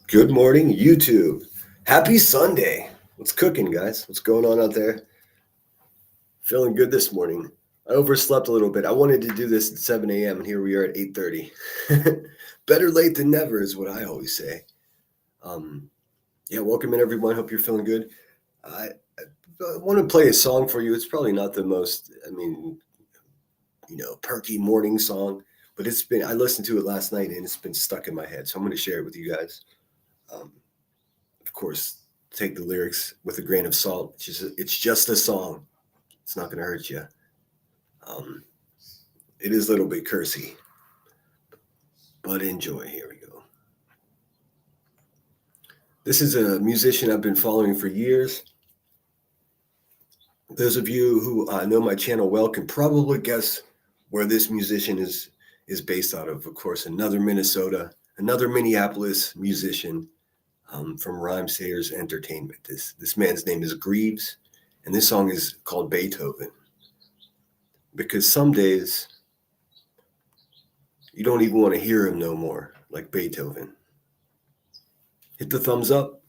Good morning, YouTube. Happy Sunday. What's cooking, guys? What's going on out there? Feeling good this morning. I overslept a little bit. I wanted to do this at 7 a.m. and here we are at 8:30. Better late than never is what I always say. Welcome in everyone. Hope you're feeling good. I want to play a song for you. It's probably not the most, perky morning song, but I listened to it last night and it's been stuck in my head. So I'm going to share it with you guys. Of course, take the lyrics with a grain of salt. It's just a song. It's not going to hurt you. It is a little bit cursy, but enjoy. Here we go. This is a musician I've been following for years. Those of you who know my channel well can probably guess where this musician is based out of. Of course, another Minneapolis musician. From Rhymesayers Entertainment. This man's name is Greaves, and this song is called Beethoven. Because some days you don't even want to hear him no more, like Beethoven. Hit the thumbs up,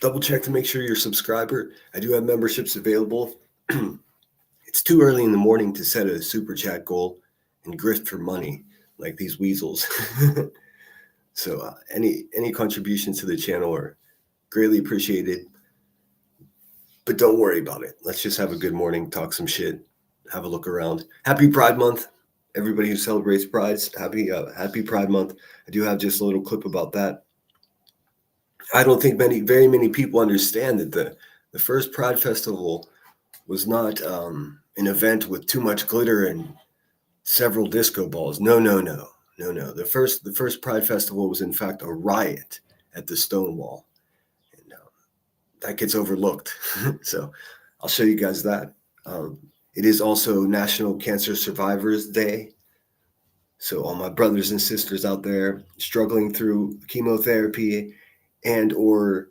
double check to make sure you're a subscriber. I do have memberships available. It's too early in the morning to set a super chat goal and grift for money like these weasels. So any contributions to the channel are greatly appreciated, but don't worry about it. Let's just have a good morning, talk some shit, have a look around. Happy Pride Month. Everybody who celebrates Prides, happy Pride Month. I do have just a little clip about that. I don't think very many people understand that the first Pride Festival was not an event with too much glitter and several disco balls. No. The first Pride Festival was in fact a riot at the Stonewall, and that gets overlooked. So I'll show you guys that. It is also National Cancer Survivors Day. So all my brothers and sisters out there struggling through chemotherapy and or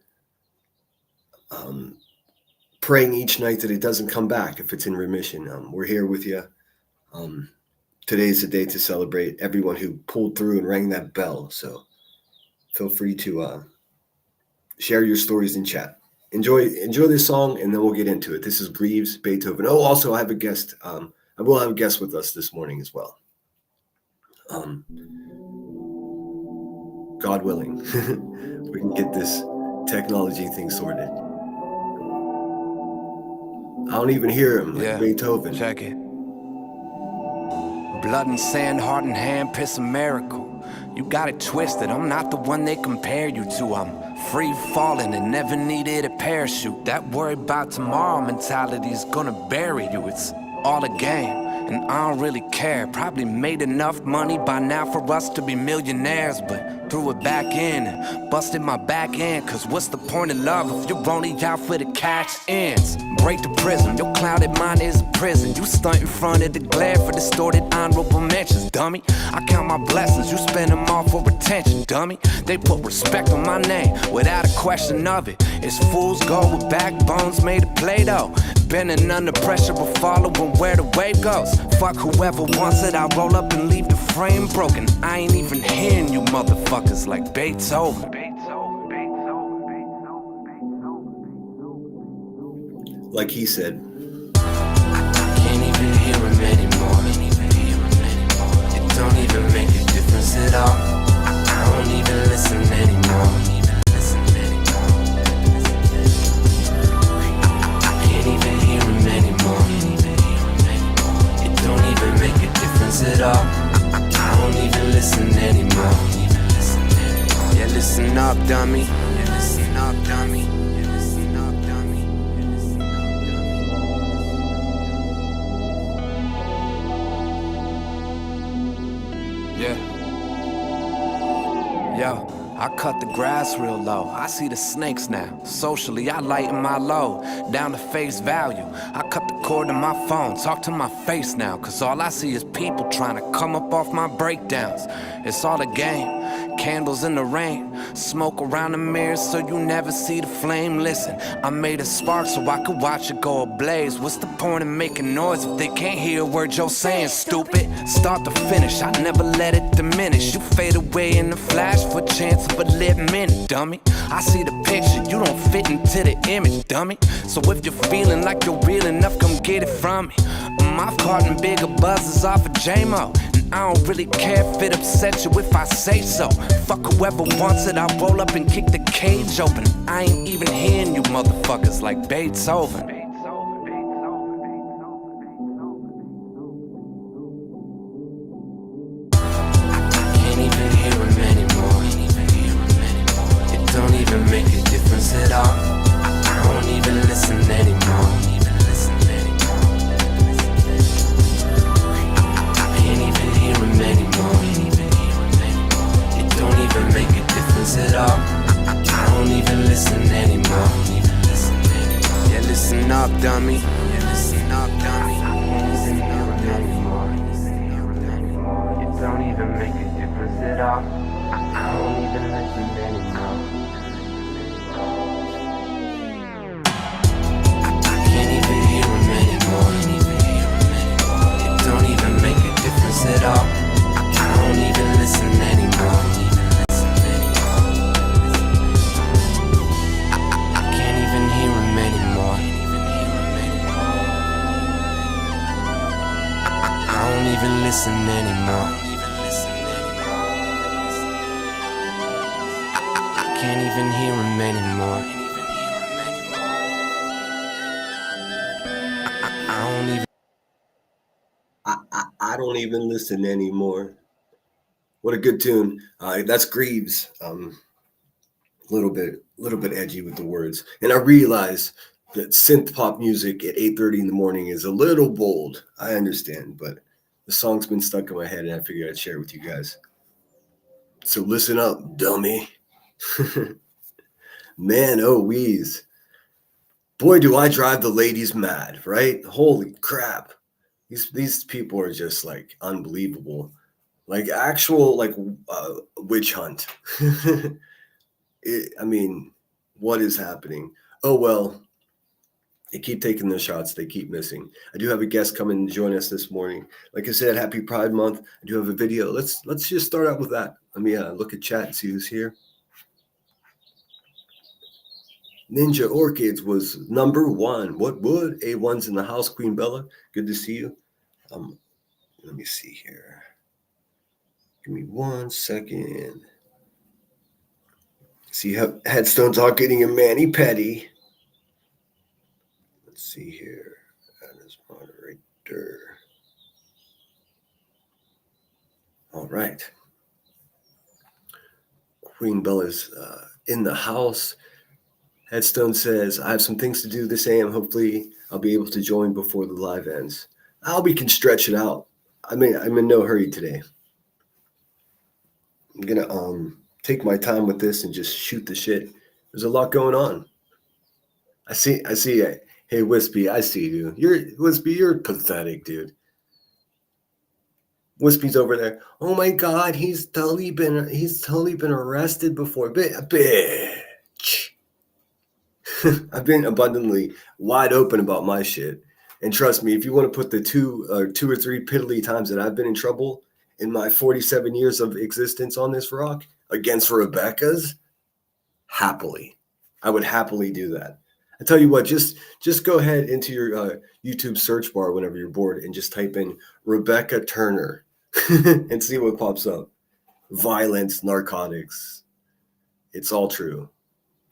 praying each night that it doesn't come back if it's in remission, we're here with you. Today's the day to celebrate everyone who pulled through and rang that bell. So feel free to share your stories in chat. Enjoy this song, and then we'll get into it. This is Greaves, Beethoven. Oh, also I have a guest. I will have a guest with us this morning as well. God willing, we can get this technology thing sorted. I don't even hear him like Beethoven. Check it. Blood and sand, heart and hand, piss a miracle. You got it twisted, I'm not the one they compare you to. I'm free falling and never needed a parachute. That worry about tomorrow mentality's gonna bury you. It's all a game, and I don't really care. Probably made enough money by now for us to be millionaires, but threw it back in and busted my back end. Cause what's the point of love if you're only out for the cash ends? Break the prism, your clouded mind is a prison. You stunt in front of the glare for distorted honorable mentions, dummy. I count my blessings, you spend them all for attention, dummy. They put respect on my name without a question of it. It's fools go with backbones made of Play-Doh. Bending under pressure but following where the wave goes. Fuck whoever wants it, I'll roll up and leave the frame broken. I ain't even hearing you motherfuckers like Beethoven. Like he said, I can't even hear him anymore. It don't even make a difference at all. I don't even listen anymore. I can't even hear him anymore. It don't even make a difference at all. I don't even listen anymore. Yeah, listen up, dummy. Yeah, listen up, dummy. Yeah. Yo, I cut the grass real low. I see the snakes now. Socially, I lighten my load down to face value. I cut the cord to my phone, talk to my face now. Cause all I see is people trying to come up off my breakdowns. It's all a game. candles in the rain. Smoke around the mirror so you never see the flame. Listen, I made a spark so I could watch it go ablaze. What's the point in making noise if they can't hear a word you're saying? Stupid, start to finish, I never let it diminish. You fade away in the flash for a chance of a lit minute, dummy. I see the picture, you don't fit into the image, dummy. So if you're feeling like you're real enough, come get it from me. I've caught in bigger buzzes off of J-Mo, and I don't really care if it upsets you if I say so. Fuck whoever wants it, I'll roll up and kick the cage open. I ain't even hearing you motherfuckers like Beethoven. Can't even hear him anymore. It don't even make a difference at all. I don't even listen anymore. It don't even make a difference at all. I don't even listen anymore. Yeah, listen up, dummy. Yeah, listen up, dummy. It don't even make a difference at all. I don't even listen anymore. I can't even hear him anymore. It don't even make a difference at all. I don't even listen anymore. I can't even hear him anymore. I don't even listen anymore. I can't even hear him anymore. I don't even listen anymore. What a good tune. That's Greaves. Little bit edgy with the words. And I realize that synth pop music at 8:30 in the morning is a little bold. I understand, but the song's been stuck in my head and I figured I'd share it with you guys. So listen up, dummy. Man, oh wheeze. Boy, do I drive the ladies mad, right? Holy crap. These people are just like unbelievable. Like actual like witch hunt. I mean, what is happening? Oh, well, they keep taking their shots. They keep missing. I do have a guest coming to join us this morning. Like I said, happy Pride Month. I do have a video. Let's just start out with that. Let me look at chat and see who's here. Ninja Orchids was number one. What would? A1's in the house, Queen Bella. Good to see you. Let me see here. Give me 1 second. See how Headstone's all getting a mani-pedi. Let's see here. That is moderator. All right. Queen Bella's in the house. Headstone says, I have some things to do this AM. Hopefully I'll be able to join before the live ends. We can stretch it out. I mean, I'm in no hurry today. I'm going to take my time with this and just shoot the shit. There's a lot going on. I see. Hey, Wispy, I see you. You're pathetic, dude. Wispy's over there. Oh my God, he's totally been arrested before. Bitch. I've been abundantly wide open about my shit. And trust me, if you want to put the two or three piddly times that I've been in trouble in my 47 years of existence on this rock against Rebecca's, I would happily do that. I tell you what, just go ahead into your YouTube search bar whenever you're bored and just type in Rebecca Turner and see what pops up. Violence, narcotics. It's all true.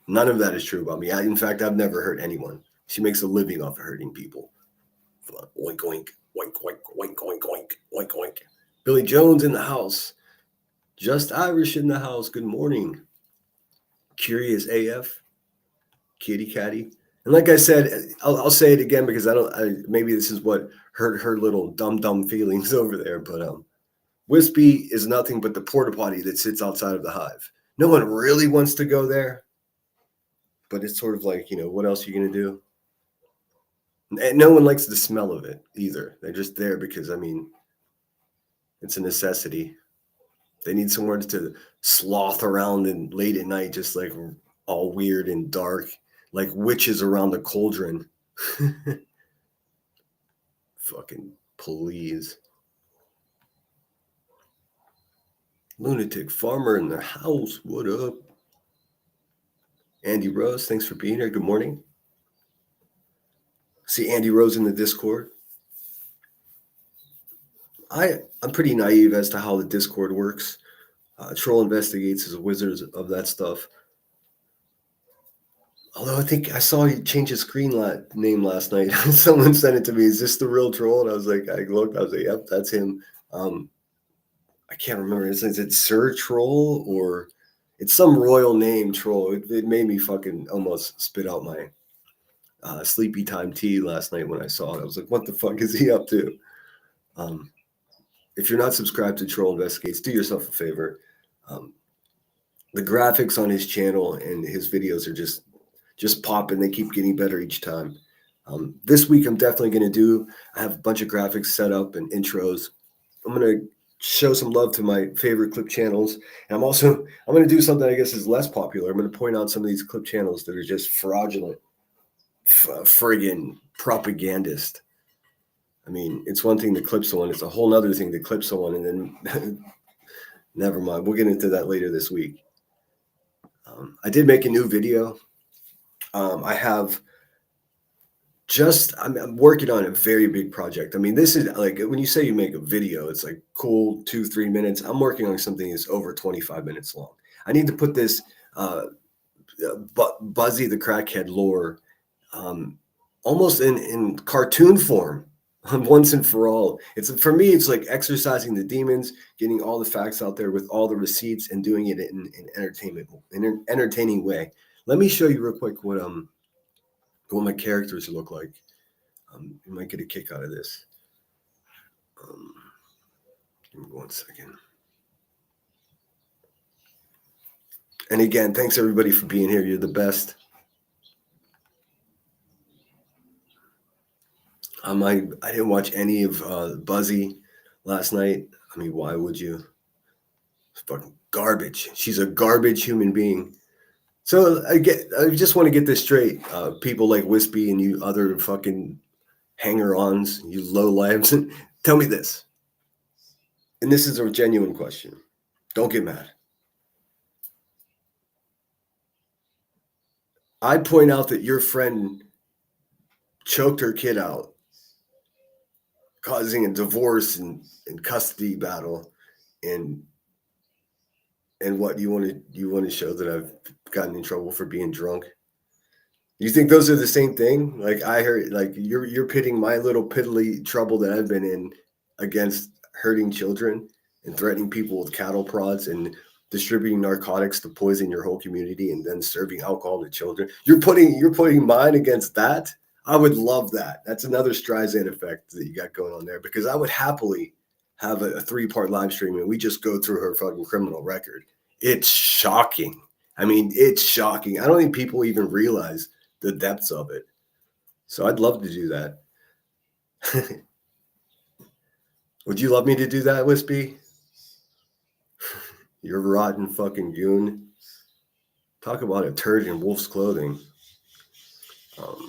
None of that is true about me. In fact, I've never hurt anyone. She makes a living off of hurting people. Oink, oink, oink, oink, oink, oink, oink, oink, oink. Billy Jones in the house. Just Irish in the house. Good morning. Curious AF. Kitty Catty. And like I said, I'll say it again because maybe this is what hurt her little dumb feelings over there. But Wispy is nothing but the porta potty that sits outside of the hive. No one really wants to go there. But it's sort of like, what else are you going to do? And no one likes the smell of it either. They're just there because, it's a necessity. They need somewhere to sloth around and late at night, just like all weird and dark, like witches around the cauldron. Fucking please. Lunatic farmer in the house. What up? Andy Rose, thanks for being here. Good morning. See Andy Rose in the Discord. I'm pretty naive as to how the Discord works. Troll Investigates is a wizard of that stuff. Although I think I saw he change his screen name last night. Someone sent it to me. Is this the real troll? And I was like, I looked. I was like, yep, that's him. I can't remember. Is it Sir Troll or it's some royal name troll? It made me fucking almost spit out my sleepy time tea last night when I saw it. I was like, what the fuck is he up to? If you're not subscribed to Troll Investigates, do yourself a favor. The graphics on his channel and his videos are just popping. They keep getting better each time. This week, I'm definitely going to I have a bunch of graphics set up and intros. I'm going to show some love to my favorite clip channels. And I'm going to do something I guess is less popular. I'm going to point out some of these clip channels that are just fraudulent, friggin' propagandist. I mean, it's one thing to clip someone. It's a whole other thing to clip someone. And then never mind. We'll get into that later this week. I did make a new video. I'm working on a very big project. I mean, this is like when you say you make a video, it's like cool, 2-3 minutes. I'm working on something that's over 25 minutes long. I need to put this Buzzy the Crackhead lore almost in cartoon form once and for all. For me, it's like exercising the demons, getting all the facts out there with all the receipts and doing it in an entertaining way. Let me show you real quick what my characters look like. You might get a kick out of this. Give me 1 second. And again, thanks everybody for being here. You're the best. I didn't watch any of Buzzy last night. I mean, why would you? It's fucking garbage. She's a garbage human being. So I just want to get this straight. People like Wispy and you other fucking hanger-ons, you low lives, tell me this. And this is a genuine question. Don't get mad. I point out that your friend choked her kid out, causing a divorce and custody battle, and what you want to show that I've gotten in trouble for being drunk? You think those are the same thing? Like I heard, like you're pitting my little piddly trouble that I've been in against hurting children and threatening people with cattle prods and distributing narcotics to poison your whole community and then serving alcohol to children. You're putting mine against that. I would love that. That's another Streisand effect that you got going on there, because I would happily have a 3-part live stream and we just go through her fucking criminal record. It's shocking. I mean, it's shocking. I don't think people even realize the depths of it. So I'd love to do that. Would you love me to do that, Wispy? You're rotten fucking goon. Talk about a turd in wolf's clothing.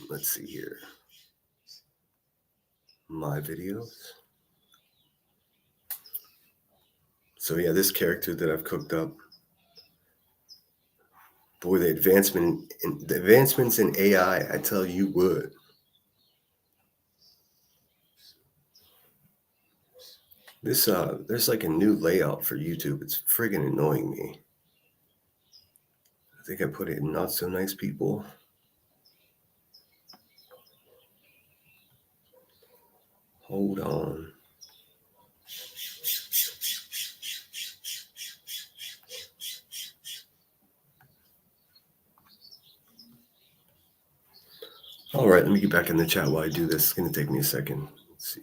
Let's see here. My videos. So yeah, this character that I've cooked up. Boy, the advancements in AI, I tell you what. This there's like a new layout for YouTube. It's friggin' annoying me. I think I put it in not so nice people. Hold on. All right, let me get back in the chat while I do this. It's going to take me a second. Let's see.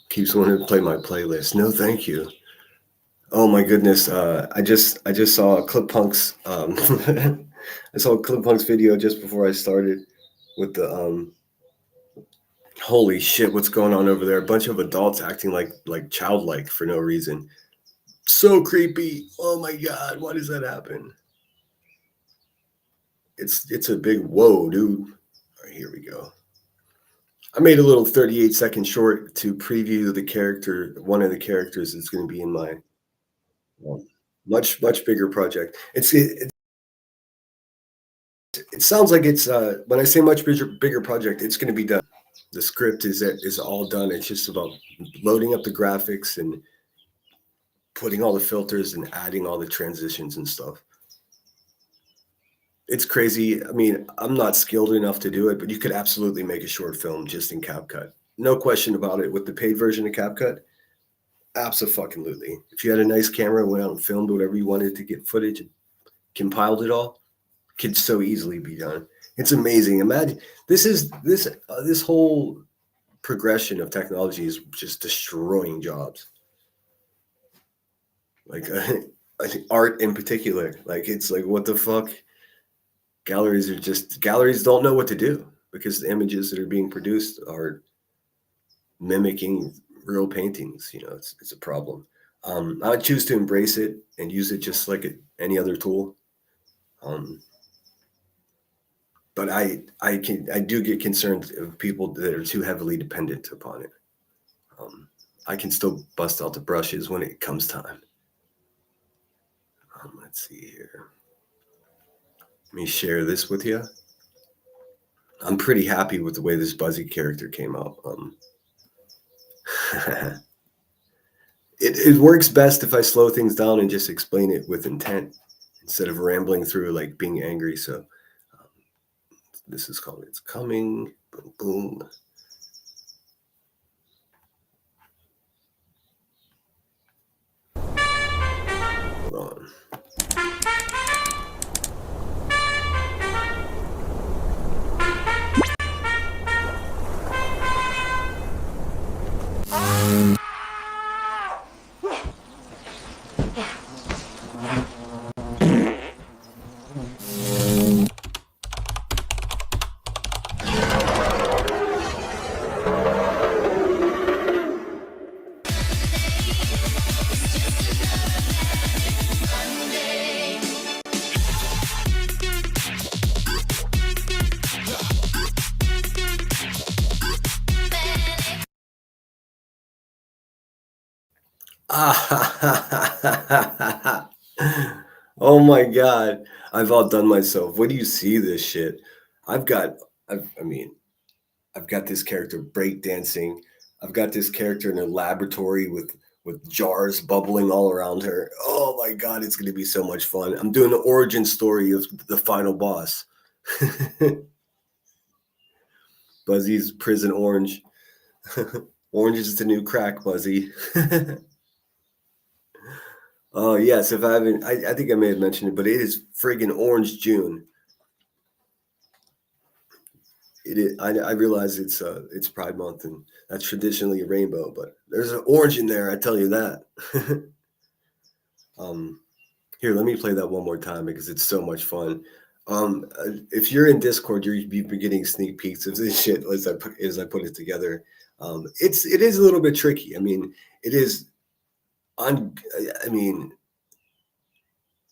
Keeps wanting to play my playlist. No, thank you. Oh my goodness. I just saw ClipPunk's I saw ClipPunk's video just before I started with the Holy shit, what's going on over there? A bunch of adults acting like childlike for no reason. So creepy. Oh my god, why does that happen? It's a big whoa, dude. All right, here we go. I made a little 38-second short to preview the character, one of the characters that's going to be in my much bigger project. It sounds like it's when I say much bigger project, it's going to be done. The script is all done. It's just about loading up the graphics and putting all the filters and adding all the transitions and stuff. It's crazy. I mean, I'm not skilled enough to do it, but you could absolutely make a short film just in CapCut. No question about it. With the paid version of CapCut, absolutely. If you had a nice camera, went out and filmed whatever you wanted to get footage and compiled it all, could so easily be done. It's amazing. Imagine this whole progression of technology is just destroying jobs. Like I think art in particular. Like it's like, what the fuck? Galleries don't know what to do because the images that are being produced are mimicking real paintings. You know, it's a problem. I would choose to embrace it and use it just like any other tool. But I do get concerned of people that are too heavily dependent upon it. I can still bust out the brushes when it comes time. Let's see here. Let me share this with you. I'm pretty happy with the way this Buzzy character came out. It works best if I slow things down and just explain it with intent instead of rambling through like being angry. So this is called It's Coming. Boom, boom. Hold on. Oh my god, I've outdone myself. What do you see this shit? I've got this character breakdancing. I've got this character in a laboratory with jars bubbling all around her. Oh my god, it's going to be so much fun. I'm doing the origin story of the final boss. Buzzy's prison orange. Orange is the new crack, Buzzy. Oh yes, if I haven't, I think I may have mentioned it, but it is friggin' Orange June. It is. I realize it's Pride Month and that's traditionally a rainbow, but there's an orange in there. I tell you that. Here, let me play that one more time because it's so much fun. If you're in Discord, you've been getting sneak peeks of this shit as I put it together. It is a little bit tricky. I mean, it is.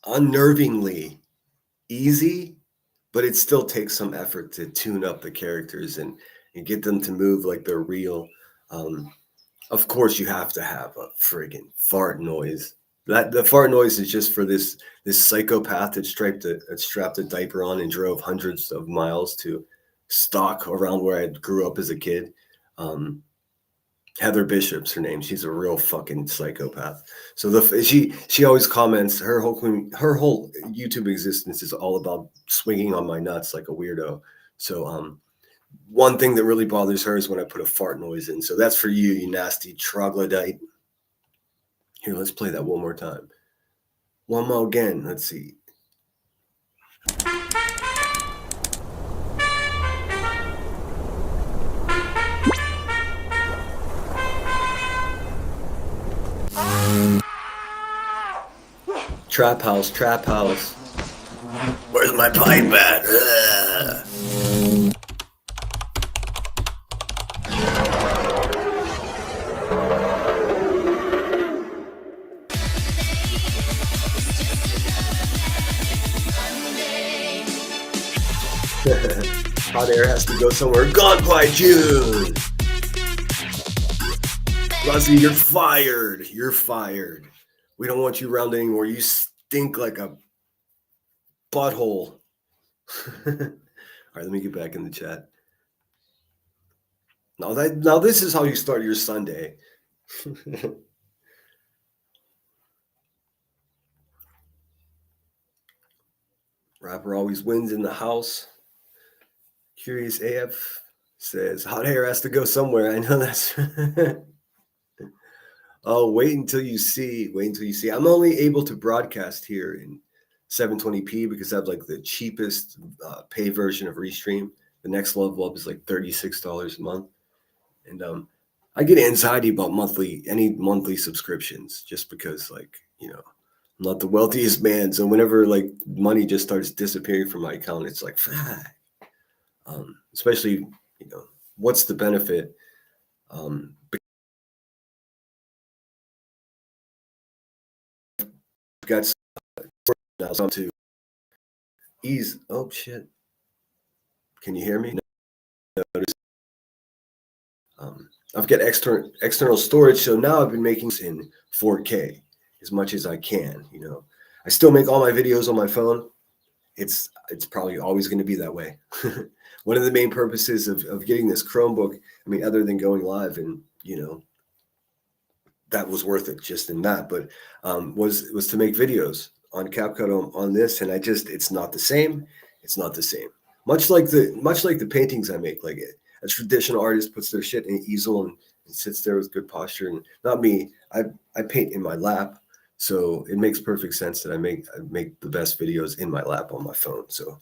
Unnervingly easy, but it still takes some effort to tune up the characters and get them to move like they're real. Of course, you have to have a friggin' fart noise. The fart noise is just for this psychopath that strapped a diaper on and drove hundreds of miles to stalk around where I grew up as a kid. Heather Bishop's her name. She's a real fucking psychopath. So she always comments her whole YouTube existence is all about swinging on my nuts like a weirdo. So one thing that really bothers her is when I put a fart noise in. So that's for you, you nasty troglodyte. Here, let's play that one more time. One more again. Let's see. Trap house. Where's my pipe at? Hot air has to go somewhere. Gone by June. Leslie, you're fired. You're fired. We don't want you around anymore. You stink like a butthole. All right, let me get back in the chat. Now this is how you start your Sunday. Rapper always wins in the house. Curious AF says hot hair has to go somewhere. I know that's. Oh, wait until you see. Wait until you see. I'm only able to broadcast here in 720p because I have like the cheapest pay version of Restream. The next level up is like $36 a month, and I get anxiety about any monthly subscriptions just because, like, you know, I'm not the wealthiest man, so whenever like money just starts disappearing from my account, it's like, especially, you know, what's the benefit? Got now some to ease. Oh shit! Can you hear me? Notice. I've got external storage, so now I've been making this in 4K as much as I can. You know, I still make all my videos on my phone. It's probably always going to be that way. One of the main purposes of getting this Chromebook, I mean, other than going live, and you know, that was worth it just in that, but was to make videos on CapCut on this, and it's not the same. It's not the same. Much like the paintings I make, like a traditional artist puts their shit in an easel and sits there with good posture, and not me. I paint in my lap, so it makes perfect sense that I make the best videos in my lap on my phone. So,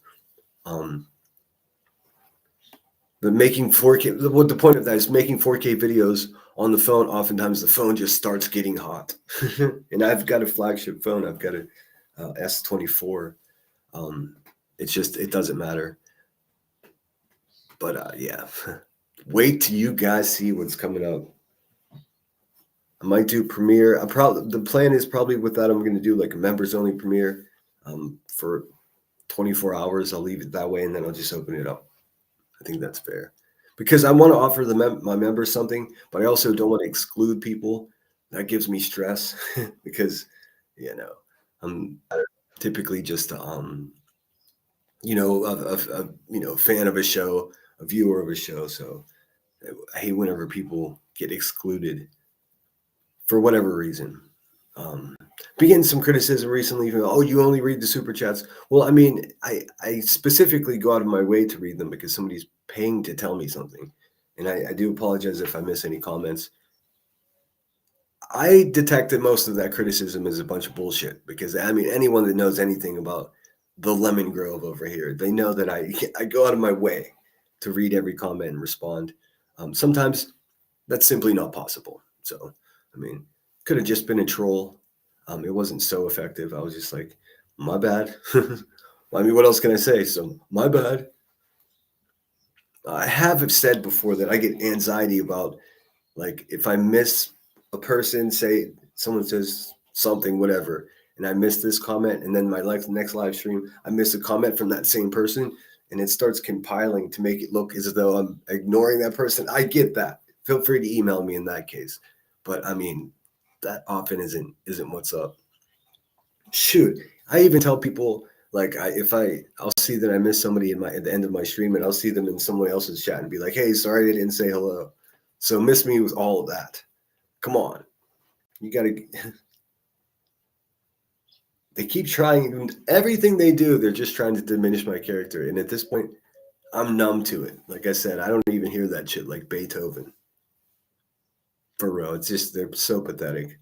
the making 4K. What the point of that is making 4K videos on the phone. Oftentimes the phone just starts getting hot, and I've got a flagship phone. I've got a S24. It doesn't matter. But yeah, wait till you guys see what's coming up. I might do Premiere. The plan is probably with that I'm going to do like a members only Premiere for 24 hours. I'll leave it that way, and then I'll just open it up. I think that's fair because I want to offer my members something, but I also don't want to exclude people. That gives me stress because, you know, I'm typically just you know, a fan of a show, a viewer of a show. So I hate whenever people get excluded for whatever reason. Been getting some criticism recently. Oh, you only read the super chats. Well, I mean, I specifically go out of my way to read them because somebody's paying to tell me something. And I do apologize if I miss any comments. I detect that most of that criticism is a bunch of bullshit because, I mean, anyone that knows anything about the Lemon Grove over here, they know that I go out of my way to read every comment and respond. Sometimes that's simply not possible. So, I mean, could have just been a troll. It wasn't so effective. I was just like, my bad. I mean, what else can I say? So, my bad. I have said before that I get anxiety about, like, if I miss a person, say someone says something, whatever, and I miss this comment, and then my next live stream, I miss a comment from that same person, and it starts compiling to make it look as though I'm ignoring that person. I get that. Feel free to email me in that case. But I mean, that often isn't what's up. Shoot, I even tell people, like, I'll see that I miss somebody at the end of my stream, and I'll see them in someone else's chat and be like, hey, sorry I didn't say hello. So miss me with all of that. Come on. You gotta they keep trying everything they do, they're just trying to diminish my character. And at this point, I'm numb to it. Like I said, I don't even hear that shit like Beethoven. For real. It's just they're so pathetic.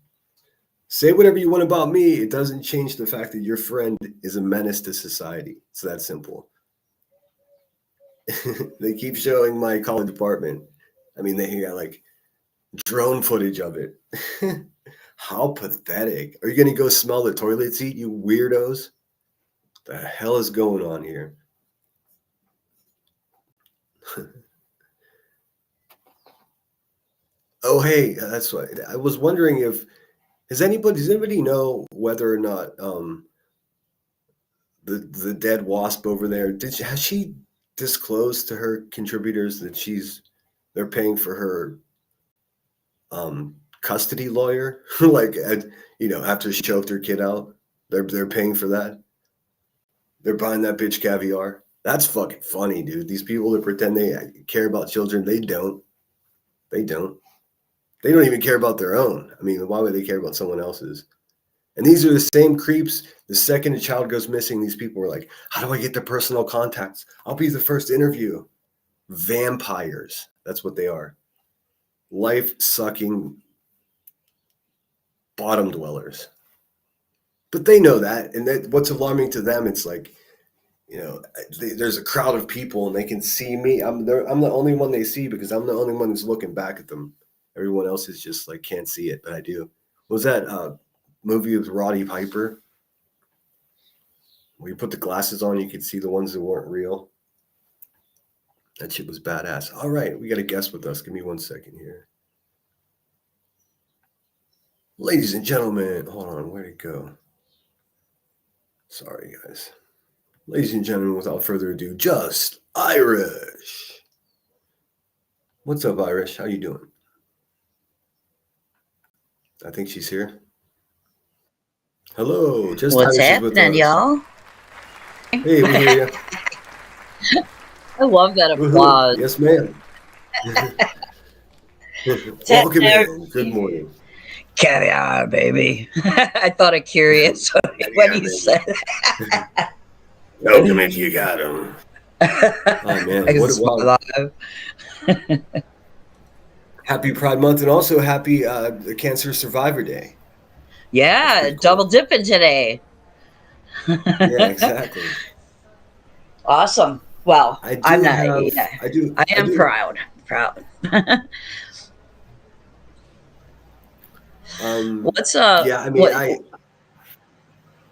Say whatever you want about me. It doesn't change the fact that your friend is a menace to society. It's that simple. They keep showing my college apartment. I mean, they got like drone footage of it. How pathetic. Are you going to go smell the toilet seat, you weirdos? The hell is going on here? Oh, hey, that's why I was wondering if does anybody know whether or not the dead wasp over there did disclose to her contributors that they're paying for her custody lawyer? Like, after she choked her kid out, they're paying for that. They're buying that bitch caviar. That's fucking funny, dude. These people that pretend they care about children, they don't. They don't. They don't even care about their own. I mean, why would they care about someone else's? And these are the same creeps. The second a child goes missing, these people are like, how do I get their personal contacts? I'll be the first interview. Vampires. That's what they are. Life-sucking bottom dwellers. But they know that. And what's alarming to them, it's like, there's a crowd of people and they can see me. I'm the only one they see because I'm the only one who's looking back at them. Everyone else is just like, can't see it, but I do. What was that movie with Roddy Piper? Where you put the glasses on, you could see the ones that weren't real. That shit was badass. All right, we got a guest with us. Give me 1 second here. Ladies and gentlemen, hold on, where'd it go? Sorry, guys. Ladies and gentlemen, without further ado, just Irish. What's up, Irish? How you doing? I think she's here. Hello, just What's Irish is with happening, us. y'all? Hey, we hear you. I love that applause. Yes, ma'am. Welcome in. Good morning. Caviar, baby. I thought of Curious when you said that. Welcome if you got them. Oh, man. Happy Pride Month and also happy Cancer Survivor Day. Yeah, cool. Double dipping today. Yeah, exactly. Awesome. Well, I'm not. I am proud. What's up? Yeah, I mean,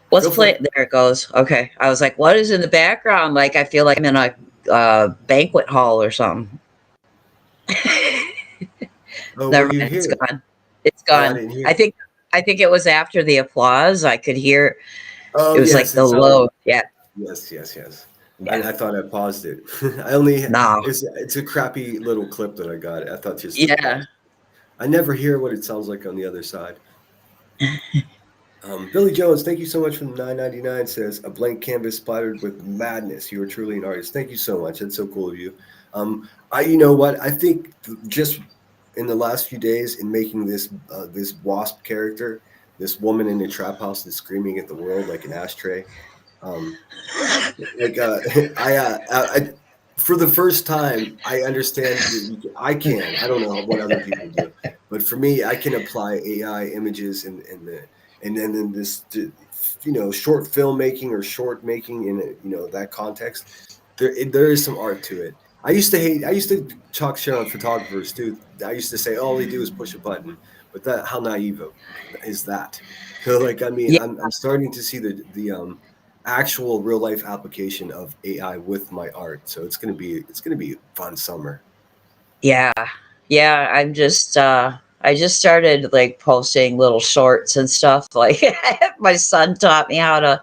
what's playing? There it goes. Okay, I was like, what is in the background? Like, I feel like I'm in a banquet hall or something. Never mind. It's gone. It's gone. I think it was after the applause. I could hear. Oh, it was like the low. Yeah. Yes. Yeah. I thought I paused it. It's a crappy little clip that I got. I thought just I never hear what it sounds like on the other side. Billy Jones, thank you so much for the $9.99. Says a blank canvas splattered with madness. You are truly an artist. Thank you so much. That's so cool of you. You know what? I think just in the last few days in making this wasp character, this woman in a trap house that's screaming at the world like an ashtray. For the first time, I understand. I don't know what other people do, but for me, I can apply AI images and then in this, short filmmaking or short making in that context. There is some art to it. I used to chalk shit on photographers too. I used to say all they do is push a button, but how naive is that? So I'm starting to see the actual real life application of AI with my art. So it's gonna be a fun summer. Yeah. I'm just I just started like posting little shorts and stuff. Like my son taught me how to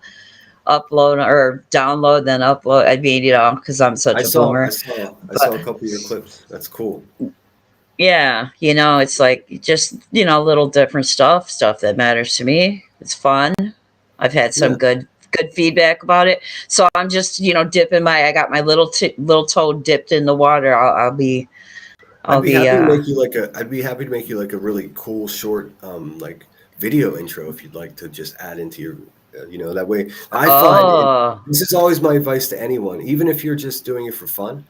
upload or download, then upload. I mean, because I'm such a boomer. I saw a couple of your clips. That's cool. Yeah, it's like just little different stuff that matters to me. It's fun. I've had some good feedback about it. So I'm just dipping I got my little toe dipped in the water. I'd be happy to make you like a really cool short like video intro if you'd like to just add into your that way. I find this is always my advice to anyone, even if you're just doing it for fun.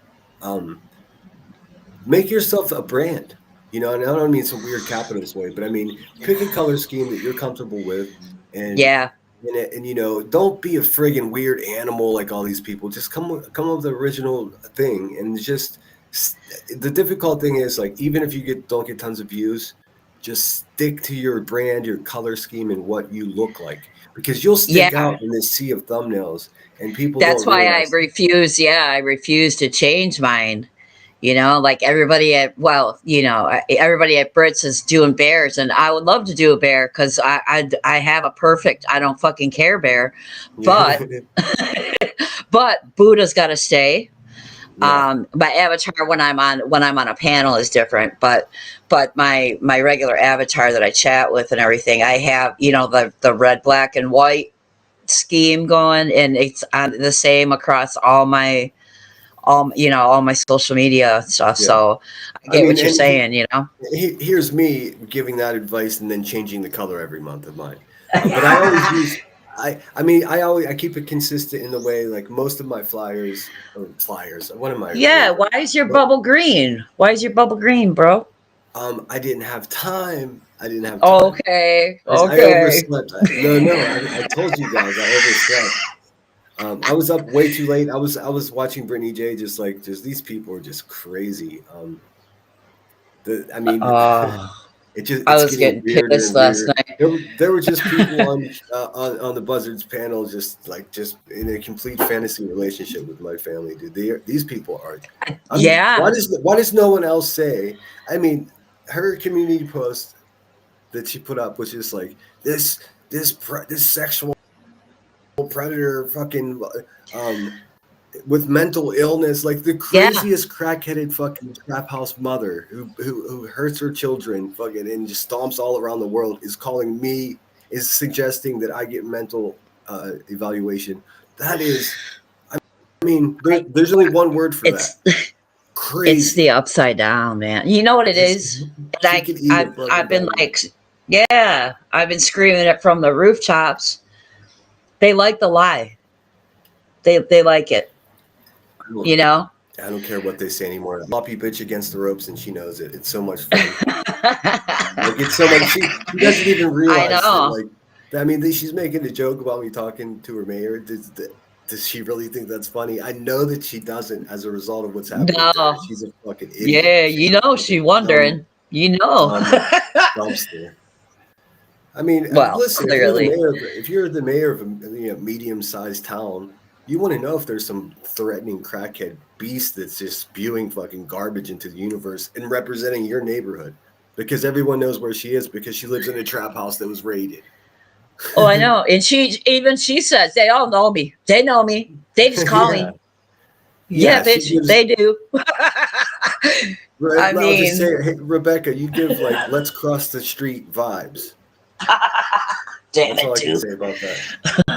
Make yourself a brand, and I don't mean some weird capitalist way, but I mean pick a color scheme that you're comfortable with, and don't be a friggin' weird animal like all these people. Just come up with the original thing, and just the difficult thing is like even if you don't get tons of views, just stick to your brand, your color scheme, and what you look like, because you'll stick out in this sea of thumbnails, and people. That's why I refuse. Yeah, I refuse to change mine. Like everybody at Brits is doing bears, and I would love to do a bear because I have a perfect I don't fucking care bear, but but Buddha's got to stay. Yeah. My avatar when I'm on a panel is different, but my regular avatar that I chat with and everything, I have, the red, black, and white scheme going, and it's the same across all my social media stuff. Yeah. So I I get mean, what you're and saying. here's me giving that advice and then changing the color every month of mine. But I always use, I keep it consistent in the way, like most of my flyers. What am I Yeah, doing? why is your bubble green? Why is your bubble green, bro? I didn't have time. I didn't have time. Okay, I okay. overslept. No. I told you guys I overslept. I was up way too late. I was watching Brittany J. Just these people are just crazy. I mean, Oh, I it's was getting getting weirder pissed and last weirder. night. There were just people on the Buzzards panel, just in a complete fantasy relationship with my family, dude. These people are. Yeah, Why does no one else say? I mean, her community post that she put up was just like this sexual predator fucking with mental illness, like the yeah. craziest crackheaded fucking trap house mother who hurts her children fucking and just stomps all around the world is suggesting that I get mental evaluation. That is, I mean, there's only one word for It's that. it's the Crazy. upside down, man. You know what it is? And She could eat a fucking I've been diamond. like, yeah, I've been screaming it from the rooftops. They like the lie. They like it. I don't, You know. I don't care what they say anymore. Floppy bitch against the ropes, and she knows it. It's so much fun. Like it's so much. She doesn't even I realize that. know. Like, I mean, she's making a joke about me talking to her mayor. Does she really think that's funny? I know that she doesn't. As a result of what's happening to her, No. she's a fucking idiot. Yeah, She's a she fucking wondering. dumb dumpster. I mean, Well, listen. clearly. If you're the mayor of a medium-sized town, you want to know if there's some threatening crackhead beast that's just spewing fucking garbage into the universe and representing your neighborhood, because everyone knows where she is because she lives in a trap house that was raided. Oh, I know. And she says they all know me. They know me. They just call Yeah, me. Yeah, yeah. She bitch, gives. they do. I I'll just say, mean, hey, Rebecca, you give like "Let's cross the street" vibes. damn That's all it, I can too. say about that.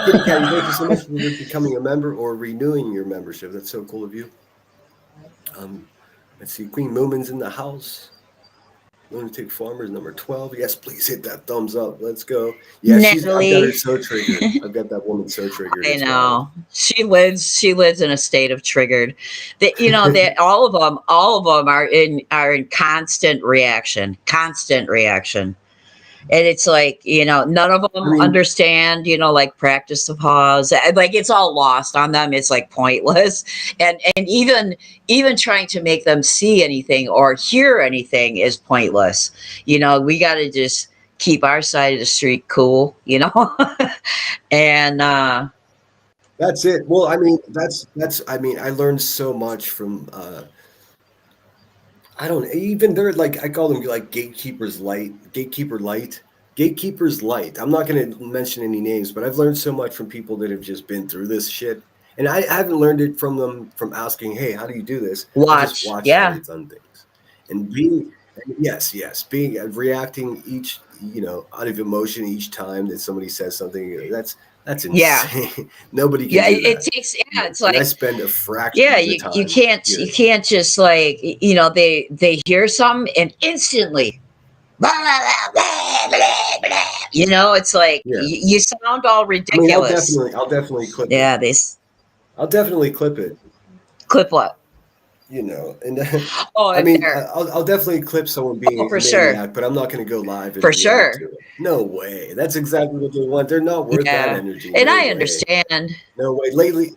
Kitty Catty, thank you so much for becoming a member or renewing your membership. That's so cool of you. Let's see, Queen Moomin's in the house. Lunatic Farmers number 12. Yes, please hit that thumbs up. Let's go. Yeah, I've got her Natalie, so triggered. I've got that woman so triggered. I It's wild. know. She lives in a state of triggered. That all of them are in constant reaction. Constant reaction. And it's like, none of I them mean, understand, like practice the pause. Like it's all lost on them. It's like pointless. And even trying to make them see anything or hear anything is pointless. We got to just keep our side of the street cool, and that's it. Well, I mean, I mean, I learned so much from I don't even they're like I call them like gatekeepers light. I'm not going to mention any names, but I've learned so much from people that have just been through this shit, and I haven't learned it from them from asking, "Hey, how do you do this?" I just watch. watched how Yeah. they've done things, and being yes, being reacting each out of emotion each time that somebody says something. That's Yeah. insane. Nobody can Yeah. do It that. takes, yeah. It's And I like, spend a fraction yeah, of the you time can't, here. just like, they hear something and instantly, blah, blah, blah, blah, blah, blah. It's like Yeah. you sound all I mean, ridiculous. I'll definitely clip it. Yeah, they I'll definitely clip it. clip what? And Oh, I if mean, they're, I'll definitely clip someone being oh, a for sure, maniac, but I'm not going to go live and for react to sure. it. No way. That's exactly what they want. They're not worth that Yeah, energy. and No I way. understand. No way. Lately,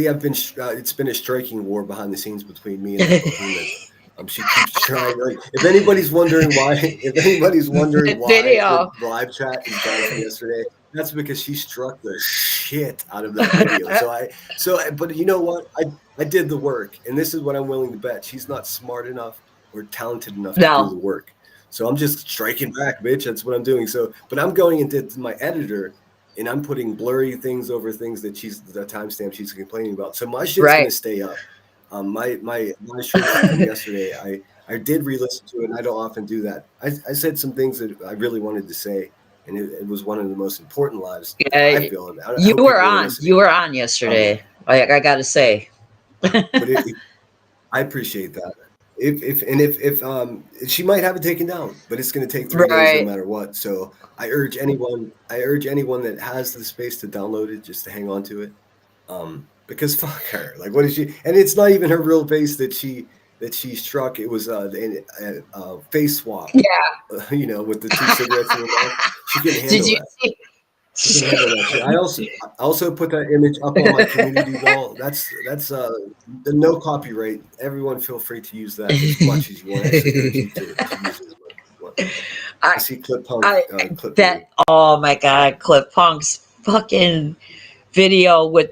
I've been. It's been a striking war behind the scenes between me and that behemoth. She keeps trying. Like, if anybody's wondering why, That video. the live chat is gone from yesterday, that's because she struck the shit out of that video. But you know what? I did the work, and this is what I'm willing to bet. She's not smart enough or talented enough to do No. the work. So I'm just striking back, bitch. That's what I'm doing. So, but I'm going into my editor and I'm putting blurry things over things that the timestamp she's complaining about. So my shit's Right. gonna stay up. My show from yesterday, I did re-listen to it, and I don't often do that. I said some things that I really wanted to say, and it was one of the most important lives I Yeah, feel. And I you hope were people are on. listening. You were on yesterday. I got to say. But I appreciate that. If she might have it taken down, but it's going to take 3 days no Right. matter what. So I urge anyone that has the space to download it just to hang on to it. Because fuck her. Like, what is she? And it's not even her real face that she struck. It was face swap. Yeah. You know, with the 2 cigarettes in her mouth. She couldn't handle Did you that. see? She can handle that shit. I also put that image up on my community wall. That's the no copyright. Everyone feel free to use that as much as you want. I actually urge you to use it as much as you want. I see Clip Punk. Clip that. Oh my God, Clip Punk's fucking video with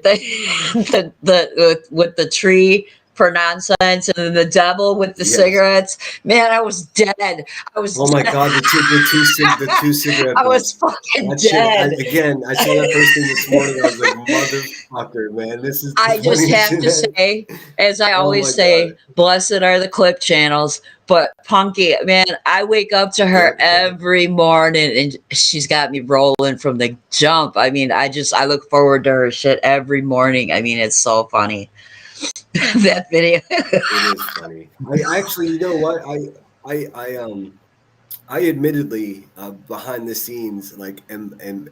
with the tree for nonsense, and then the devil with the cigarettes. Man, I was dead. I was. Oh my God, the two cigarette I was butts. fucking That shit. dead. I saw that first thing this morning. I was like, motherfucker, man, this is. I just have to say, as I always say, blessed are the clip channels. But Punky, man, I wake up to her every morning, and she's got me rolling from the jump. I mean, I look forward to her shit every morning. I mean, it's so funny. That video. It is funny. I actually, you know what? I admittedly behind the scenes, like, am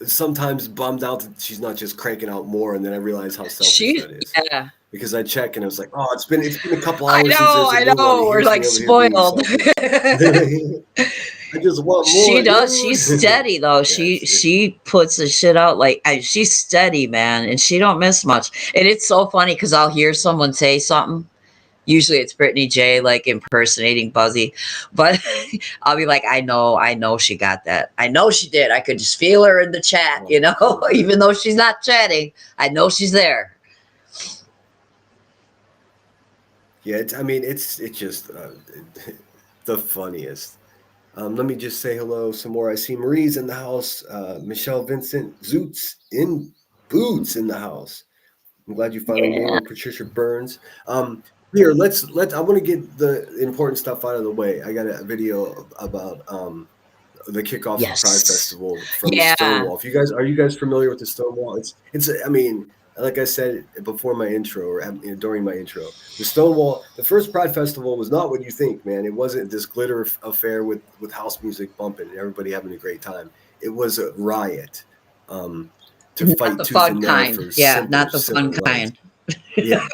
sometimes bummed out that she's not just cranking out more, and then I realize how selfish that is. Yeah. Because I check and I was like, oh, it's been a couple I hours know, since there's a new one. we're like spoiled. I just want more. She does. She's steady though. She puts the shit out like she's steady, man, and she don't miss much. And it's so funny because I'll hear someone say something. Usually it's Brittany J like impersonating Buzzy, but I'll be like, I know she got that. I know she did. I could just feel her in the chat, you know, even though she's not chatting. I know she's there. Yeah, it's just the funniest. Let me just say hello some more. I see Marie's in the house. Michelle Vincent Zoots in Boots in the house. I'm glad you finally made it. Patricia Burns. Here, I want to get the important stuff out of the way. I got a video about the kickoff of Pride Festival from Stonewall. Are you guys familiar with the Stonewall? It's I mean, like I said before my intro or during my intro, the Stonewall, the first Pride Festival was not what you think, man. It wasn't this glitter affair with house music bumping and everybody having a great time. It was a riot to fight tooth and nail for not the fun kind. Yeah.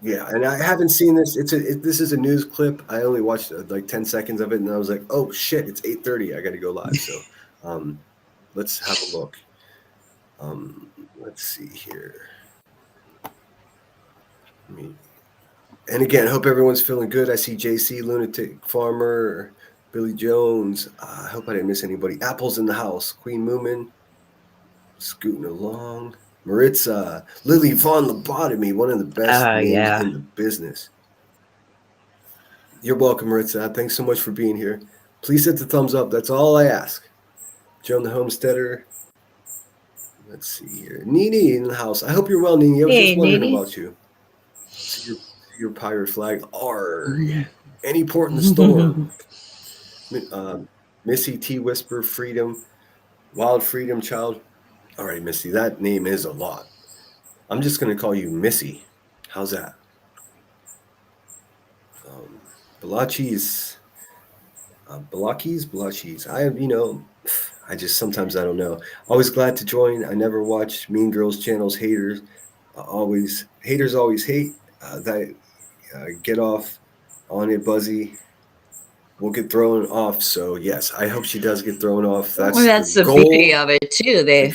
Yeah, and I haven't seen this. This is a news clip. I only watched like 10 seconds of it, and I was like, "Oh shit, it's 8:30. I got to go live." So, let's have a look. Let's see here. And again, I hope everyone's feeling good. I see JC, Lunatic Farmer, Billy Jones. I hope I didn't miss anybody. Apple's in the house. Queen Moomin, scooting along. Maritza, Lily Von Lobotomy, one of the best names in the business. You're welcome, Maritza. Thanks so much for being here. Please hit the thumbs up. That's all I ask. Joan the Homesteader. Let's see here. Nene in the house. I hope you're well, Nene. I was just wondering about you. See your pirate flag. Arr. Any port in the storm. Missy T. Whisper, Freedom. Wild Freedom Child. All right, Missy, that name is a lot. I'm just going to call you Missy. How's that? Balachis. Balachis. Sometimes I don't know. Always glad to join. I never watched Mean Girls channel's haters. Haters always hate. Get off on it, Buzzy. We'll get thrown off. So yes, I hope she does get thrown off. That's the goal. Beauty of it too. They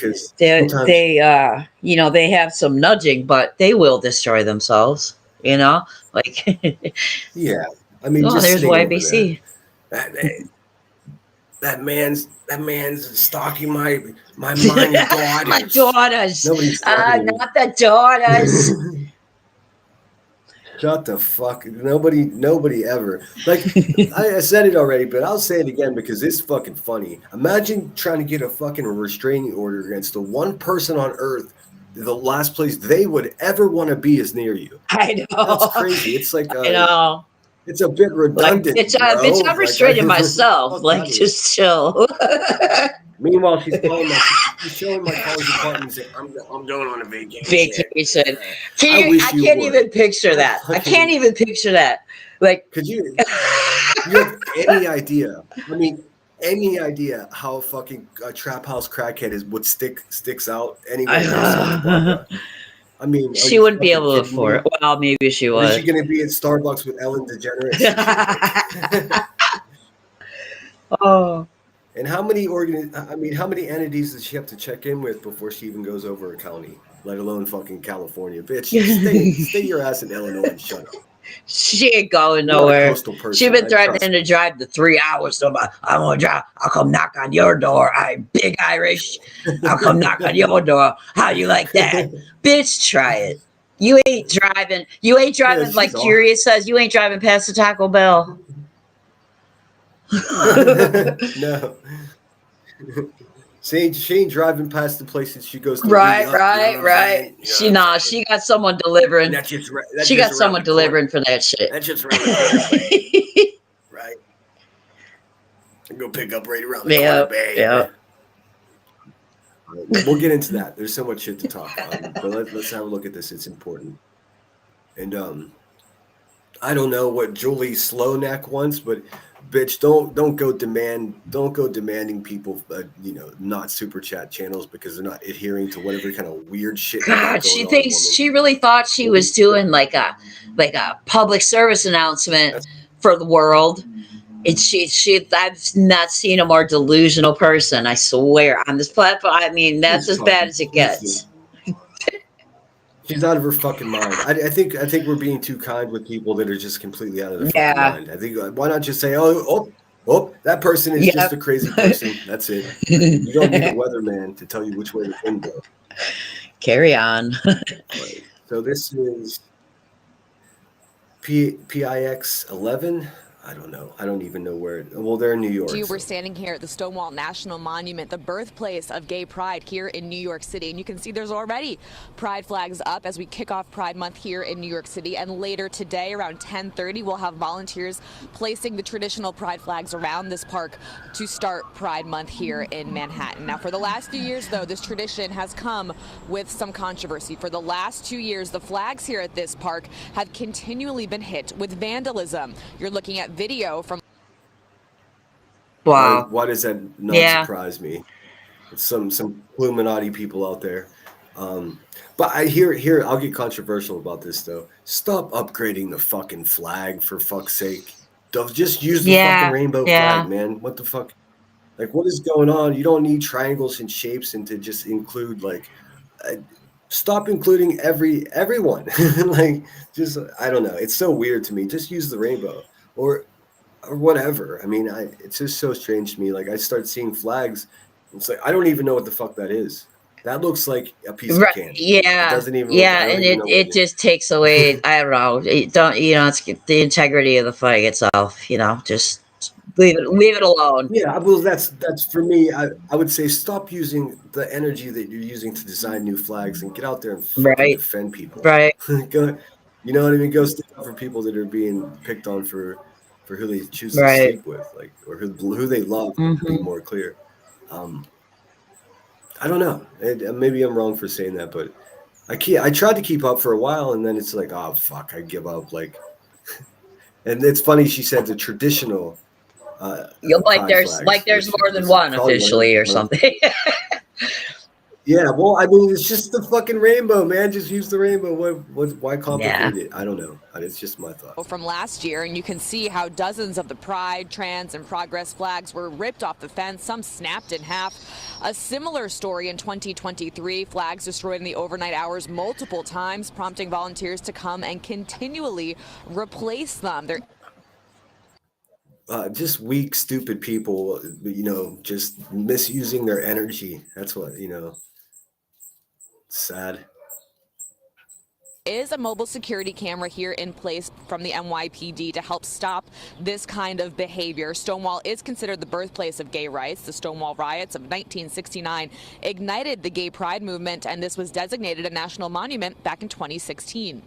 have some nudging, but they will destroy themselves. You know, like yeah. I mean, there's YBC. That man's stalking my minor daughters. My daughters. Not the daughters. Shut the fuck. Nobody ever. Like, I said it already, but I'll say it again because it's fucking funny. Imagine trying to get a fucking restraining order against the one person on earth, the last place they would ever want to be is near you. I know. That's crazy. It's like, I know. it's a bit redundant, Like, bro. bitch, I'm Like, restraining myself. fuck Like, outta here. just chill. Meanwhile, she's showing my college apartment and saying, I'm going on a vacation. Vacation. I I you can't would. even picture that. I can't even picture that. Like, Could you have any idea? I mean, any idea how fucking a trap house crackhead sticks out anywhere near Santa Barbara? I mean, are she you wouldn't be fucking able to kidding afford me? it. Well, maybe she Or is she would. going to be at Starbucks with Ellen DeGeneres? Oh. And how many entities does she have to check in with before she even goes over a county, let alone fucking California? Bitch, stay your ass in Illinois and shut up. She ain't going You're not a nowhere. coastal person. She been trust threatening me. to drive the 3 hours. So I'm gonna drive. I'll come knock on your door. I'm big Irish. I'll come knock on your door. How you like that, bitch? Try it. You ain't driving. You ain't driving she's like off. Curious says. You ain't driving past the Taco Bell. No. She ain't driving past the places she goes to Right. You know what I'm saying? You know what I'm saying? She got someone delivering. And She got someone delivering for that shit. That's just around the corner, right? Go pick up right around the corner, babe. Yeah. We'll get into that. There's so much shit to talk about. But let's have a look at this. It's important. And I don't know what Julie Slowneck wants, but bitch, don't go demanding people, not super chat channels because they're not adhering to whatever kind of weird shit. God, she really thought she was doing like a public service announcement for the world. And I've not seen a more delusional person, I swear, on this platform. I mean, that's as bad as it gets. She's out of her fucking mind. I think we're being too kind with people that are just completely out of their fucking mind. I think why not just say, oh, that person is just a crazy person. That's it. You don't need a weatherman to tell you which way the wind goes. Carry on. Right. So this is PIX 11. I don't know. I don't even know where. Well, they're in New York. We're standing here at the Stonewall National Monument, the birthplace of gay pride here in New York City. And you can see there's already pride flags up as we kick off Pride Month here in New York City. And later today, around 10:30, we'll have volunteers placing the traditional pride flags around this park to start Pride Month here in Manhattan. Now, for the last few years, though, this tradition has come with some controversy. For the last 2 years, the flags here at this park have continually been hit with vandalism. You're looking at video from. Wow. Why does that not surprise me? It's some Illuminati people out there. But I hear I'll get controversial about this though. Stop upgrading the fucking flag for fuck's sake. Don't just use the fucking rainbow flag, man. What the fuck? Like, what is going on? You don't need triangles and shapes and to just include stop including everyone. Like, just I don't know. It's so weird to me. Just use the rainbow or whatever. I mean, it's just so strange to me. Like, I start seeing flags. It's like I don't even know what the fuck that is. That looks like a piece of candy. Yeah. It doesn't even. And it just takes away. I don't know. It's the integrity of the flag itself. Just leave it alone. Yeah, well, that's for me. I would say stop using the energy that you're using to design new flags and get out there and fucking defend people. Right. Go, you know what I mean? Go stick up for people that are being picked on for who they choose to sleep with, like, or who they love. To be more clear. I don't know. Maybe I'm wrong for saying that, but I tried to keep up for a while, and then it's like, oh fuck, I give up. Like, and it's funny. She said the traditional. There's more than one officially or something. Yeah, well, I mean, it's just the fucking rainbow, man. Just use the rainbow. Why complicate it? I don't know. It's just my thought. From last year, and you can see how dozens of the Pride, Trans, and Progress flags were ripped off the fence, some snapped in half. A similar story in 2023, flags destroyed in the overnight hours multiple times, prompting volunteers to come and continually replace them. They're just weak, stupid people, just misusing their energy. That's what, sad. is a mobile security camera here in place from the NYPD to help stop this kind of behavior. Stonewall is considered the birthplace of gay rights. The Stonewall riots of 1969 ignited the gay pride movement, and this was designated a national monument back in 2016.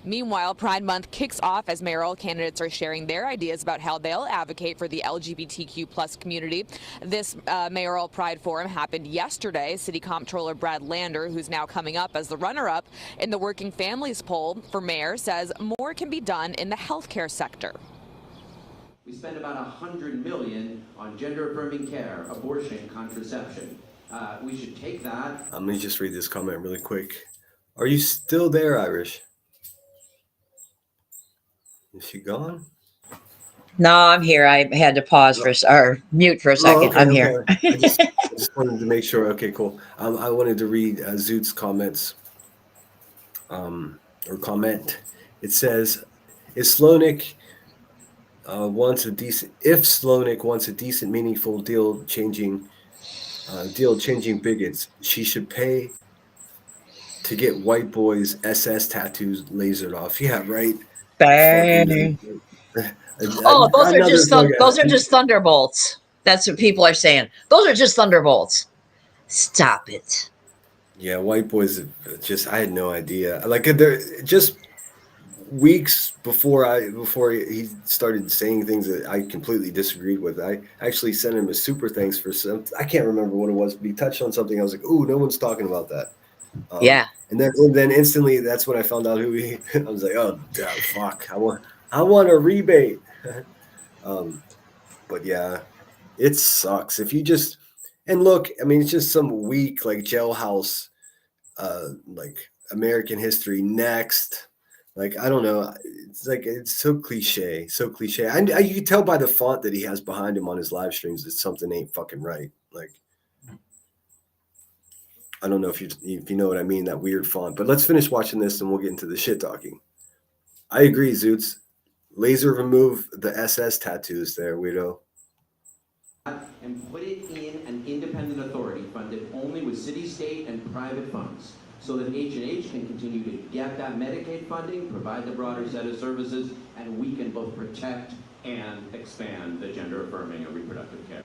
Meanwhile, Pride Month kicks off as mayoral candidates are sharing their ideas about how they'll advocate for the LGBTQ+ community. This mayoral Pride Forum happened yesterday. City Comptroller Brad Lander, who's now coming up as the runner-up in the Working Families poll for mayor, says more can be done in the healthcare sector. We spend about $100 million on gender-affirming care, abortion, contraception. We should take that. Let me just read this comment really quick. Are you still there, Irish? Is she gone? No, I'm here. I had to pause or mute for a second. I'm here. I just wanted to make sure. Okay, cool. I wanted to read Zoot's comments. Or comment. It says, if Slonik wants a decent, meaningful deal changing bigots, she should pay to get white boys' SS tattoos lasered off. Yeah, right. Bang. Oh, those are just thunderbolts. That's what people are saying. Those are just thunderbolts. Stop it. Yeah, white boys. I had no idea. Like they're just weeks before he started saying things that I completely disagreed with. I actually sent him a super thanks for some. I can't remember what it was, but he touched on something. I was like, "Ooh, no one's talking about that." Yeah. And then instantly, that's when I found out who he. I was like, "Oh, fuck! I want a rebate." But yeah, it sucks if you just look. I mean, it's just some weak like jailhouse, like American history next. Like, I don't know. It's so cliche. You can tell by the font that he has behind him on his live streams that something ain't fucking right. Like, I don't know if you know what I mean, that weird font. But let's finish watching this and we'll get into the shit talking. I agree, Zoots. Laser remove the SS tattoos there, weirdo. And put it in an independent authority funded only with city, state, and private funds, so that H&H can continue to get that Medicaid funding, provide the broader set of services, and we can both protect and expand the gender-affirming and reproductive care.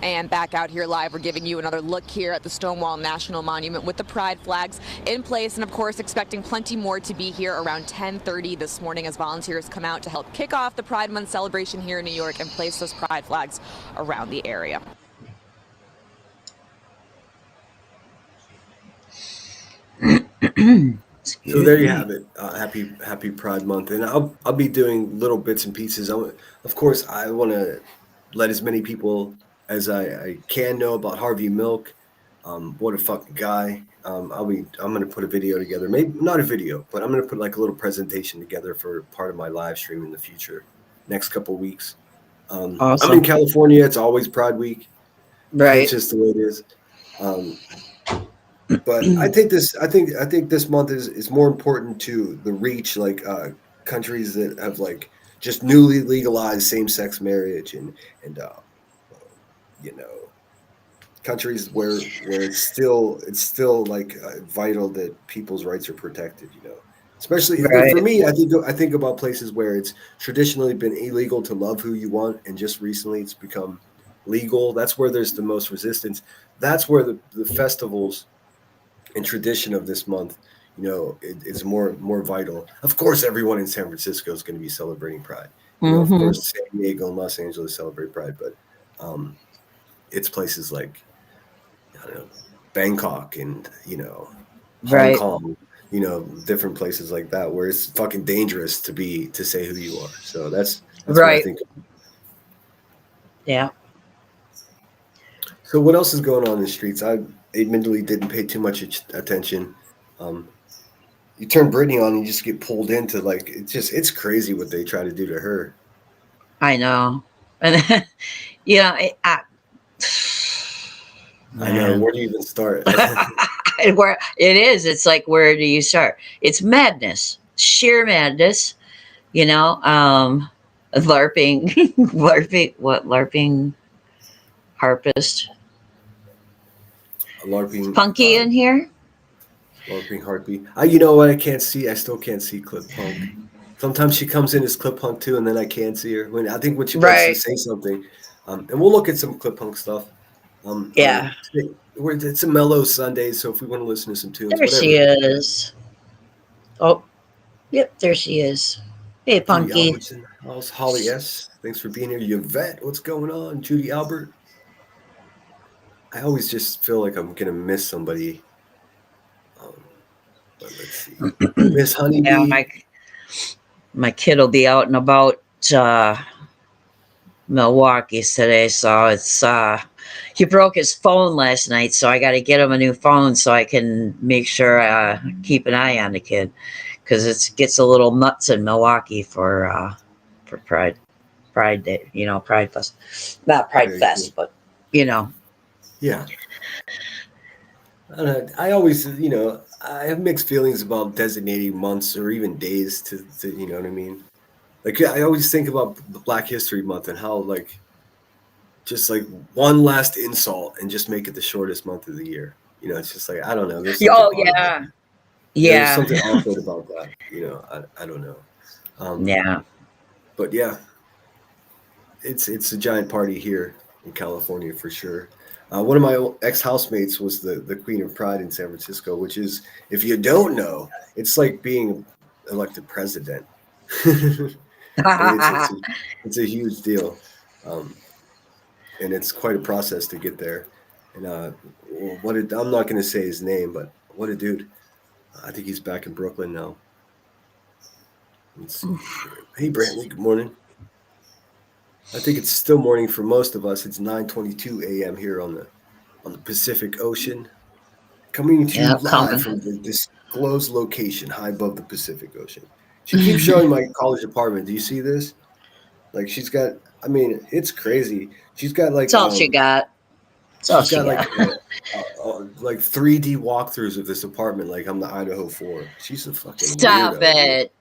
And back out here live, we're giving you another look here at the Stonewall National Monument with the pride flags in place, and of course expecting plenty more to be here around 10:30 this morning as volunteers come out to help kick off the Pride Month celebration here in New York and place those pride flags around the area. So there you have it. Happy Pride Month, and I'll be doing little bits and pieces. Of course, I want to let as many people as I can know about Harvey Milk. What a fucking guy. I'm gonna put a video together. Maybe not a video, but I'm gonna put like a little presentation together for part of my live stream in the future, next couple of weeks. Awesome. I'm in California. It's always Pride Week. Right. It's just the way it is. But I think this month is more important to the reach, like countries that have like just newly legalized same-sex marriage and countries where it's still like vital that people's rights are protected. Especially right. For me, I think about places where it's traditionally been illegal to love who you want, and just recently it's become legal. That's where there's the most resistance. That's where the festivals and tradition of this month, is more vital. Of course, everyone in San Francisco is going to be celebrating Pride. Of course, San Diego and Los Angeles celebrate Pride, but it's places like, I don't know, Bangkok and Hong Kong, different places like that where it's fucking dangerous to say who you are. So that's right. What I think. Yeah. So what else is going on in the streets? I admittedly didn't pay too much attention. You turn Brittany on and you just get pulled into it's crazy what they try to do to her. I know. And I know. Where do you even start? Where it is, it's like, where do you start? It's madness, sheer madness. LARPing, LARPing harpist. LARPing. Punky in here. LARPing Heartbeat. You know what? I still can't see Clip Punk. Sometimes she comes in as Clip Punk too, and then I can't see her. I think when she wants to Right. say something, and we'll look at some Clip Punk stuff. Yeah. It's a mellow Sunday, so if we want to listen to some tunes, There whatever. she is. Oh, yep, there she is. Hey, Judy Punky. Albert's in the house. Holly S. Thanks for being here. Yvette, what's going on? Judy Albert. I always just feel like I'm gonna miss somebody. But let's see. Miss Yeah, Honeybee. my kid will be out and about Milwaukee today, so it's he broke his phone last night, so I got to get him a new phone so I can make sure keep an eye on the kid, because it gets a little nuts in Milwaukee for Pride Day, Pride Fest, not Pride Very Fest, cool. but Yeah. I always, I have mixed feelings about designating months or even days to you know what I mean? Like, I always think about Black History Month and how, like, just like one last insult and just make it the shortest month of the year. It's just like, I don't know. There's something oh odd about yeah, that. There's yeah, something awkward about that. I don't know. yeah. But yeah, it's a giant party here in California for sure. One of my ex-housemates was the Queen of Pride in San Francisco, which is, if you don't know, it's like being elected president. It's a huge deal, and it's quite a process to get there. And I'm not going to say his name, but what a dude! I think he's back in Brooklyn now. Let's see. Hey, Brantley. Good morning. I think it's still morning for most of us. It's 9:22 a.m. here on the Pacific Ocean, coming to you Yeah, live coming. from the disclosed location high above the Pacific Ocean. She keeps showing my college apartment. Do you see this? Like, she's got. I mean, it's crazy. She's got like That's all she got. That's all she's she got got. like 3D walkthroughs of this apartment. Like, I'm the Idaho 4. She's a fucking Stop weirdo, dude. it.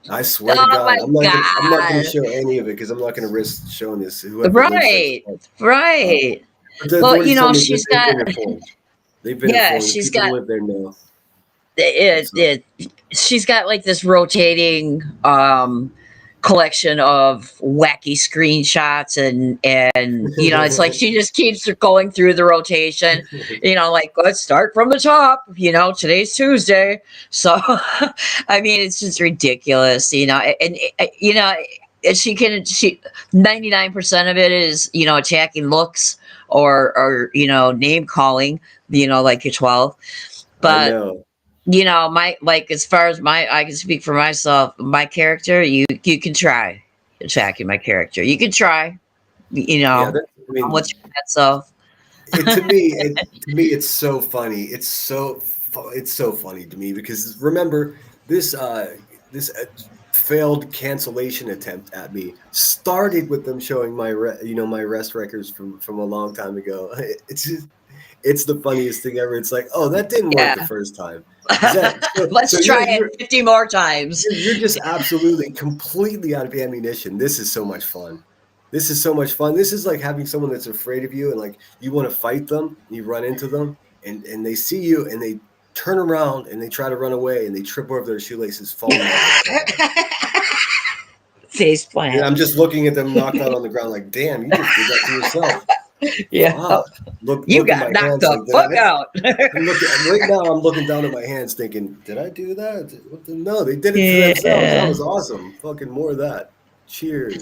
I swear to Oh God, my I'm not gonna God. show any of it because I'm not gonna risk showing this whoever lives next Right. door. Right. But the Well, authorities told me that she's they've got, been informed. They've been yeah, informed. The she's people who got live there know. it, So it she's got like this rotating collection of wacky screenshots, and it's like she just keeps going through the rotation, like, let's start from the top, today's Tuesday. So I mean, it's just ridiculous, and she 99% of it is, attacking looks or name calling, like you're 12. I But know. my, like, as far as I can speak for myself, my character, you can try attacking my character. You can try, Yeah, I I'm mean, with your bad self. it's so funny. It's so funny to me because remember this failed cancellation attempt at me started with them showing my rest records from a long time ago. It's the funniest thing ever. It's like, oh, that didn't work Yeah. the first time. Is that so? Let's try it 50 more times. You're just absolutely completely out of ammunition. This is so much fun. This is so much fun. This is like having someone that's afraid of you and like you want to fight them. And you run into them and they see you and they turn around and they try to run away and they trip over their shoelaces, falling off the ground. Face And plant. I'm just looking at them knocked out on the ground like, damn, you just did that to yourself. Yeah. Fuck. Look You at got my knocked hands the like fuck that. out. Right now, I'm looking down at my hands thinking, did I do that? No, they did it to Yeah. themselves. That was awesome. Fucking more of that. Cheers.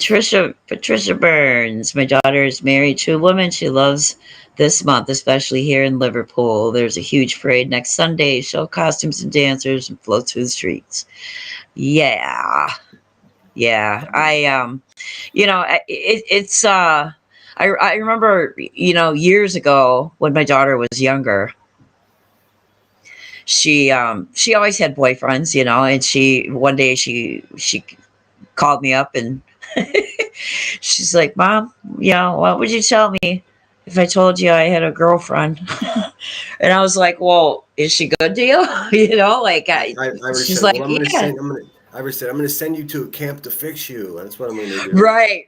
Patricia Burns. My daughter is married to a woman she loves this month, especially here in Liverpool. There's a huge parade next Sunday. Show costumes and dancers and float through the streets. Yeah. Yeah. It's I remember, years ago when my daughter was younger, she always had boyfriends, and one day she called me up and she's like, Mom, what would you tell me if I told you I had a girlfriend? And I was like, well, is she good to you? Like, Irish she's said, like, "Well, yeah. Irish said, I'm gonna send you to a camp to fix you. That's what I'm gonna do." Right.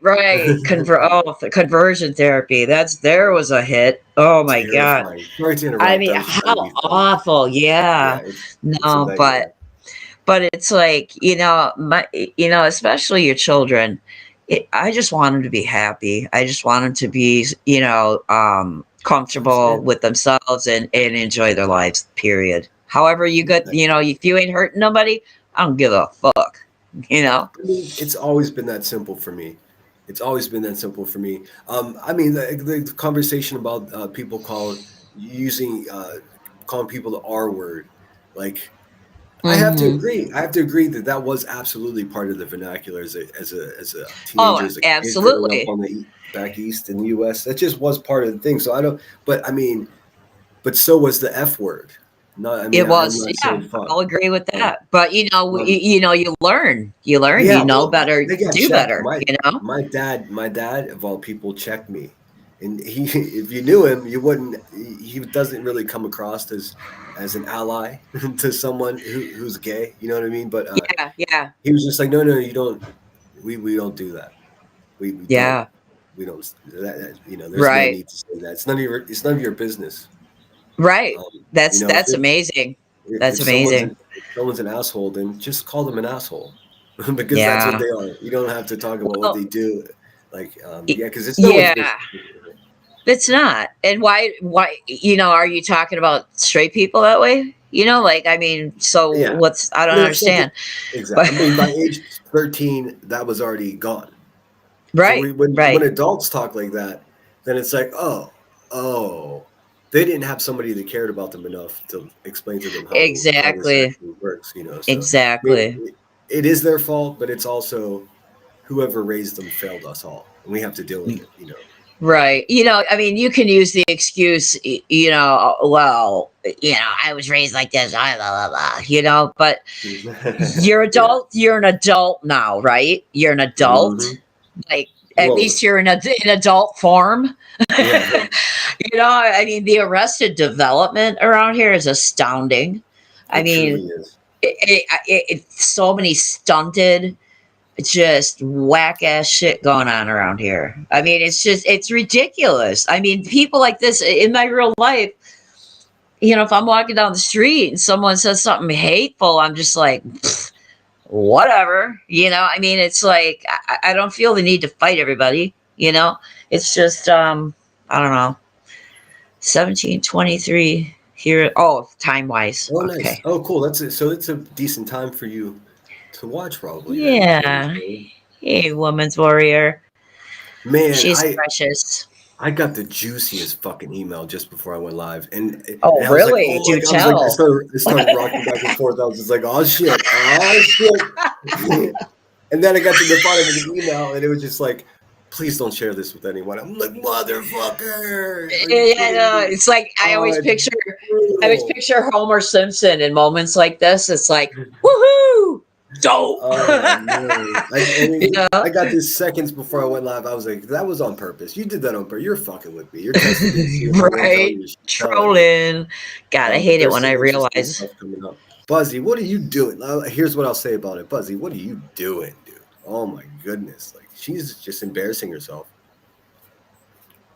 Conversion therapy. There was a hit. Oh my God. Terrifying. Sorry to I interrupt. mean, I was trying to how be funny. awful. Yeah, Yeah. it's a No, nightmare. but it's like, especially your children. I just want them to be happy. I just want them to be, That's comfortable it. with themselves and enjoy their lives, period. However you get, if you ain't hurting nobody, I don't give a fuck, you know? I mean, it's always been that simple for me. It's always been that simple for me. I mean, the conversation about people calling people the R word, like I have to Hmm. agree. I have to agree that that was absolutely part of the vernacular as a Oh, teenager, as a kid growing up absolutely. on the back east in the U.S. That just was part of the thing. So I don't. But I mean, but so was the F word. Not. I mean, It I'm was, not yeah, saying fuck. I'll agree with Um, that. But um, you yeah, know well, better, they got do checked. better, you know? My dad of all people checked me, and he, if you knew him, you wouldn't. He doesn't really come across as an ally to someone who's gay. You know what I mean? But Yeah, yeah, he was just like, no, no, you don't. We don't do that. We don't. yeah. We don't. There's no Right, need to say that. It's none of your business. right. Um, if That's amazing. That's amazing. if someone's an asshole, then just call them an asshole, because that's what Yeah. they are. You don't have to talk about what they Well, do, like y- yeah, because it's no one's yeah, business. it's not. And why, are you talking about straight people that way? Like, I mean, so Yeah, I I don't mean, if something understand. exactly. But I mean, by age 13, that was already gone. So right, when right. adults talk like that, then it's like, oh, they didn't have somebody that cared about them enough to explain to them how this Exactly. actually works. So I mean, Exactly. it is their fault, but it's also whoever raised them failed us all, and we have to deal with it. Right. I mean, you can use the excuse, well, I was raised like this, blah, blah, blah, but Yeah. you're an adult now, right? You're an adult. Hmm. Like, at Well, least you're in an adult form. yeah, I mean, the arrested development around here is astounding. I it mean, truly is. it's so many stunted, just whack ass shit going on around here. I mean, it's ridiculous. I mean, people like this in my real life, if I'm walking down the street and someone says something hateful, I'm just like, "Pfft, whatever. I mean, it's like, I don't feel the need to fight everybody, it's just, I don't know, 17:23 here. Oh, time wise. Oh, nice. Okay. Oh, cool. That's it. So it's a decent time for you to watch, probably then. Yeah. Hey, woman's warrior. Man, She's I precious. I got the juiciest fucking email just before I went live, and Oh, I was like, really? oh, Do like I was like, tell. I started rocking back and forth. I was just like, oh shit, and then I got to the bottom of the email, and it was just like, please don't share this with anyone. I'm like, motherfucker, are you Yeah, kidding no, me? it's like Oh, it's I always brutal. picture Homer Simpson in moments like this. It's like, woohoo, dope. Oh no! I mean, Yeah, I got this seconds before I went live. I was like, that was on purpose. You did that on purpose. You're fucking with me. You're testing me to see if I won't tell right. you. Telling you. Trolling. God, I But hate it there's when I some interesting realize. stuff coming up. Buzzy, what are you doing? Here's what I'll say about it. Buzzy, what are you doing, dude? Oh my goodness. Like she's just embarrassing herself.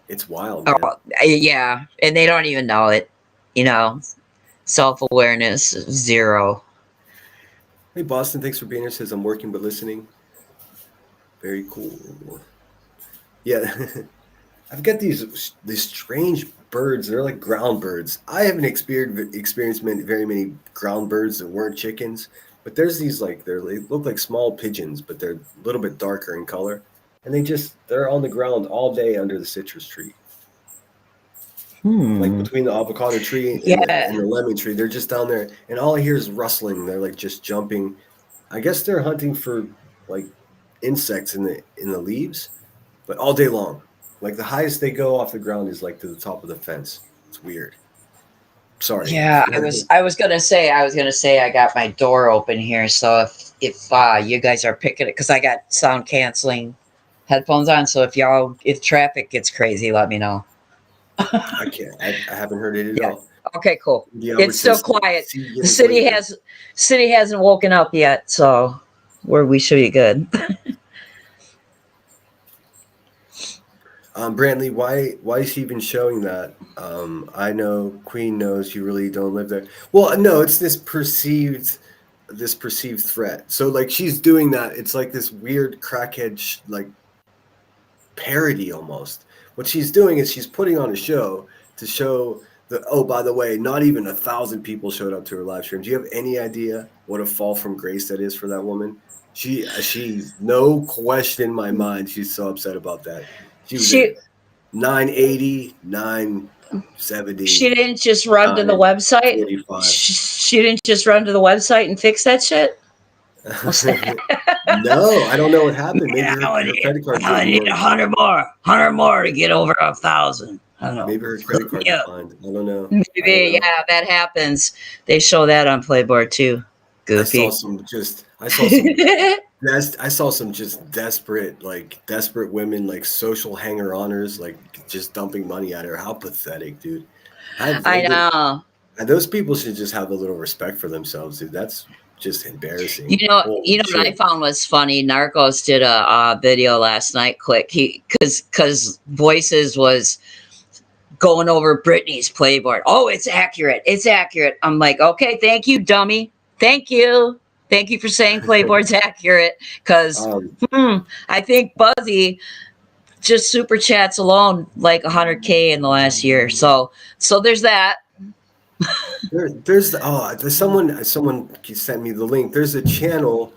It's wild, Oh, man. yeah, and they don't even know it. You know, self awareness zero. Hey Boston, thanks for being here. Says I'm working but listening. Very cool. Yeah. I've got these strange birds. They're like ground birds. I haven't experienced very many ground birds that weren't chickens, but there's these like they look like small pigeons, but they're a little bit darker in color, and they're on the ground all day under the citrus tree, like Hmm. between the avocado tree and the Yeah. and the lemon tree. They're just down there, and all I hear is rustling. They're like just jumping. I guess they're hunting for like insects in the leaves, but all day long. Like the highest they go off the ground is like to the top of the fence. It's weird. Sorry. Yeah, I was gonna say I got my door open here, so if you guys are picking it, because I got sound canceling headphones on, so if traffic gets crazy, let me know. I can't. I haven't heard it at Yeah. all. Okay, cool. The Albert It's still says, quiet. "See you The guys later." city hasn't woken up yet, so we should be good. Brantley, why is she even showing that? I know Queen knows you really don't live there. Well, no, it's this perceived threat. So like she's doing that. It's like this weird crackhead like parody almost. What she's doing is she's putting on a show to show the. Oh, by the way, not even 1,000 people showed up to her live stream. Do you have any idea what a fall from grace that is for that woman? She's no question in my mind. She's so upset about that. She was at 980, 970. She didn't just run to the website. 45. She didn't just run to the website and fix that shit. No, I don't know what happened. Maybe her credit card. I need 100 more to get over 1,000. I don't know. Maybe her credit card declined. I don't know. Maybe, yeah, that happens. They show that on Playboy too. Goofy. I saw some just desperate women, like social hanger-oners, like just dumping money at her. How pathetic, dude. I know. And those people should just have a little respect for themselves, dude. That's just embarrassing. You know what I found was funny? Narcos did a video last night. Because Voices was going over Britney's Playboy. Oh, it's accurate. It's accurate. I'm like, okay, thank you, dummy. Thank you for saying Playboy's accurate. Because I think Buzzy just super chats alone like 100K in the last year. So there's that. There's someone sent me the link. There's a channel.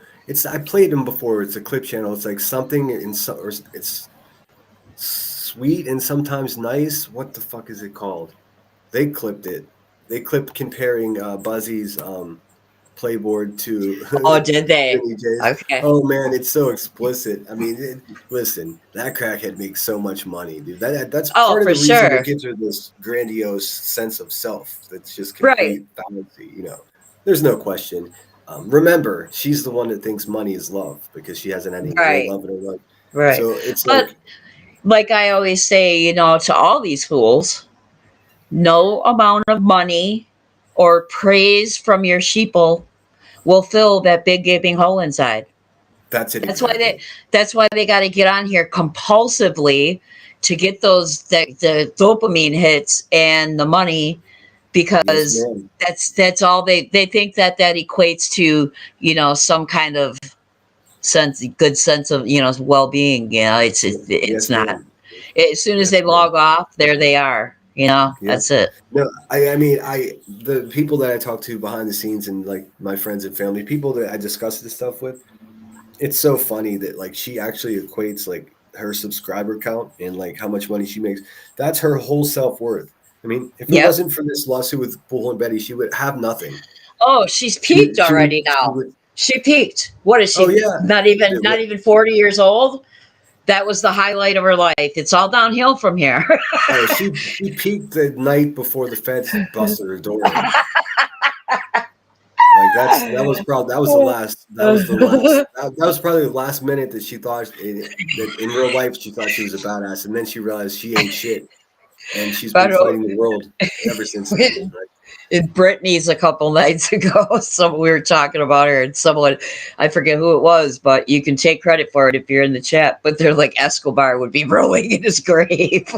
I played them before. It's a clip channel. It's like something or it's sweet and sometimes nice. What the fuck is it called? They clipped it. They clipped comparing Buzzy's Playboard to. Oh, did they? Okay. Oh man, it's so explicit. I mean, listen, that crackhead makes so much money, dude. That's part of the reason it gives her this grandiose sense of self. That's just complete fallacy. You know, there's no question. Remember, she's the one that thinks money is love because she hasn't had any love in her life. Right. So it's like I always say, to all these fools, no amount of money or praise from your sheeple will fill that big gaping hole inside. That's it. That's why they got to get on here compulsively to get the dopamine hits and the money, because that's all they think that equates to, some kind of good sense of, well-being. It's not. As soon as they log off, there they are. That's it. No, I mean, the people that I talk to behind the scenes and like my friends and family, people that I discuss this stuff with, it's so funny that like she actually equates like her subscriber count and like how much money she makes. That's her whole self-worth. I mean, if it wasn't for this lawsuit with Bull and Betty, she would have nothing. Oh, she's peaked already now. She peaked. What is she? Oh, yeah. Not even 40 years old. That was the highlight of her life. It's all downhill from here. She peaked the night before the feds busted her door. Like that was probably the last minute that she thought that in real life she thought she was a badass, and then she realized she ain't shit, and she's been fighting the world ever since then. Right? In Brittany's a couple nights ago, we were talking about her, and someone, I forget who it was, but you can take credit for it if you're in the chat, but they're like, Escobar would be rolling in his grave.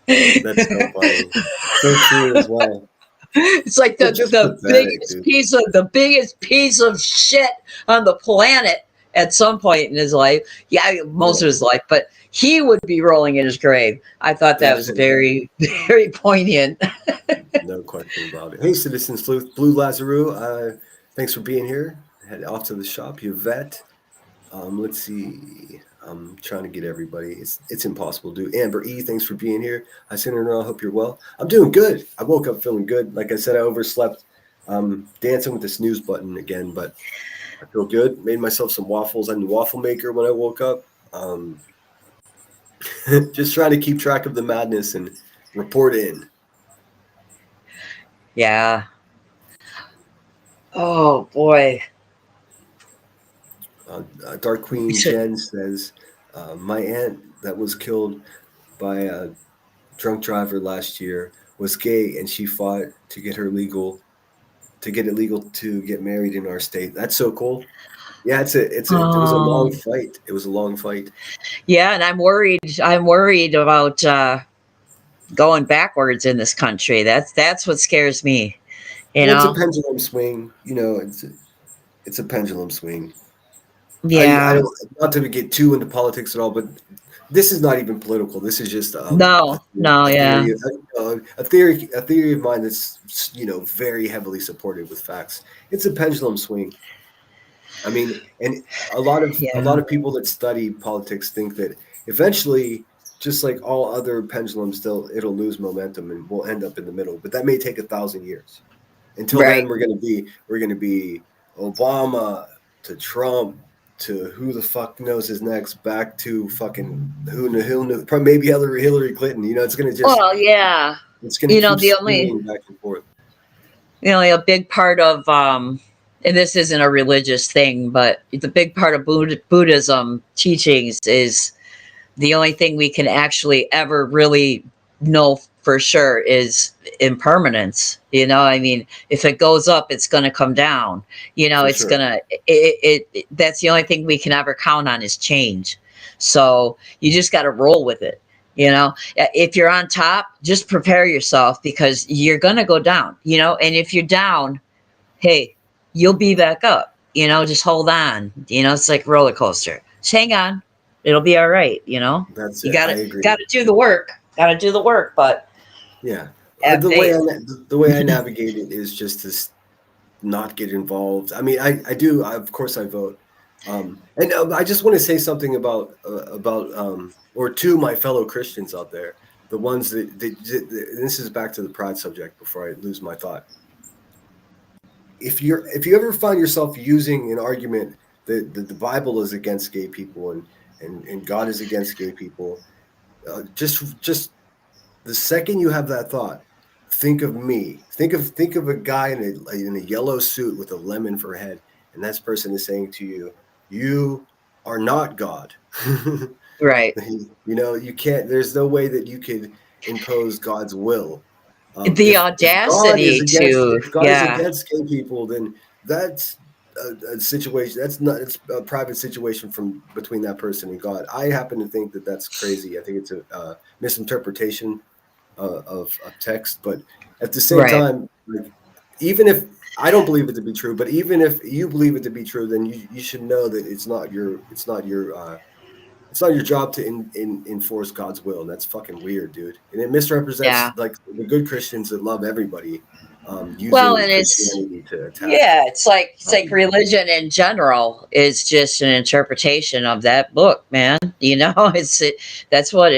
That's so funny. So true as well. It's like the biggest piece of shit on the planet at some point in his life. Yeah, most of his life, but he would be rolling in his grave. I thought that was very, very poignant. No question about it. Hey, Citizens Blue Lazarou, thanks for being here. Head off to the shop, Yvette. Let's see. I'm trying to get everybody. It's impossible to do. Amber E, thanks for being here. Hi, Senator. I hope you're well. I'm doing good. I woke up feeling good. Like I said, I overslept. Dancing with the snooze button again, but I feel good. Made myself some waffles on the waffle maker when I woke up. Just trying to keep track of the madness and report in. Yeah. Oh boy. Dark Queen Jen says, my aunt that was killed by a drunk driver last year was gay, and she fought to get it legal to get married in our state. That's so cool. Yeah, it was a long fight. It was a long fight. Yeah, and I'm worried. I'm worried about going backwards in this country. That's what scares me. You Well, it's a know? pendulum swing. It's a pendulum swing. I Yeah. don't, not to get too into politics at all, but this is not even political. This is just No. No. a Yeah. theory, a theory of mine that's very heavily supported with facts. It's a pendulum swing. I mean, and a Yeah. lot of people that study politics think that eventually, just like all other pendulums, it'll lose momentum and we'll end up in the middle. But that may take 1,000 years. Until then, Right. we're gonna be Obama to Trump to who the fuck knows is next, back to fucking who knew, probably maybe Hillary Clinton. Well, yeah. It's gonna You know, keep the only spinning back and forth. a big part of and this isn't a religious thing, but the big part of Buddhism teachings is the only thing we can actually ever really know for sure is impermanence. I mean, if it goes up, it's going to come down. For It's sure. going to, that's the only thing we can ever count on is change. So you just got to roll with it. If you're on top, just prepare yourself because you're going to go down, and if you're down, hey, you'll be back up, just hold on. It's like roller coaster. Just hang on. It'll be all right. That's You it. gotta I agree. gotta do the work. Gotta do the work, but Yeah. have faith. The way I navigate it is just to not get involved. I mean, I do. Of course, I vote. And I just want to say something or to my fellow Christians out there, the ones this is back to the pride subject before I lose my thought. If you ever find yourself using an argument that the Bible is against gay people and God is against gay people, just the second you have that thought, think of me. Think of a guy in a yellow suit with a lemon for a head, and that person is saying to you, "You are not God." Right. You can't. There's no way that you could impose God's will. The audacity to, If God is yeah, against gay people, then that's a situation. That's not. It's a private situation from between that person and God. I happen to think that that's crazy. I think it's a misinterpretation of text. But at the same right. time, like, even if I don't believe it to be true, but even if you believe it to be true, then you should know that it's not your job to enforce God's will. And that's fucking weird, dude. And it misrepresents Yeah. like the good Christians that love everybody, Well, using and Christianity to attack. yeah, it's like Um, religion in general is just an interpretation of that book, man. That's what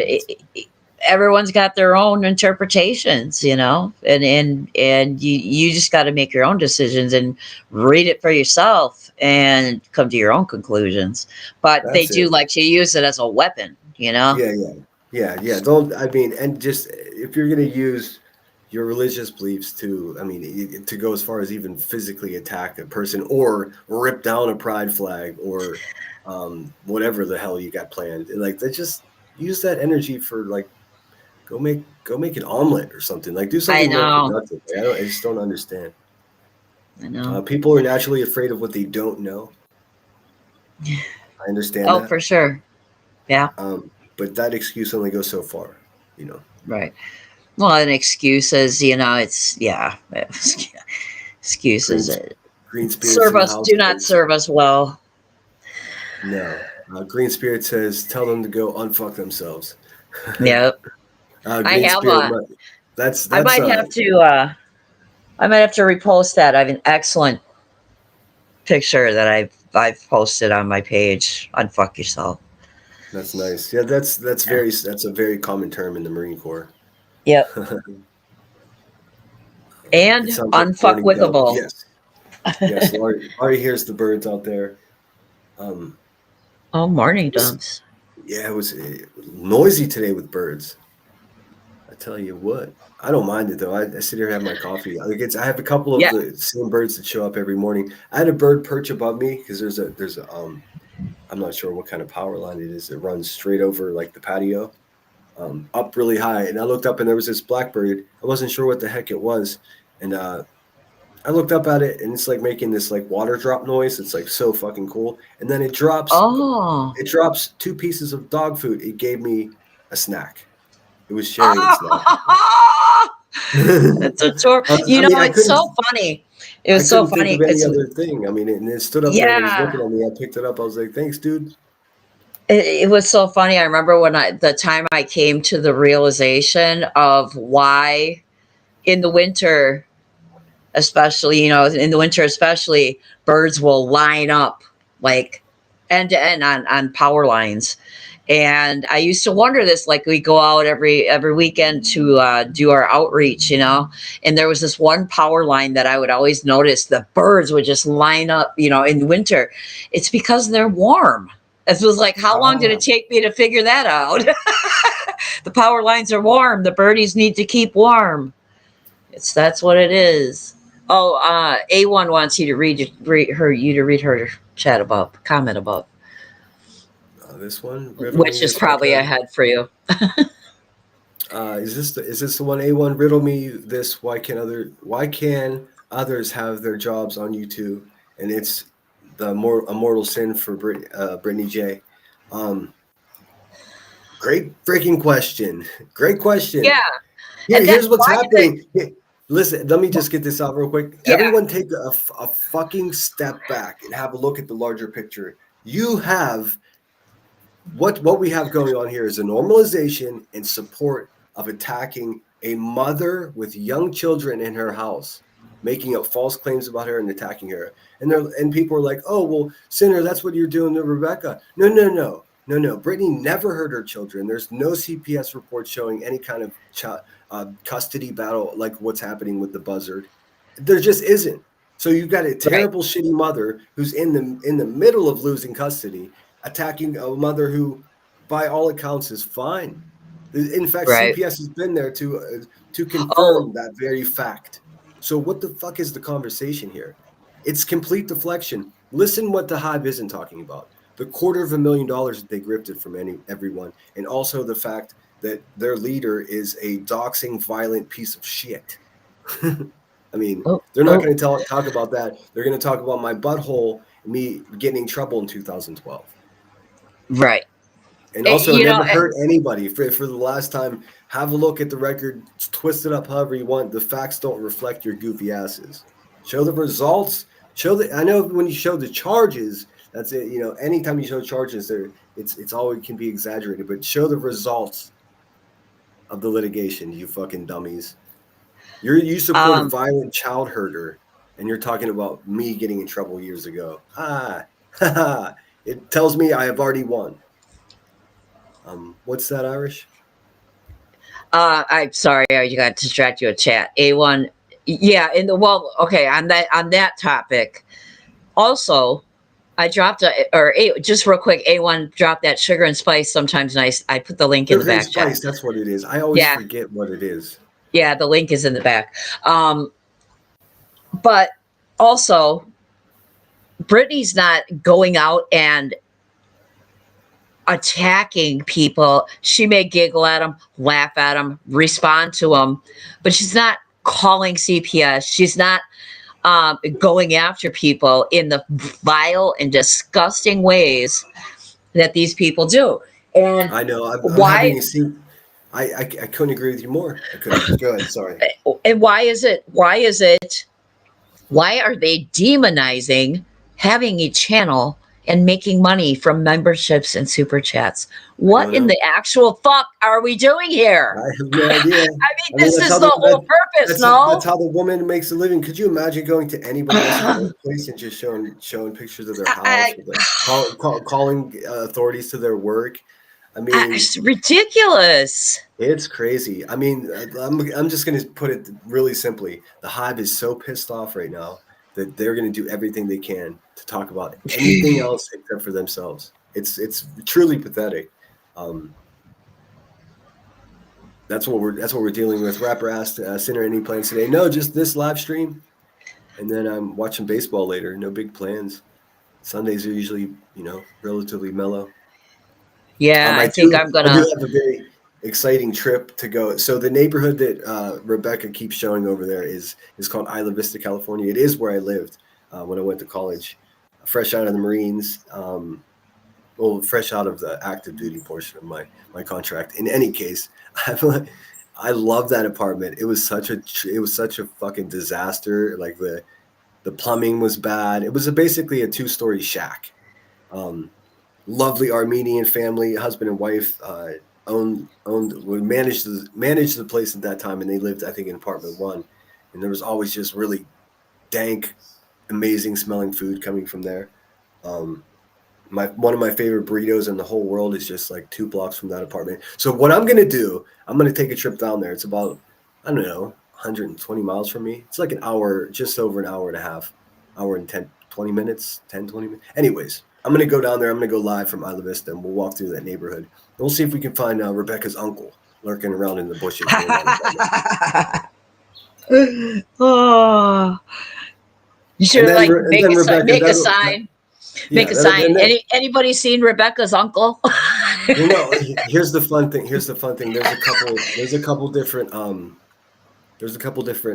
everyone's got their own interpretations, and you just got to make your own decisions and read it for yourself and come to your own conclusions. But they that's do it. like to use it as a weapon, Yeah, yeah. Don't. I mean, and just if you're gonna use your religious beliefs to, I mean, to go as far as even physically attack a person or rip down a pride flag or whatever the hell you got planned, like that, just use that energy for like go make an omelet or something. Like do I something more know. productive. I just don't understand. I know. People are naturally afraid of what they don't know. I understand Oh, that, for sure. Yeah. but that excuse only goes so far. You know. Right. Well, an excuse is, it's, yeah, Green excuses green spirits in the house do not says serve us well. no. Green spirit says tell them to go unfuck themselves. Yep. I Green have spirit, that's I that's might have to, repost that. I have an excellent picture that I've posted on my page on Fuck Yourself. that's nice. Yeah, that's a very common term in the Marine Corps. Yep. It And sounds like a warning bell. unfuckwithable. Yes, yes. Laurie hears the birds out there. Um, Oh, morning this- dumps. yeah, it was noisy today with birds. I tell you what, I don't mind it though. I sit here and have my coffee. I have a couple of Yeah. the same birds that show up every morning. I had a bird perch above me because there's a I'm not sure what kind of power line it is. It runs straight over like the patio, up really high. And I looked up and there was this blackbird. I wasn't sure what the heck it was, and I looked up at it, and it's like making this like water drop noise. It's like so fucking cool. And then it drops Oh. 2 pieces of dog food. It gave me a snack. It was sharing its snack. Oh, it's adorable. You know, I it's couldn't so funny. It I was so couldn't think funny of any because, other thing. I mean, and it stood up there and it was yeah, looking at me. I picked it up. I was like, "Thanks, dude." it was so funny. I remember when the time I came to the realization of why in the winter, especially, birds will line up like end to end on power lines. And I used to wonder this, like we go out every weekend to do our outreach, and there was this one power line that I would always notice the birds would just line up, in winter. It's because they're warm. It was like, how long did Ah, it take me to figure that out? The power lines are warm. The birdies need to keep warm. That's what it is. Oh, A1 wants you to read her comment about, this one, riddle me which is this. Why probably can't ahead for you. is this the one? A1, riddle me this. Why can others have their jobs on YouTube? And it's a mortal sin for Brittany J. Um, Great freaking question. Great question. Yeah, Here, and that here's what's why is it? happening. Listen, let me just get this out real quick. Yeah, Everyone take a fucking step back and have a look at the larger picture. You have what we have going on here is a normalization and support of attacking a mother with young children in her house, making up false claims about her and attacking her. And people are like, "Oh, well, sinner, that's what you're doing to Rebecca." No, no, no. No, no. Brittany never hurt her children. There's no CPS report showing any kind of custody battle like what's happening with the buzzard. There just isn't. So you've got a right, terrible, shitty mother who's in the middle of losing custody, attacking a mother who, by all accounts, is fine. In fact, right. CPS has been there to Oh, confirm that very fact. So what the fuck is the conversation here? It's complete deflection. Listen what the Hive isn't talking about. The $250,000 that they grifted from everyone, and also the fact that their leader is a doxing, violent piece of shit. I mean, oh, they're not oh, going to talk about that. They're going to talk about my butthole, me getting in trouble in 2012. right. And also, You know, never hurt anybody. For the last time, have a look at the record, twist it up however you want. The facts don't reflect your goofy asses. Show the results. I know when you show the charges, that's it. Anytime you show charges, it's always can be exaggerated. But show the results of the litigation. You fucking dummies. You support a um, violent child herder, and you're talking about me getting in trouble years ago. Ha. It tells me I have already won. What's that, Irish? I'm sorry, I got distracted with chat. A1, yeah, okay, on that topic. Also, I dropped just real quick, A1 dropped that sugar and spice. Sometimes nice. I put the link in the Sugar and back chat. spice. That's what it is. I always Yeah, forget what it is. yeah, the link is in the back. But also, Brittany's not going out and attacking people. She may giggle at them, laugh at them, respond to them, but she's not calling CPS. She's not going after people in the vile and disgusting ways that these people do. And I know. I'm why? having a seat. I couldn't agree with you more. I couldn't. Go ahead. Sorry. And why is it? Why are they demonizing having a channel and making money from memberships and super chats? I don't What in know. the actual fuck are we doing here? I have no idea. I mean, this That's is how the whole purpose, that's no? how the woman makes a living. Could you imagine going to anybody else's workplace and just showing pictures of their house, I, with calling authorities to their work? I mean, it's ridiculous. it's crazy. I mean, I'm just going to put it really simply. The Hive is so pissed off right now that they're going to do everything they can to talk about anything else except for themselves. It's truly pathetic. That's what we're dealing with. Rapper asked Sinner any plans today? No, just this live stream, and then I'm watching baseball later. No big plans. Sundays are usually relatively mellow. Yeah, I I think do I'm I gonna. do have a very exciting trip to go. So the neighborhood that Rebecca keeps showing over there is called Isla Vista, California. It is where I lived when I went to college, fresh out of the Marines. Well, fresh out of the active duty portion of my contract. In any case, I love that apartment. It was such a fucking disaster. Like the plumbing was bad. It was basically a 2-story shack. Lovely Armenian family, husband and wife, managed the place at that time, and they lived, I think, in apartment 1. And there was always just really dank, amazing smelling food coming from there. One of my favorite burritos in the whole world is just like 2 blocks from that apartment. So what I'm going to do, I'm going to take a trip down there. It's about, I don't know, 120 miles from me. It's like an hour, just over an hour and a half, hour and 20 minutes. Anyways, I'm going to go down there. I'm going to go live from Isla Vista, and we'll walk through that neighborhood. We'll see if we can find Rebecca's uncle lurking around in the bushes. Oh, you should like make a sign. Make a sign. Anybody seen Rebecca's uncle? Here's the fun thing. There's a couple different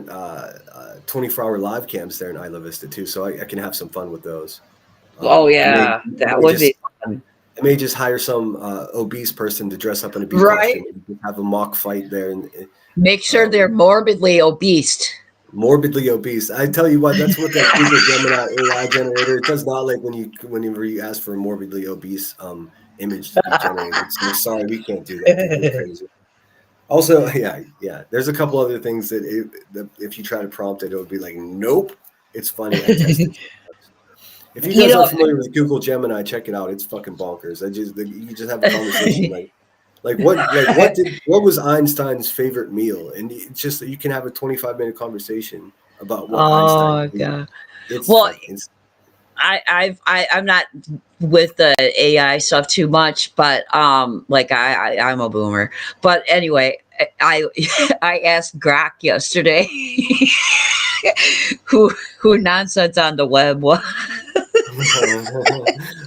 24-hour live cams there in Isla Vista too, so I can have some fun with those. That would be fun. I may just hire some obese person to dress up in a beef costume and have a mock fight there, and make sure they're morbidly obese. Morbidly obese. I tell you what, that's what that Google Gemini AI generator. It does not like whenever you ask for a morbidly obese image to be generated. So sorry, we can't do that. Crazy. Also, yeah. There's a couple other things that if you try to prompt it, it would be like, nope. It's funny. I tested. If you guys are familiar with Google Gemini, check it out. It's fucking bonkers. You just have a conversation what was Einstein's favorite meal? And it's just that you can have a 25-minute conversation about what Einstein. God. I'm not with the AI stuff too much, but I'm a boomer. But anyway, I asked Grok yesterday who nonsense on the web was.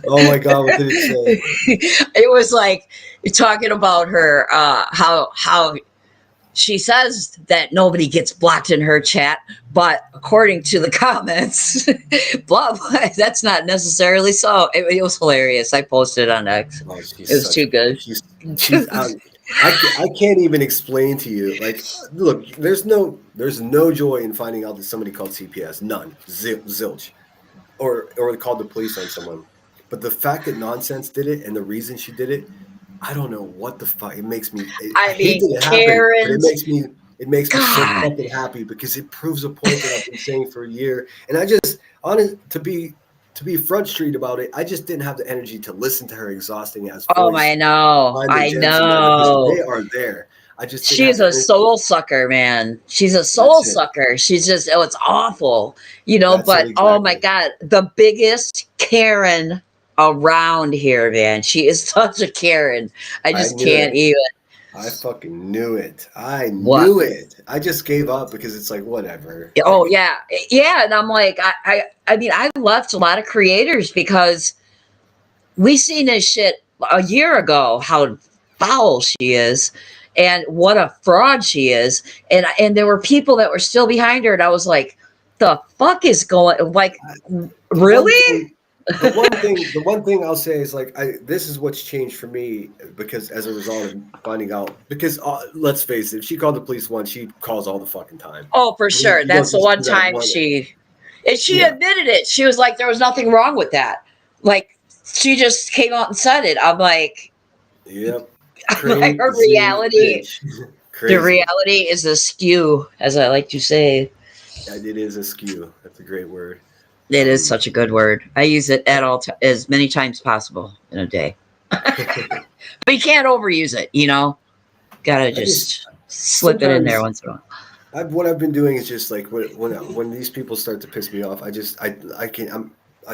Oh my God, what did it say? It was like talking about her how she says that nobody gets blocked in her chat, but according to the comments, blah, blah, that's not necessarily so. It was hilarious. I posted on X. It was too good. She's I can't even explain to you. Like, look, there's no joy in finding out that somebody called CPS. None. Zilch. Or called the police on someone. But the fact that Nonsense did it and the reason she did it, I don't know what the fuck. It makes me. I hate that it happened, but it makes me so fucking happy because it proves a point that I've been saying for a year. And I just, to be Front Street about it, I just didn't have the energy to listen to her exhausting ass voice. Oh, I know. They are there. She's a soul sucker, man. She's a soul sucker. She's just, it's awful, but oh my God, the biggest Karen around here, man. She is such a Karen. I just can't even. I fucking knew it. I knew it. I just gave up because it's like, whatever. Oh yeah. Yeah. And I'm like, I mean, I left a lot of creators because we seen this shit a year ago, how foul she is. And what a fraud she is. And there were people that were still behind her. And I was like, the fuck is going, like, really? The one thing I'll say is like, this is what's changed for me because as a result of finding out, because let's face it, if she called the police once, she calls all the fucking time. Oh, for sure. That's the one time she admitted it. She was like, there was nothing wrong with that. Like, she just came out and said it. I'm like, yep. Like her reality, the reality is askew, as I like to say. It is askew. That's a great word. It is such a good word. I use it at as many times possible in a day. But you can't overuse it, Gotta just slip it in there once in a while. What I've been doing is just like when these people start to piss me off, I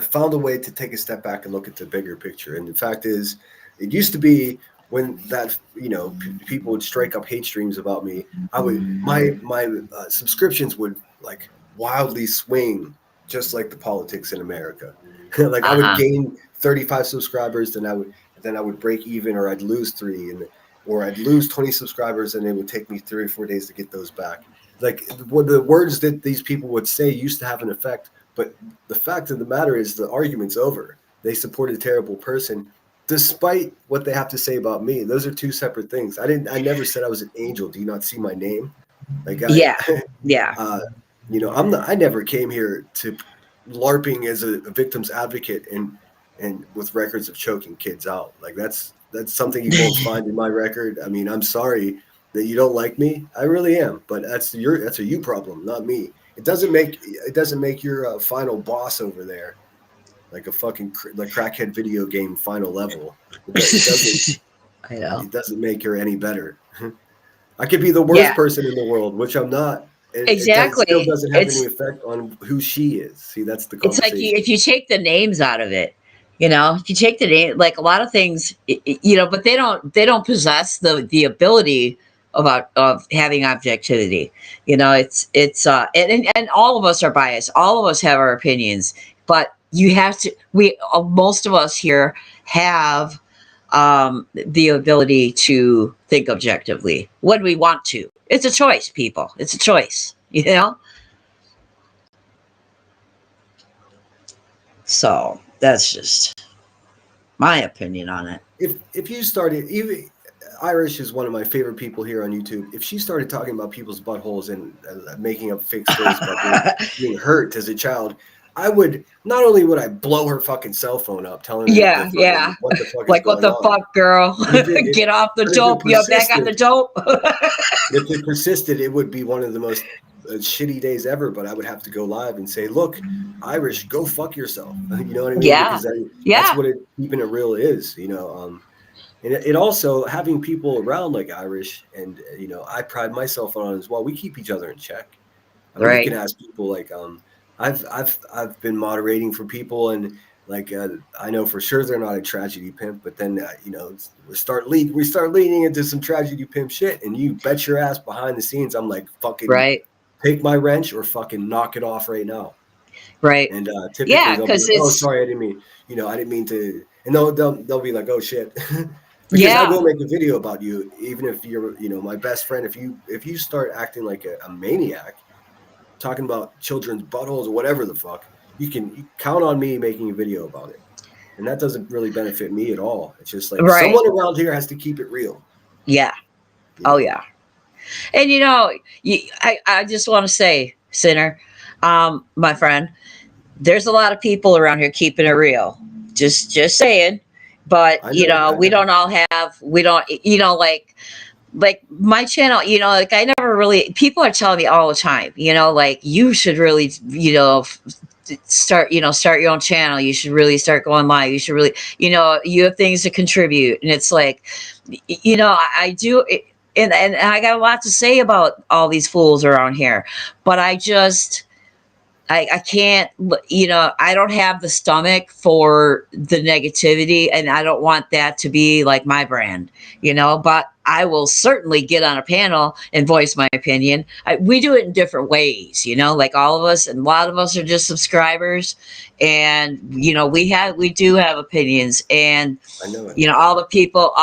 found a way to take a step back and look at the bigger picture. And the fact is, it used to be when that people would strike up hate streams about me, my subscriptions would like wildly swing, just like the politics in America. Like I would gain 35 subscribers, then I would break even, or I'd lose 3, and or I'd lose 20 subscribers and it would take me 3 or 4 days to get those back. Like the words that these people would say used to have an effect, but the fact of the matter is the argument's over. They support a terrible person despite what they have to say about me. Those are two separate things. I never said I was an angel. Do you not see my name? Like yeah. You know, I never came here to LARPing as a victim's advocate and with records of choking kids out. Like that's something you won't find in my record. I mean, I'm sorry that you don't like me. I really am, but that's a you problem, not me. It doesn't make your final boss over there like a fucking like crackhead video game final level. It doesn't. I know. It doesn't make her any better. I could be the worst person in the world, which I'm not. Exactly. It still doesn't have any effect on who she is. See, that's the conversation. It's like if you take the names out of it, you know, if you take the name, like a lot of things, you know, but they don't possess the ability of having objectivity. You know, it's and all of us are biased. All of us have our opinions, but you have to. Most of us here have the ability to think objectively when we want to. It's a choice, people. It's a choice, you know? So that's just my opinion on it. If you started, even Irish is one of my favorite people here on YouTube. If she started talking about people's buttholes and making up fake stories about being hurt as a child, I would not only would I blow her fucking cell phone up, telling her what the fuck like what the fuck, girl? Get off the dope. You're back on the dope. If it persisted, it would be one of the most shitty days ever. But I would have to go live and say, "Look, Irish, go fuck yourself." You know what I mean? Yeah, because that's what keeping it real is. You know, and it also having people around like Irish, and you know, I pride myself on as well. We keep each other in check. I mean, you can ask people like, I've been moderating for people, and like I know for sure they're not a tragedy pimp, but then you know we start leaning into some tragedy pimp shit, and you bet your ass behind the scenes I'm like fucking take my wrench or fucking knock it off right now. Right. And typically they'll be like, oh sorry, I didn't mean to, and they'll be like, oh shit. Because I will make a video about you, even if you're, you know, my best friend. If you start acting like a maniac, talking about children's buttholes or whatever the fuck, you count on me making a video about it. And that doesn't really benefit me at all. It's just like someone around here has to keep it real. Yeah. You know? Oh yeah. And you know, I just want to say, Sinner, my friend, there's a lot of people around here keeping it real. Just saying. But you know, we don't, you know, like my channel, you know, like I never really, people are telling me all the time, you know, like you should really, you know, start your own channel. You should really start going live. You should really, you know, you have things to contribute. And it's like, you know, I do. And I got a lot to say about all these fools around here, but I can't, you know, I don't have the stomach for the negativity, and I don't want that to be like my brand, you know, but I will certainly get on a panel and voice my opinion. We do it in different ways, you know, like all of us, and a lot of us are just subscribers, and, you know, we do have opinions, and, you know, all the people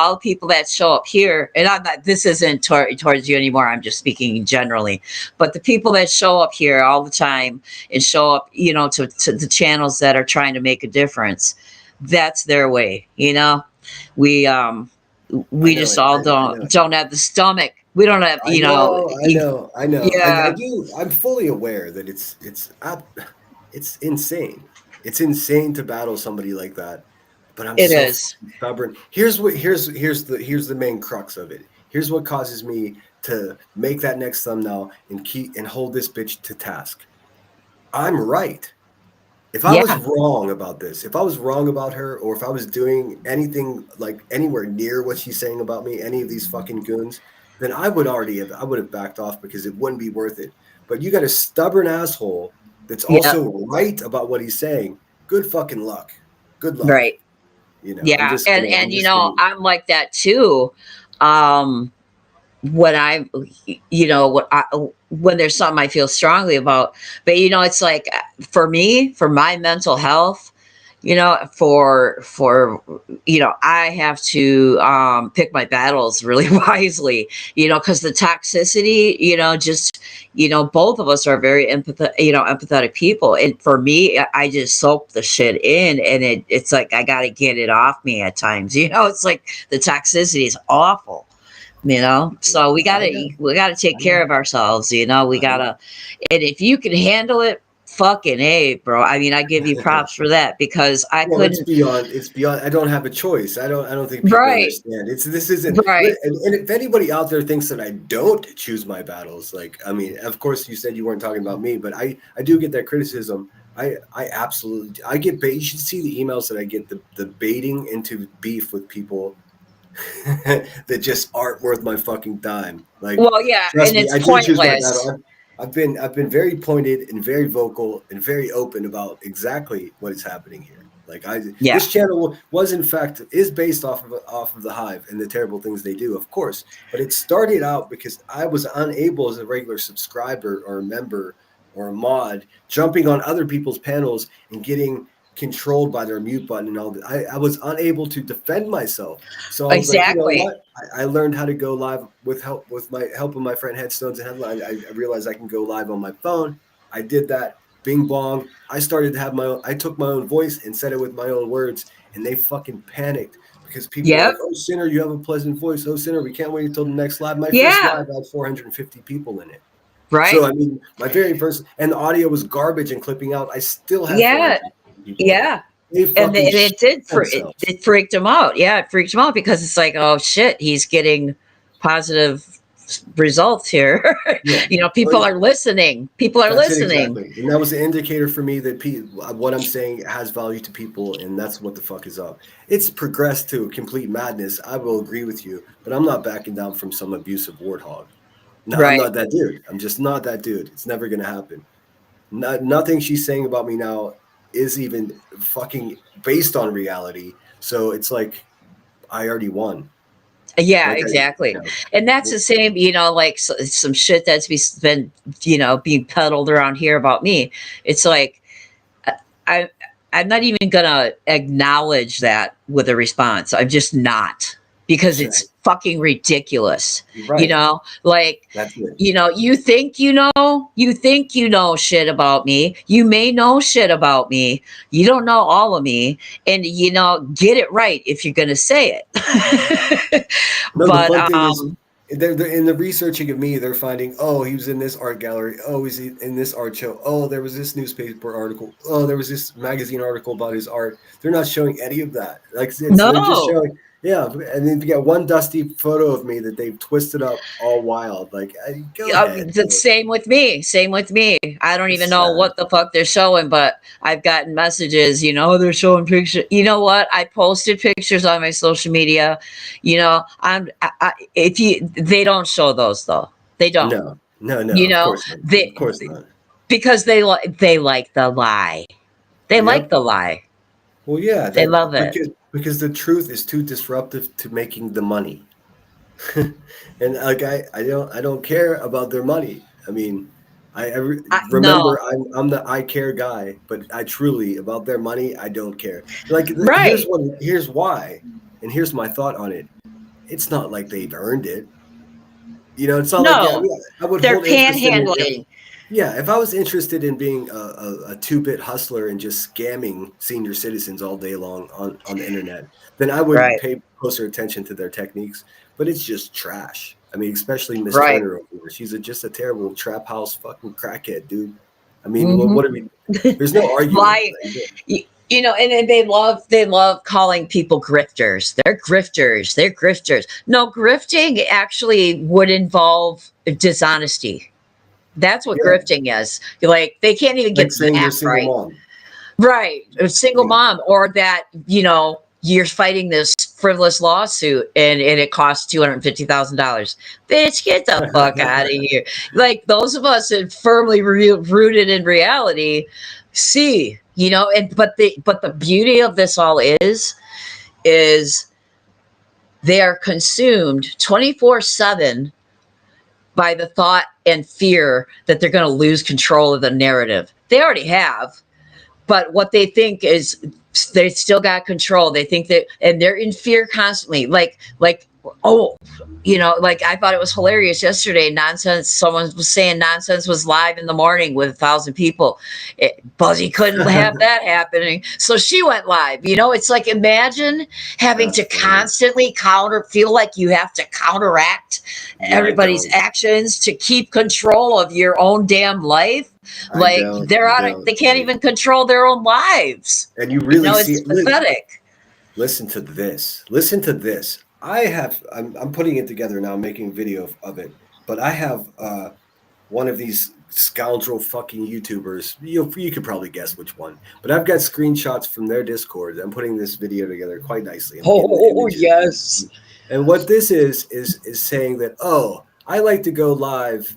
that show up here, and I'm not, this isn't towards you anymore. I'm just speaking generally, but the people that show up here all the time and show up, you know, to the channels that are trying to make a difference, that's their way, you know. We just all don't have the stomach. We don't have, you know. I know. Yeah. I do. I'm fully aware that it's insane. It's insane to battle somebody like that. But I'm so stubborn. Here's the main crux of it. Here's what causes me to make that next thumbnail and hold this bitch to task. I'm right. If I was wrong about this, if I was wrong about her, or if I was doing anything like anywhere near what she's saying about me, any of these fucking goons, then I would have backed off because it wouldn't be worth it. But you got a stubborn asshole that's also right about what he's saying. Good fucking luck. Good luck. Right. You know. Yeah. And you know, I'm like that too. When when there's something I feel strongly about, but you know, it's like for me, for my mental health, for I have to pick my battles really wisely, because the toxicity, just both of us are very empathetic people, and for me, I just soak the shit in, and it's like I got to get it off me at times. It's like the toxicity is awful. So we gotta take care of ourselves. We gotta, and if you can handle it, fucking A, bro. I mean, I give you props for that, because I Well, couldn't. it's beyond. I don't have a choice. I don't think people Right, understand. This isn't. right. And if anybody out there thinks that I don't choose my battles, like, I mean, of course you said you weren't talking about me, but I do get that criticism. I absolutely, I get bait. You should see the emails that I get, the baiting into beef with people that just aren't worth my fucking time. Like, Well, yeah, trust and me, it's I do choose my pointless. battle. I've been very pointed and very vocal and very open about exactly what is happening here. Like, Yeah, this channel was in fact is based off of the Hive and the terrible things they do, of course. But it started out because I was unable, as a regular subscriber or a member or a mod, jumping on other people's panels and getting controlled by their mute button and all that. I was unable to defend myself. So I was like, you know exactly. what? I learned how to go live with help of my friend Headstones and Headline. I realized I can go live on my phone. I did that. Bing bong. I started to have my own. I took my own voice and said it with my own words, and they fucking panicked because people were Yep. like, "Oh, Sinner, you have a pleasant voice. Oh, Sinner, we can't wait until the next live." My first Yeah. live had 450 people in it. Right. So I mean, my very first, and the audio was garbage and clipping out. I still had Yeah. 450 people in it. Yeah. They And fucking it did. themselves. It freaked him out. Yeah, it freaked him out, because it's like, oh shit, he's getting positive results here. Yeah. People are listening. People are That's it listening. exactly, and that was the indicator for me that what I'm saying has value to people, and that's what the fuck is up. It's progressed to complete madness. I will agree with you, but I'm not backing down from some abusive warthog. No, I'm Right. not that dude. I'm just not that dude. It's never gonna happen. Nothing she's saying about me now is even fucking based on reality. So it's like I already won. Yeah, Like exactly. And that's the same, like some shit that's been, being peddled around here about me. It's like, I, I'm not even gonna acknowledge that with a response. I'm just not, because it's fucking ridiculous. right. Like, That's it. you think you know shit about me. You may know shit about me. You don't know all of me, and get it right if you're gonna say it. No, the But fun thing is, they're in the researching of me. They're finding, oh, he was in this art gallery. Oh, he's in this art show. Oh, there was this newspaper article. Oh, there was this magazine article about his art. They're not showing any of that. Like, they're just no. showing, yeah. And then you get one dusty photo of me that they've twisted up all wild. Like, go ahead. The same with me. Same with me. I don't even It's know sad. what the fuck they're showing, but I've gotten messages, they're showing pictures. You know what? I posted pictures on my social media. They don't show those though. They don't. No. Of course not. They, Of course not. because they like the lie. They like Yep. the lie. Well, yeah. They love it. Because the truth is too disruptive to making the money. And like I don't care about their money. I mean, remember No. I'm the I care guy, but I truly about their money I don't care. Like Right. here's why, and here's my thought on it. It's not like they've earned it. It's not like No. I would They're hold interest in it. panhandling. Yeah, if I was interested in being a two-bit hustler and just scamming senior citizens all day long on the internet, then I would Right. pay closer attention to their techniques. But it's just trash. I mean, especially Miss Right. Turner over there. She's just a terrible trap house fucking crackhead, dude. I mean, Mhm. what are we? There's no arguing. Why? And they love calling people grifters. They're grifters. They're grifters. No, grifting actually would involve dishonesty. That's what Yeah, grifting is. Like, they can't even like get saying you're a that single right. mom. Right. A single Yeah. mom, or that, you're fighting this frivolous lawsuit, and it costs $250,000. Bitch, get the fuck out of here. Like, those of us that firmly rooted in reality see, but the beauty of this all is they are consumed 24/7 by the thought and fear that they're going to lose control of the narrative. They already have, but what they think is they still got control. They think that, and they're in fear constantly. Like, oh, like I thought it was hilarious yesterday. Nonsense. Someone was saying Nonsense was live in the morning with 1,000 people. Buzzy couldn't have that happening, so she went live. It's like, imagine having That's to funny. constantly feel like you have to counteract everybody's actions to keep control of your own damn life. Like they can't even control their own lives. And you really see it's pathetic. Listen to this. Listen to this. I'm putting it together now, making a video of it. But I have one of these scoundrel fucking YouTubers. You could probably guess which one. But I've got screenshots from their Discord. I'm putting this video together quite nicely. Oh, yes. And what this is saying that, I like to go live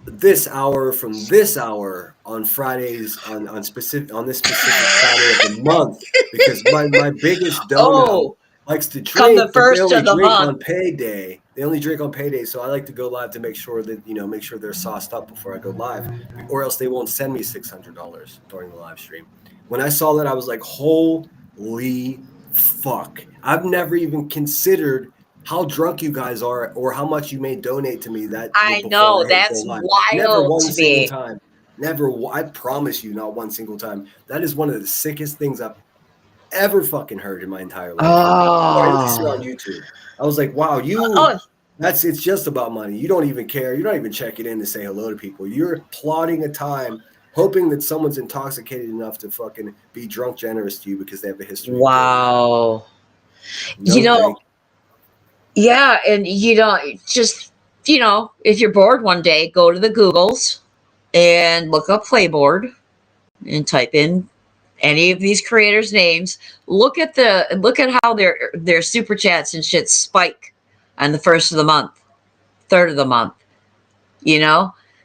this hour from this hour on Fridays on this specific Friday of the month, because my biggest dono likes to drink. Come the first of the month on payday. They only drink on payday, so I like to go live to make sure that make sure they're sauced up before I go live, or else they won't send me $600 during the live stream. When I saw that, I was like, holy fuck! I've never even considered how drunk you guys are or how much you may donate to me. That I know, that's wild. Never one to single me. time. Never. I promise you, not one single time. That is one of the sickest things I've ever fucking heard in my entire life. Or at least on YouTube. I was like, wow, it's just about money. You don't even care. You're not even checking in to say hello to people. You're plotting a time, hoping that someone's intoxicated enough to fucking be drunk generous to you because they have a history. Wow. Yeah, and just if you're bored one day, go to the Googles and look up Playboard and type in any of these creators' names. Look at how their super chats and shit spike on the first of the month, third of the month,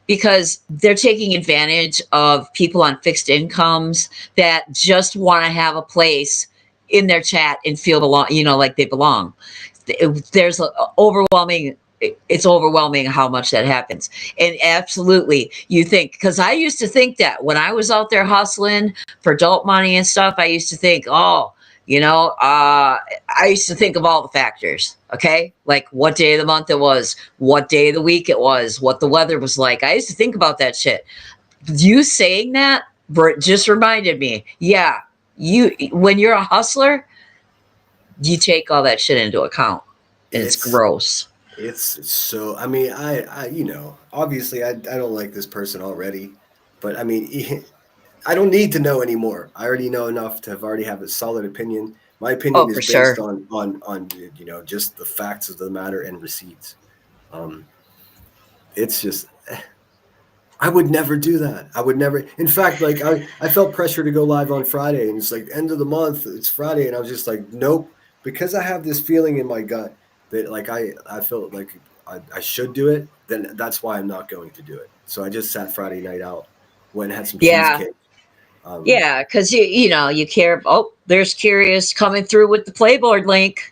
because they're taking advantage of people on fixed incomes that just want to have a place in their chat and feel like they belong. There's it's overwhelming how much that happens. And absolutely, you think, because I used to think that when I was out there hustling for adult money and stuff, I used to think, I used to think of all the factors, okay? Like what day of the month it was, what day of the week it was, what the weather was like. I used to think about that shit. You saying that just reminded me, when you're a hustler, you take all that shit into account, and it's gross. It's so, I mean, I obviously I don't like this person already, but I mean, I don't need to know anymore. I already know enough to have a solid opinion. My opinion is based on just the facts of the matter and receipts. It's just, I would never do that. I would never. In fact, like I felt pressure to go live on Friday, and it's like end of the month. It's Friday, and I was just like, nope, because I have this feeling in my gut that like I felt like I should do it. Then that's why I'm not going to do it. So I just sat Friday night out, went and had some cheesecake. Because you care. Oh, there's Curious coming through with the Playboard link.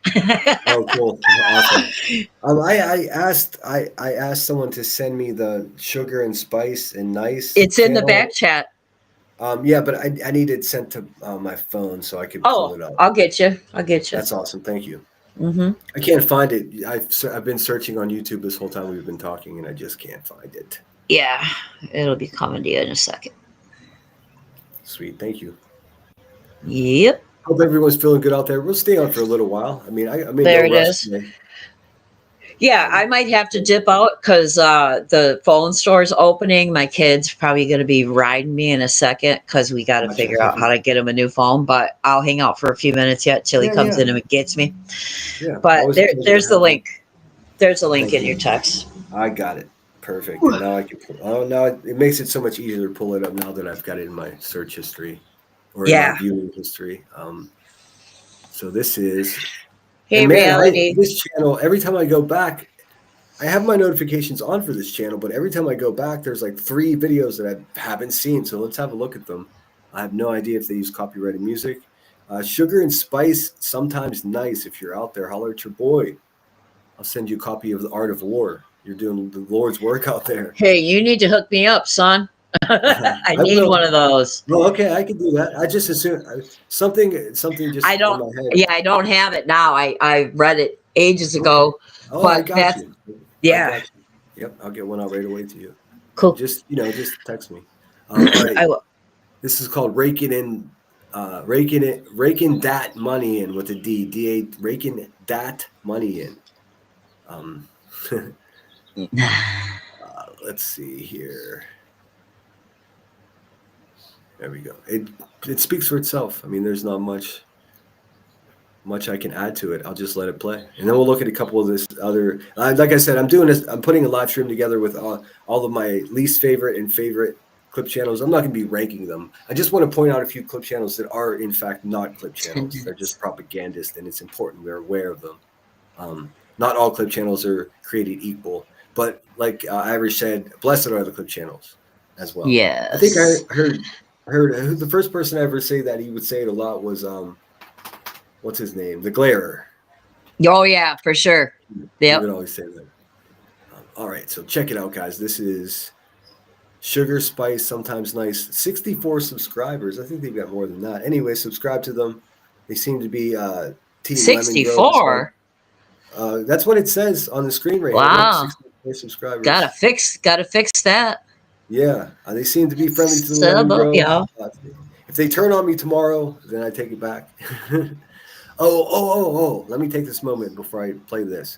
Oh, cool, awesome. I asked someone to send me the Sugar and Spice and Nice. It's in the back chat. Yeah, but I need it sent to my phone so I can pull it up. I'll get you. That's awesome. Thank you. Mm-hmm. I can't find it. I've been searching on YouTube this whole time we've been talking, and I just can't find it. Yeah, it'll be coming to you in a second. Sweet, thank you. Yep. Hope everyone's feeling good out there. We'll stay on for a little while. I mean, there it is. Today. Yeah, I might have to dip out because the phone store's opening. My kid's probably going to be riding me in a second because we got to figure out how to get him a new phone. But I'll hang out for a few minutes yet till he comes in and gets me. Yeah, but there's the link. There's a link in your text. I got it. Perfect. And now I can now it makes it so much easier to pull it up now that I've got it in my search history or in my viewing history. So this is reality. This channel, every time I go back, I have my notifications on for this channel, but every time I go back, there's like 3 videos that I haven't seen. So let's have a look at them. I have no idea if they use copyrighted music. Sugar and Spice, Sometimes Nice. If you're out there, holler at your boy. I'll send you a copy of The Art of War. You're doing the Lord's work out there. Hey, you need to hook me up, son. I need will. one of those. Well, okay, I can do that. I just assume something just I in don't. my head. Yeah, I don't have it now. I read it ages Okay. ago. Oh, I But got that's you. I yeah. got you. Yep, I'll get one out right away to you. Cool. Just just text me. All right. I will. This is called raking that money in with a D. Raking that money in. Let's see here. There we go. It speaks for itself. I mean, there's not much I can add to it. I'll just let it play, and then we'll look at a couple of this other. Like I said, I'm doing this. I'm putting a live stream together with all of my least favorite and favorite clip channels. I'm not going to be ranking them. I just want to point out a few clip channels that are in fact not clip channels. They're just propagandist, and it's important we're aware of them. Not all clip channels are created equal, but like Irish said, blessed are the clip channels as well. Yes. I think I heard who the first person I ever say that he would say it a lot was what's his name? The Glarer. Oh yeah, for sure. He Yep. would always say that. All right, so check it out, guys. This is Sugar Spice, sometimes nice. 64 subscribers. I think they've got more than that. Anyway, subscribe to them. They seem to be Team 64. That's what it says on the screen right Wow. here. 64 subscribers. Gotta fix that. Yeah, they seem to be friendly to the Sub Lemon up, Grove. y'all. If they turn on me tomorrow, then I take it back. Oh! Let me take this moment before I play this.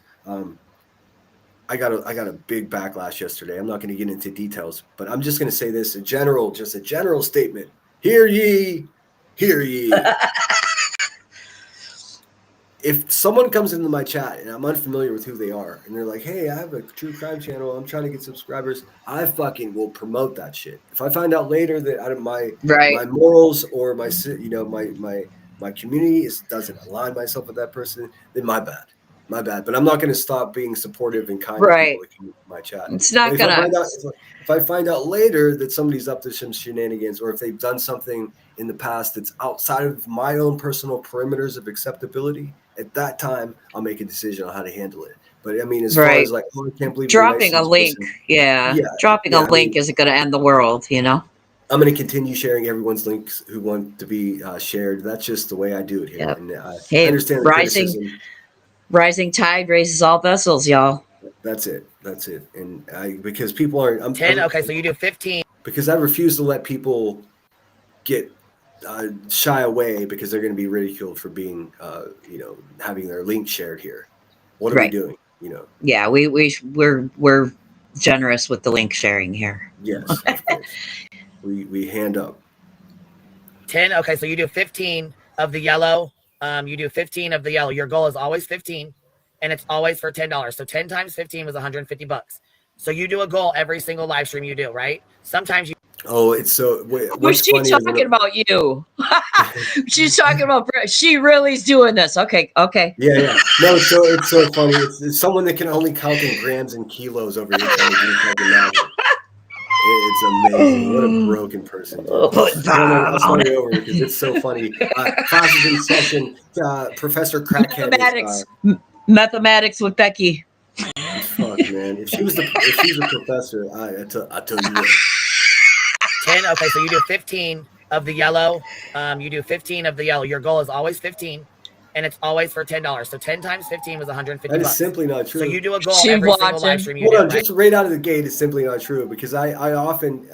I got a big backlash yesterday. I'm not going to get into details, but I'm just going to say this: just a general statement. Hear ye, hear ye. If someone comes into my chat and I'm unfamiliar with who they are, and they're like, "Hey, I have a true crime channel. I'm trying to get subscribers," I fucking will promote that shit. If I find out later that out of my morals or my my community doesn't align myself with that person, then my bad. But I'm not going to stop being supportive and kind to people that come into my chat. It's not if gonna. If I find out later that somebody's up to some shenanigans, or if they've done something in the past that's outside of my own personal perimeters of acceptability, at that time I'll make a decision on how to handle it. But I mean, as far as like, oh, I can't believe dropping a link, dropping a link isn't going to end the world, you know. I'm going to continue sharing everyone's links who want to be shared. That's just the way I do it here. Yep. And I understand the criticism. Rising tide raises all vessels, y'all. That's it. And because people are 10. Okay, so you do 15. Because I refuse to let people get shy away because they're going to be ridiculed for being, having their link shared here. What are we doing? Yeah, we're generous with the link sharing here. Yes, of course. We hand up. 10. Okay, so you do 15 of the yellow. You do 15 of the yellow. Your goal is always 15, and it's always for $10. So 10 times 15 was $150. So you do a goal every single live stream you do, right? Sometimes you. Oh, it's so. What's she talking about? You? She's talking about. She really is doing this. Okay. Yeah. No, so it's so funny. It's someone that can only count in grams and kilos over here trying to do fucking magic. It's amazing. What a broken person. I'll start it over because it's so funny. Classes in session. Professor Crackhead. Mathematics with Becky. Fuck, man. If she's a professor, I tell you what. 10. Okay, so you do 15 of the yellow. You do 15 of the yellow. Your goal is always 15, and it's always for $10. So 10 times 15 was $150. That is simply not true. So you do a goal every single live stream you do. Hold on, just right out of the gate, it's simply not true because I often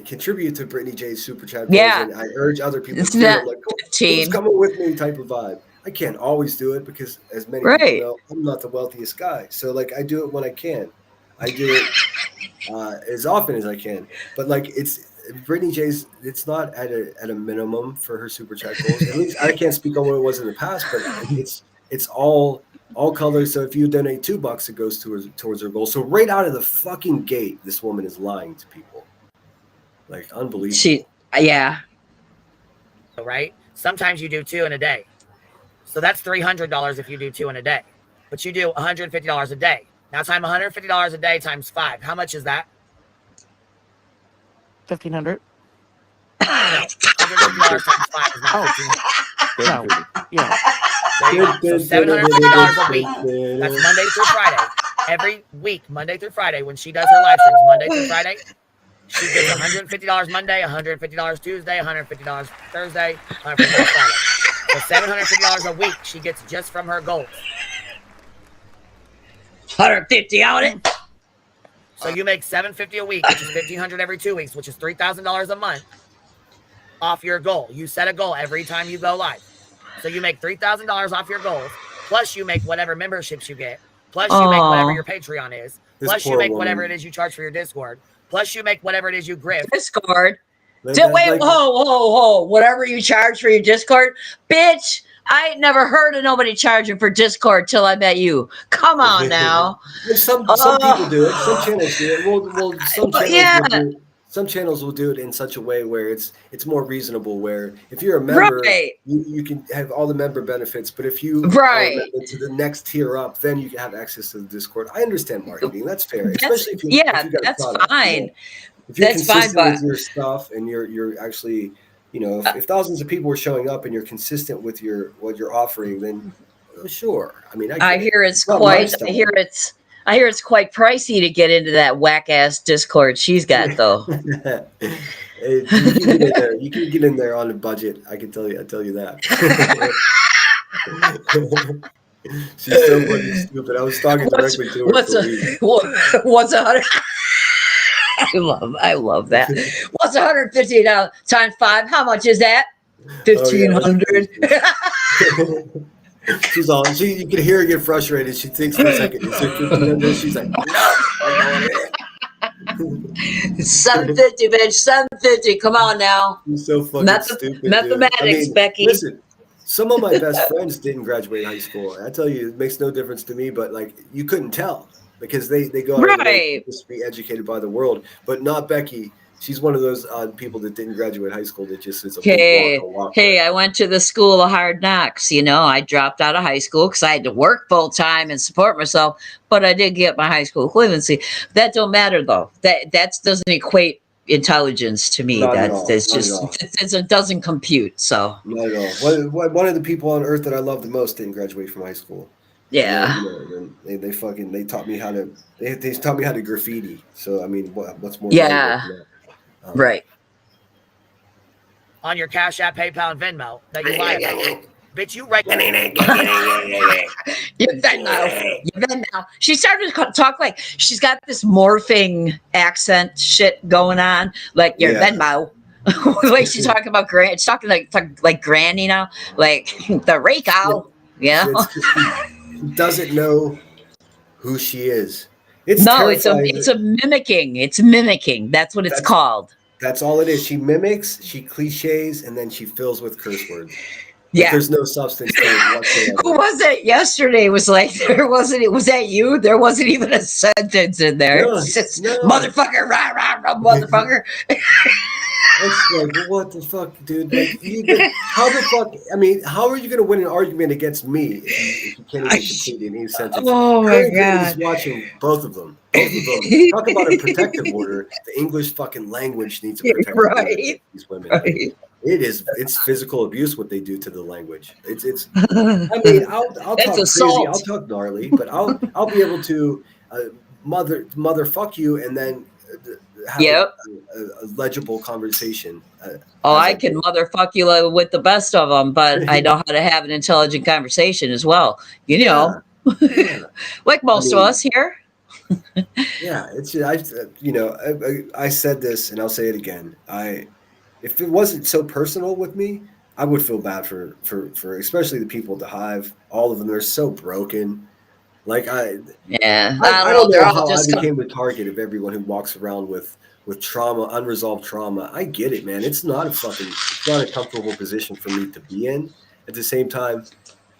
contribute to Brittany J's super chat goals, and I urge other people to do it. Like, who's coming with me type of vibe. I can't always do it because, as many people know, I'm not the wealthiest guy. So, like, I do it when I can. I do it as often as I can. But, like, it's Brittany J's. It's not at a minimum for her super chat goals. At least I can't speak on what it was in the past, but it's all colors. So if you donate $2, it goes towards her goal. So right out of the fucking gate, this woman is lying to people. Like, unbelievable. Right? Sometimes you do 2 in a day. So that's $300 if you do 2 in a day. But you do $150 a day. Now time $150 a day times 5. How much is that? $1,500. $150 times 5 is not $1,500. Yeah. There you go. So $750 a week. That's Monday through Friday. Every week, Monday through Friday, when she does her live streams, Monday through Friday, She gets $150 Monday, $150 Tuesday, $150 Thursday, $150 Friday. So $750 a week she gets just from her goals. 150 on it. So you make $750 a week, which is $1,500 every 2 weeks, which is $3,000 a month off your goal. You set a goal every time you go live. So you make $3,000 off your goals, plus you make whatever memberships you get, plus you make whatever your Patreon is, plus you make whatever it is you charge for your Discord, plus you make whatever it is you grift. Discord. Wait, whoa. Whatever you charge for your Discord, bitch. I ain't never heard of nobody charging for Discord till I met you. Come on now. Some people do it. Some channels do it. Some channels will do it in such a way where it's more reasonable. Where if you're a member, you can have all the member benefits. But if you are a member to the next tier up, then you can have access to the Discord. I understand marketing. That's fair, especially if you got that's a product. fine. If you're consistent with your stuff and you're actually, if thousands of people are showing up and you're consistent with what you're offering, then sure. I mean, I hear it's quite quite pricey to get into that whack ass Discord she's got though. You can get in there on a budget. I tell you that. She's so fucking stupid. I was talking directly to her. What's 100? I love that. What's $150 times 5? How much is that? 1,500. She's all. You can hear her get frustrated. She thinks for a second. She's like, no. 750, bitch. 750. Come on now. You're so fucking stupid. Mathematics, Becky. Listen, some of my best friends didn't graduate high school. I tell you, it makes no difference to me. But like, you couldn't tell. Because they go out and just be educated by the world, but not Becky. She's one of those people that didn't graduate high school that just is a walk. Hey, I went to the school of hard knocks. I dropped out of high school because I had to work full time and support myself, but I did get my high school equivalency. That don't matter though. That doesn't equate intelligence to me. It doesn't compute. So not at all. One of the people on earth that I love the most didn't graduate from high school. Yeah, they taught me how to graffiti. So I mean, what's more? Yeah, right. On your Cash App, PayPal, and Venmo that you like, bitch, you right. You Venmo. She started to talk like she's got this morphing accent shit going on, like your Venmo. Like she's talking about she's talking like Granny now, like the Rico. Yeah. Doesn't know who she is. It's a mimicking. It's mimicking. That's what it's called. That's all it is. She mimics, she cliches, and then she fills with curse words. Yeah, there's no substance to it whatsoever. Who was it yesterday? It was like was that you? There wasn't even a sentence in there. It's just motherfucker, rah, motherfucker. It's like, what the fuck, dude? Like, how the fuck? I mean, how are you going to win an argument against me if you can't even complete any sentence? Oh my God! He's watching both of them. Talk about a protective order. The English fucking language needs a protective order. These women. Right. It's physical abuse what they do to the language. It's. I mean, I'll talk crazy. I'll talk gnarly, but I'll be able to mother fuck you and then. Have a legible conversation. I can motherfuck you with the best of them, but I know how to have an intelligent conversation as well. Like most of us here. I said this and I'll say it again. If it wasn't so personal with me, I would feel bad for especially the people at the Hive. All of them, they're so broken. Like I don't know how I became the target of everyone who walks around with trauma, unresolved trauma. I get it, man. It's not a comfortable position for me to be in. At the same time,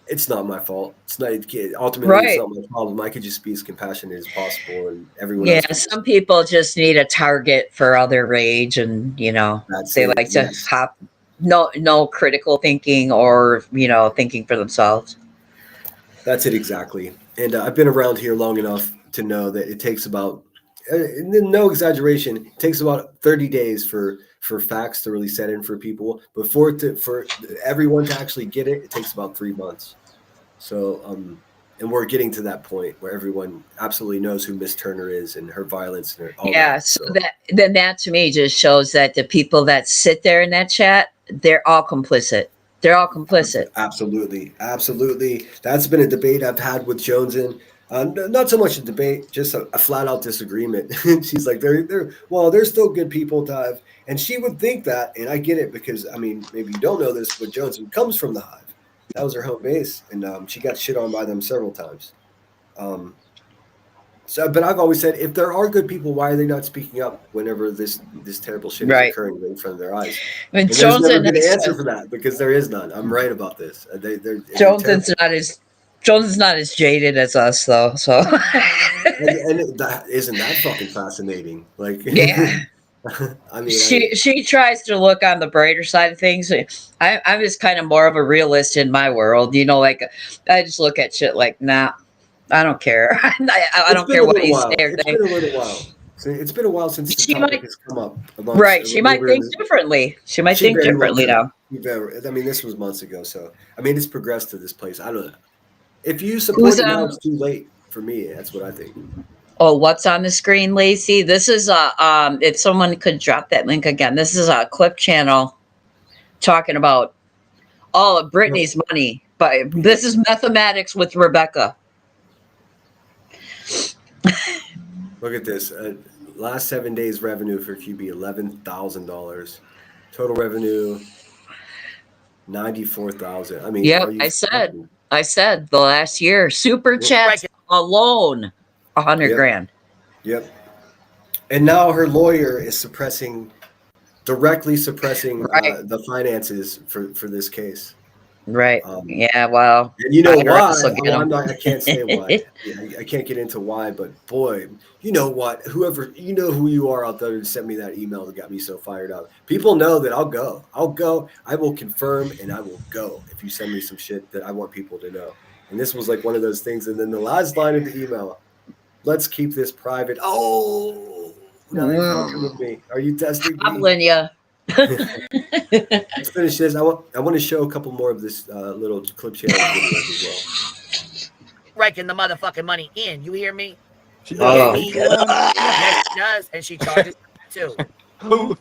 it's not my fault. It's not ultimately it's not my problem. I could just be as compassionate as possible, and everyone. Yeah, some people just need a target for other rage, and they like to hop. No critical thinking or thinking for themselves. That's it exactly. And I've been around here long enough to know that it takes about, no exaggeration, it takes about 30 days for facts to really set in for people. But for everyone to actually get it, it takes about 3 months. So And we're getting to that point where everyone absolutely knows who Miss Turner is and her violence and all Yeah, that. so that to me just shows that the people that sit there in that chat, they're all complicit. They're all complicit. Absolutely. That's been a debate I've had with Joneson. Not so much a debate, just a flat out disagreement. She's like, they're still good people to have. And she would think that, and I get it because, I mean, maybe you don't know this, but Joneson comes from the Hive. That was her home base, and she got shit on by them several times. But I've always said, if there are good people, why are they not speaking up whenever this terrible shit is occurring in front of their eyes? And there's never been an answer for that because there is none. I'm right about this. Jonathan's not as jaded as us, though. So, and isn't that fucking fascinating? Like, yeah. I mean, she tries to look on the brighter side of things. I'm just kind of more of a realist in my world, you know. Like, I just look at shit like, nah, I don't care. I don't care what you say or think. It's been a little while. It's been a while since the topic has come up. Right. She might think differently. She might think differently now. I mean, this was months ago, so I mean, it's progressed to this place. I don't know. If you support it now, it's too late for me. That's what I think. Oh, what's on the screen, Lacey? This is if someone could drop that link again. This is a clip channel talking about all of Britney's money, but this is mathematics with Rebecca. Look at this. Last 7 days revenue for QB, $11,000. Total revenue, $94,000. I mean, yep, I said the last year super chats alone, $100 grand. Yep. And now her lawyer is directly suppressing the finances for this case. Right. Yeah. Well, and you know why? I can't say why. I can't get into why, but boy, you know what? You know who you are out there who sent me that email that got me so fired up. People know that I'll go. I will confirm and I will go if you send me some shit that I want people to know. And this was like one of those things. And then the last line of the email, let's keep this private. Oh, now you're fucking with me. Are you testing me? I'm you. Let's finish this. I want to show a couple more of this little clip channel videos as well. Raking the motherfucking money in. You hear me? Oh, yes, she does, and she charges too. Who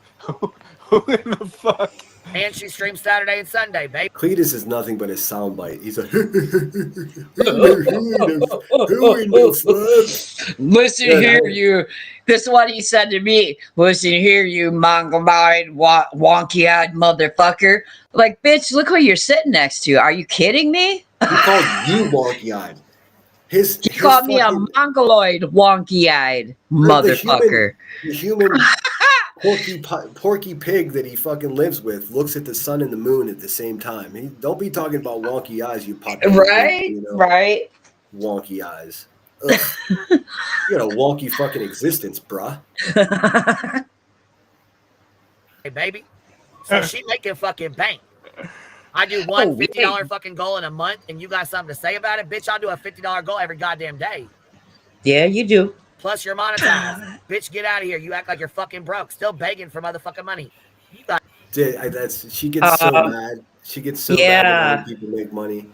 in the fuck? And she streams Saturday and Sunday, baby. Cletus is nothing but a soundbite. He's like, who in the fuck? Listen here, you. This is what he said to me. Listen here, you mongoloid, wonky-eyed motherfucker. Like, bitch, look who you're sitting next to. Are you kidding me? He called you wonky-eyed. He called me a mongoloid, wonky-eyed motherfucker. The human porky pig that he fucking lives with looks at the sun and the moon at the same time. Don't be talking about wonky eyes, you pop. Right, right. Wonky eyes. You got a wonky fucking existence, bruh. Hey, baby. So she making fucking bank. I do one $50 fucking goal in a month, and you got something to say about it? Bitch, I'll do a $50 goal every goddamn day. Yeah, you do. Plus, you're monetized. Bitch, get out of here. You act like you're fucking broke. Still begging for motherfucking money. You got she gets so mad. She gets so mad when people make money.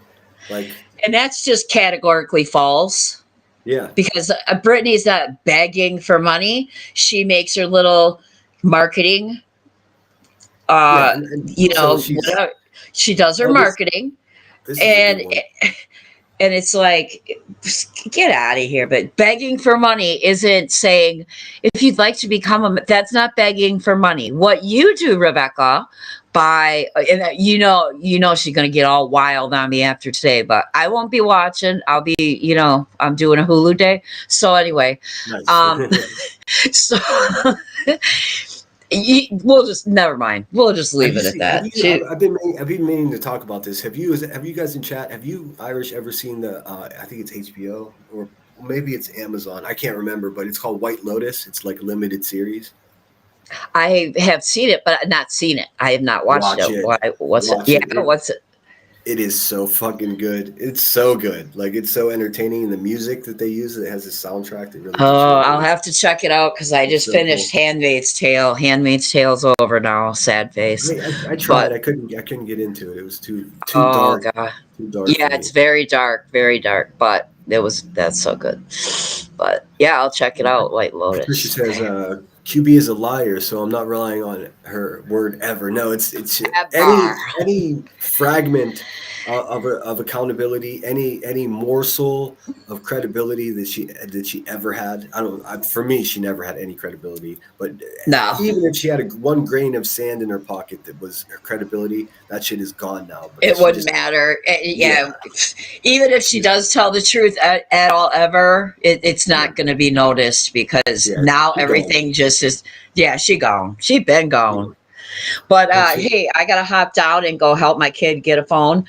And that's just categorically false. Yeah. Because Brittany's not begging for money. She makes her little marketing. She does her marketing. And it's like, get out of here. But begging for money isn't saying, if you'd like to become that's not begging for money. What you do, Rebecca, and you know she's going to get all wild on me after today, but I won't be watching. I'll be, I'm doing a Hulu day. So anyway, nice. We'll just never mind. We'll just leave it at that. I've been meaning to talk about this. Have you guys in chat? Have you Irish ever seen the? I think it's HBO or maybe it's Amazon. I can't remember, but it's called White Lotus. It's like a limited series. I have seen it, but not seen it. I have not watched it. What's it? Yeah, what's it? It is so fucking good. It's so good. Like, it's so entertaining. And the music that they use, it has a soundtrack that really. I'll have to check it out because I just finished Handmaid's Tale. Handmaid's Tale's over now. Sad face. I tried. I couldn't get into it. It was too dark. God. Too dark. Yeah, it's very dark. Very dark. But That's so good. But yeah, I'll check it out. White Patricia Lotus. says QB is a liar, so I'm not relying on her word ever. No, it's Ever. any fragment of accountability, any morsel of credibility that she ever had. For me, she never had any credibility. But No. even if she had one grain of sand in her pocket that was her credibility, that shit is gone now. It Because she wouldn't just matter. Yeah. Even if she does tell the truth at all ever, it's not going to be noticed because Yeah, now she everything just is. Yeah, she gone. She been gone. But hey, I gotta hop down and go help my kid get a phone.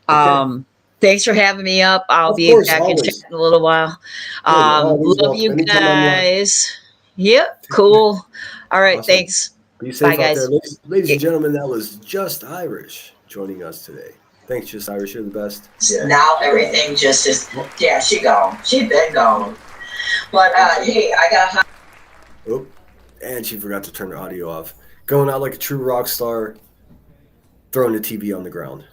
Okay. Thanks for having me up. I'll Of be course, back in chat always. in a little while. Good, always Love welcome. you Anytime I'm live. guys. Yep, cool. All right, Awesome. thanks. Be Bye, safe out there. guys. Ladies and gentlemen, that was Just Irish joining us today. Thanks, Just Irish. You're the best. Yeah. Now everything just is. Yeah, she gone. She been gone. But hey, I gotta hop. Oh, and she forgot to turn her audio off. Going out like a true rock star, throwing the TV on the ground.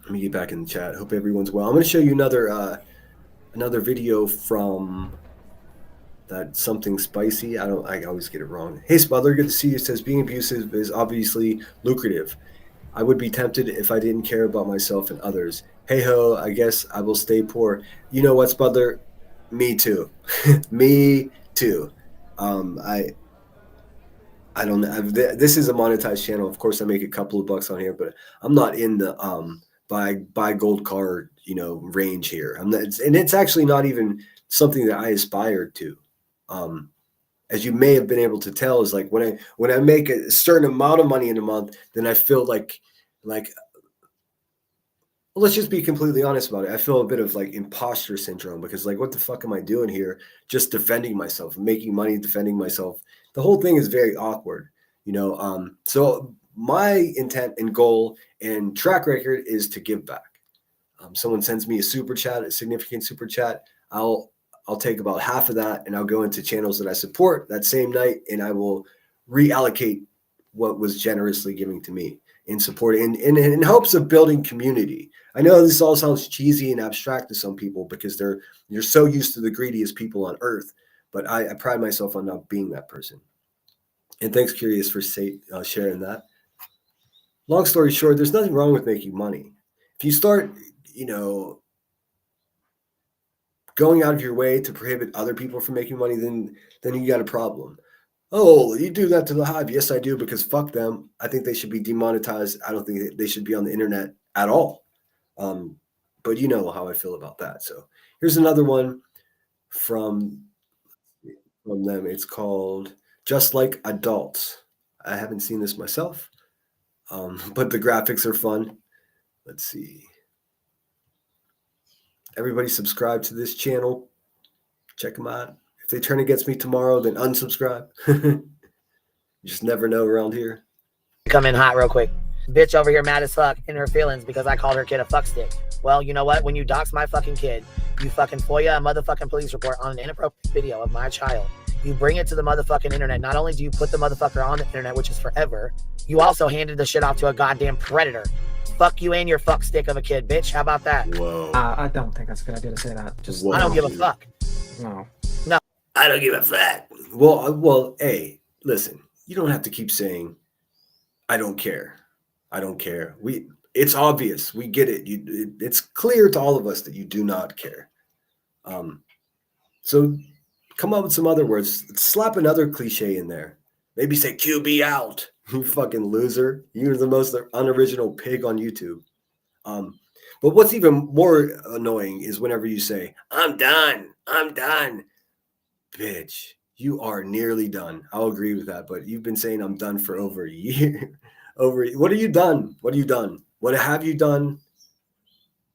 Let me get back in the chat. Hope everyone's well. I'm going to show you another video from that Something Spicy. I always get it wrong. Hey, Smother, good to see you. It says being abusive is obviously lucrative. I would be tempted if I didn't care about myself and others. Hey ho, I guess I will stay poor. You know what, Smother? Me too. Me too. I don't know. This is a monetized channel. Of course, I make a couple of bucks on here, but I'm not in the buy gold car range here. I'm not, and it's actually not even something that I aspired to. As you may have been able to tell, is like when I make a certain amount of money in a month, then I feel like well, let's just be completely honest about it. I feel a bit of like imposter syndrome because like, what the fuck am I doing here? Just defending myself, making money, defending myself. The whole thing is very awkward, So my intent and goal and track record is to give back. Someone sends me a super chat, a significant super chat. I'll take about half of that and I'll go into channels that I support that same night, and I will reallocate what was generously given to me in support in hopes of building community. I know this all sounds cheesy and abstract to some people because you're so used to the greediest people on earth, but I pride myself on not being that person. And thanks, Curious, for sharing that. Long story short, there's nothing wrong with making money. If you start, going out of your way to prohibit other people from making money, then you got a problem. Oh, you do that to the hive. Yes, I do, because fuck them. I think they should be demonetized. I don't think they should be on the internet at all. But you know how I feel about that. So here's another one from them. It's called Just Like Adults. I haven't seen this myself, but the graphics are fun. Let's see. Everybody subscribe to this channel. Check them out. If they turn against me tomorrow, then unsubscribe. You just never know around here. Come in hot real quick. Bitch over here mad as fuck in her feelings because I called her kid a fuckstick. Well, you know what? When you dox my fucking kid, you fucking FOIA a motherfucking police report on an inappropriate video of my child. You bring it to the motherfucking internet. Not only do you put the motherfucker on the internet, which is forever, you also handed the shit off to a goddamn predator. Fuck you and your fuck stick of a kid, bitch. How about that? Whoa. I don't think that's a good idea to say that. Just Whoa. I don't give a fuck. No. I don't give a fuck. Well, hey, listen. You don't have to keep saying, I don't care. I don't care. It's obvious. We get it. It's clear to all of us that you do not care. So come up with some other words. Slap another cliche in there. Maybe say QB out. You fucking loser. You're the most unoriginal pig on YouTube. But what's even more annoying is whenever you say, I'm done. I'm done. Bitch, you are nearly done. I'll agree with that. But you've been saying I'm done for over a year. What have you done? What have you done? What have you done?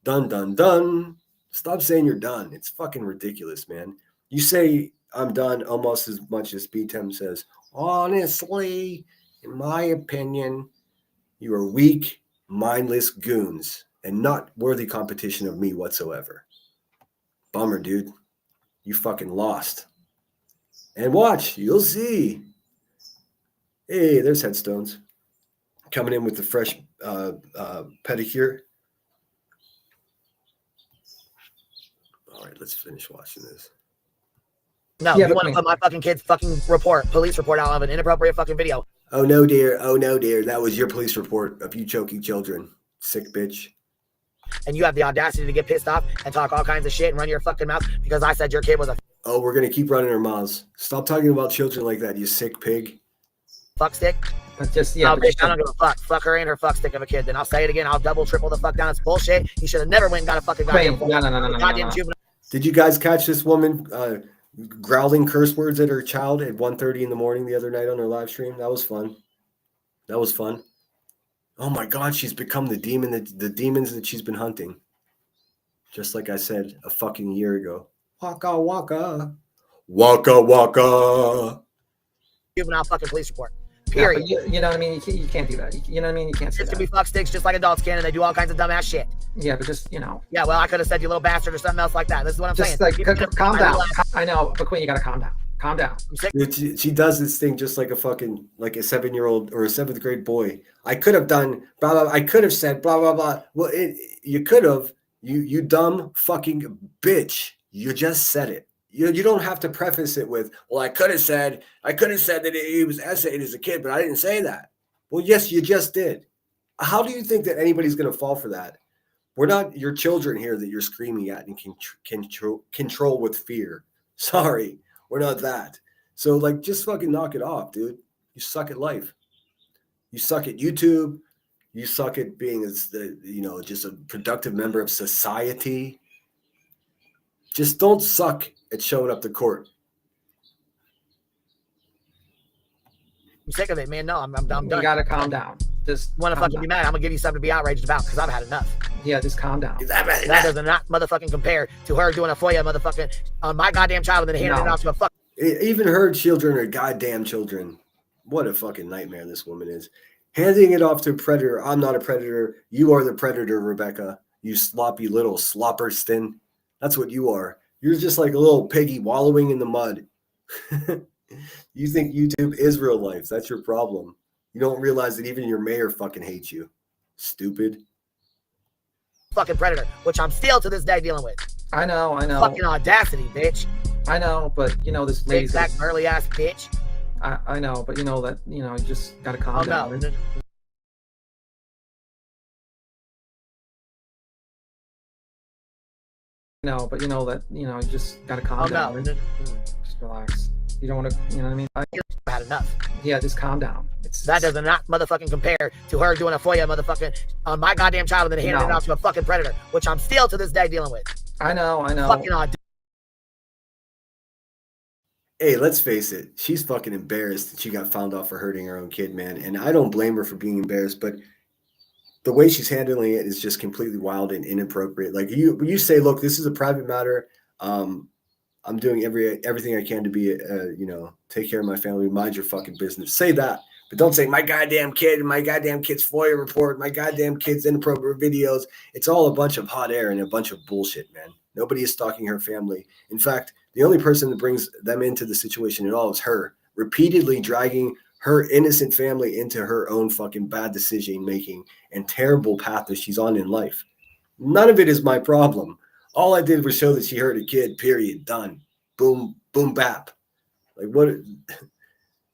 Done. Stop saying you're done. It's fucking ridiculous, man. You say I'm done almost as much as BTEM says, honestly, in my opinion, you are weak, mindless goons and not worthy competition of me whatsoever. Bummer, dude. You fucking lost. And watch, you'll see. Hey, there's headstones. Coming in with the fresh pedicure. All right, let's finish watching this. No, Yeah, you but want to put my fucking kid's fucking police report out of an inappropriate fucking video. Oh no, dear. Oh no, dear. That was your police report of you choking children. Sick bitch. And you have the audacity to get pissed off and talk all kinds of shit and run your fucking mouth because I said your kid was a Oh, we're gonna keep running our mouths. Stop talking about children like that, you sick pig. fuck stick. But just yeah. Oh, But bitch, I don't give a fuck. Fuck her and her fuck stick of a kid. Then I'll say it again. I'll double, triple the fuck down. It's bullshit. You should have never went and got a fucking goddamn no. juvenile. Did you guys catch this woman growling curse words at her child at 1:30 in the morning the other night on her live stream? That was fun. That was fun. Oh my God, she's become the demon, the demons that she's been hunting. Just like I said a fucking year ago. Waka waka. Waka waka. Juvenile fucking police report. Yeah, Period. but you know what I mean? You can't do that. You know what I mean? You can't say Kids can that. be fuck sticks just like adults can, and they do all kinds of dumbass shit. Yeah, but just, you know. Yeah, well, I could have said you little bastard or something else like that. This is what I'm Just saying. like, calm down. I know, but Queen, you gotta calm down. Calm down. She does this thing just like a fucking, like a 7-year-old or a 7th grade boy. I could have done blah, blah, I could have said blah, blah, blah. Well, you could have, you dumb fucking bitch. You just said it. You don't have to preface it with, well, I could have said that he was essayed as a kid, but I didn't say that. Well, yes, you just did. How do you think that anybody's going to fall for that? We're not your children here that you're screaming at and can control with fear. Sorry, we're not that. So, like, just fucking knock it off, dude. You suck at life. You suck at YouTube. You suck at being, just a productive member of society. Just don't suck at showing up to court. I'm sick of it, man. No, I'm done. You gotta calm down. Just Want to fucking be mad? I'm gonna give you something to be outraged about because I've had enough. Yeah, just calm down. That does not motherfucking compare to her doing a FOIA motherfucking on my goddamn child and then handing it out to a fuck. Even her children are goddamn children. What a fucking nightmare this woman is. Handing it off to a predator. I'm not a predator. You are the predator, Rebecca. You sloppy little slopperston. That's what you are. You're just like a little piggy wallowing in the mud. You think YouTube is real life. That's your problem. You don't realize that even your mayor fucking hates you. Stupid. Fucking predator, which I'm still to this day dealing with. I know. Fucking audacity, bitch. I know, but you know this lady's Big back burly ass bitch. I know, but you know that, you just gotta calm down. No. No, but you know that, you just gotta calm down. No. Just relax. You don't want to, you know what I mean? I've had enough. Yeah, just calm down. That does not motherfucking compare to her doing a FOIA motherfucking on my goddamn child and then handing it out to a fucking predator, which I'm still to this day dealing with. I know. Fucking audacity. Hey, let's face it. She's fucking embarrassed that she got found out for hurting her own kid, man. And I don't blame her for being embarrassed, but the way she's handling it is just completely wild and inappropriate. Like you say, look, this is a private matter. I'm doing everything I can to be, take care of my family. Mind your fucking business. Say that, but don't say my goddamn kid, my goddamn kid's FOIA report, my goddamn kid's inappropriate videos. It's all a bunch of hot air and a bunch of bullshit, man. Nobody is stalking her family. In fact, the only person that brings them into the situation at all is her, repeatedly dragging her innocent family into her own fucking bad decision making and terrible path that she's on in life. None of it is my problem. All I did was show that she hurt a kid, period, done. Boom, boom, bap. Like what?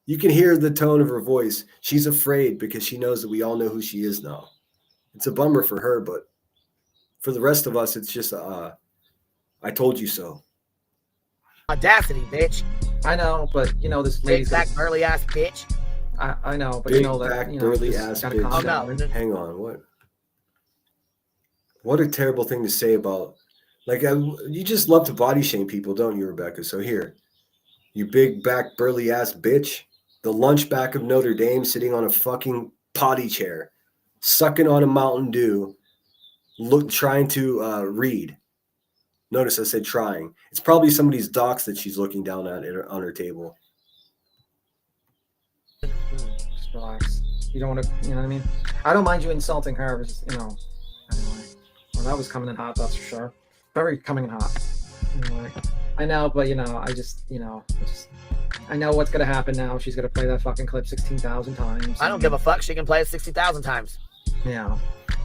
You can hear the tone of her voice. She's afraid because she knows that we all know who she is now. It's a bummer for her, but for the rest of us, it's just, I told you so. Audacity, bitch. I know, but this lady's big back burly ass bitch. I know, but Big you know that, back burly ass gotta bitch. calm down. Hang on, what a terrible thing to say about, like, you just love to body shame people, don't you, Rebecca? So here, you big back burly ass bitch, the lunch back of Notre Dame, sitting on a fucking potty chair, sucking on a Mountain Dew, trying to read. Notice I said trying. It's probably somebody's docs that she's looking down at on her table. Just relax. You don't want to, you know what I mean? I don't mind you insulting her, but just, anyway. Well, that was coming in hot, that's for sure. Very coming in hot. Anyway. I know, but I know what's gonna happen now. She's gonna play that fucking clip 16,000 times. I don't give a fuck. She can play it 60,000 times. Yeah.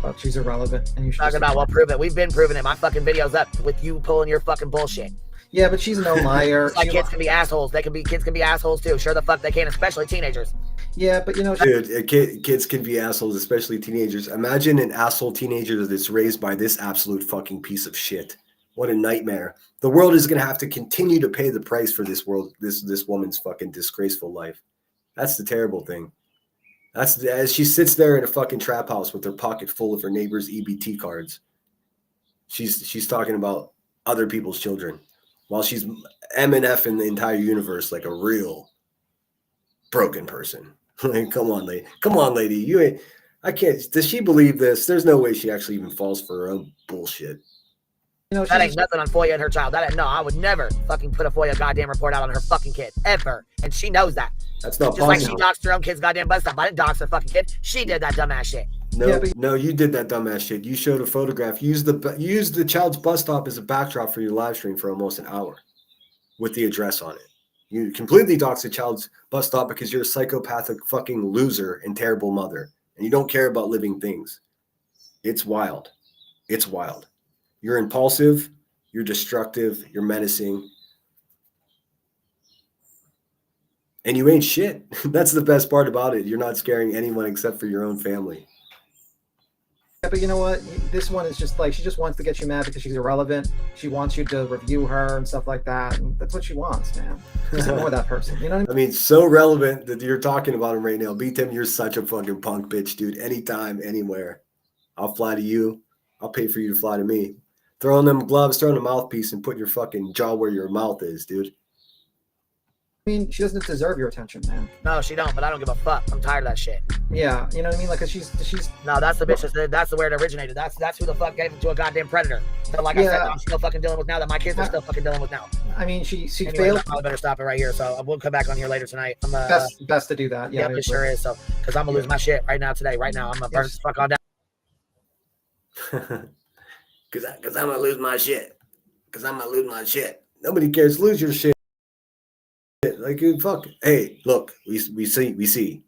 but she's irrelevant. And you should Talking just about, ignore well, prove it. We've been proving it. My fucking video's up with you pulling your fucking bullshit. Yeah, but she's no liar. It's like kids can be assholes. Kids can be assholes too. Sure the fuck they can, especially teenagers. Yeah, but you know, Dude, kids can be assholes, especially teenagers. Imagine an asshole teenager that's raised by this absolute fucking piece of shit. What a nightmare. The world is going to have to continue to pay the price for this woman's fucking disgraceful life. That's the terrible thing. That's as she sits there in a fucking trap house with her pocket full of her neighbor's EBT cards. She's talking about other people's children while she's M&F in the entire universe like a real broken person. Like, come on, lady. You ain't. I can't. Does she believe this? There's no way she actually even falls for her own bullshit. you know, That she's ain't nothing on FOIA and her child. No, I would never fucking put a FOIA goddamn report out on her fucking kid. Ever. And she knows that. That's not Just like possible. she doxed her own kid's goddamn bus stop. I didn't dox her fucking kid. She did that dumbass shit. No, Yeah, but- no, you did that dumbass shit. You showed a photograph. Use the child's bus stop as a backdrop for your live stream for almost an hour with the address on it. You completely doxed the child's bus stop because you're a psychopathic fucking loser and terrible mother, and you don't care about living things. It's wild. It's wild. You're impulsive. You're destructive. You're menacing. And you ain't shit. That's the best part about it. You're not scaring anyone except for your own family. Yeah, but you know what? This one is just like she just wants to get you mad because she's irrelevant. She wants you to review her and stuff like that, and that's what she wants, man. Just ignore that person. You know what I mean? I mean, so relevant that you're talking about him right now. B-Tim, you're such a fucking punk bitch, dude. Anytime, anywhere. I'll fly to you. I'll pay for you to fly to me. Throw on them gloves, throw on a mouthpiece, and put your fucking jaw where your mouth is, dude. I mean, she doesn't deserve your attention, man. No, she don't, but I don't give a fuck. I'm tired of that shit. Yeah, you know what I mean? Like, 'cause she's No, that's the bitch. That's where it originated. That's who the fuck gave him to a goddamn predator. So like I said, Yeah. I'm still fucking dealing with now that my kids are still fucking dealing with now. I mean, she Anyways, failed. I probably better stop it right here. So we'll come back on here later tonight. I'm Best to do that. Yeah, it sure is. So because I'm gonna lose my shit right now today. Right now, I'm gonna burn this fuck all down. Cause I'm gonna lose my shit. Nobody cares. Lose your shit. Like, fuck. Hey, look, we see.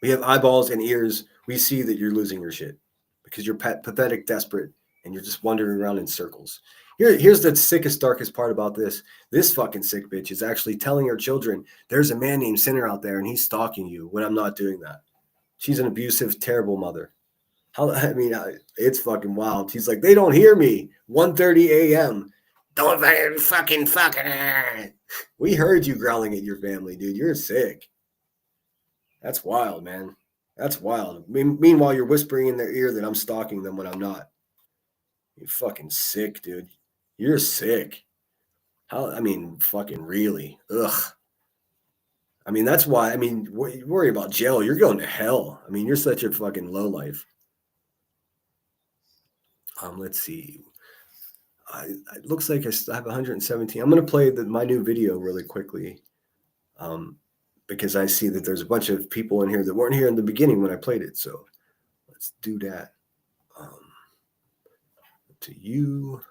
We have eyeballs and ears. We see that you're losing your shit because you're pathetic, desperate, and you're just wandering around in circles. Here's the sickest, darkest part about this. This fucking sick bitch is actually telling her children, there's a man named Sinner out there and he's stalking you when I'm not doing that. She's an abusive, terrible mother. It's fucking wild. She's like, they don't hear me. 1:30 a.m. Don't fucking. We heard you growling at your family, dude. You're sick. That's wild, man. That's wild. Meanwhile, you're whispering in their ear that I'm stalking them when I'm not. You're fucking sick, dude. You're sick. Fucking really. Ugh. That's why, worry about jail. You're going to hell. You're such a fucking lowlife. Let's see. It looks like I have 117. I'm going to play my new video really quickly because I see that there's a bunch of people in here that weren't here in the beginning when I played it. So let's do that. To you.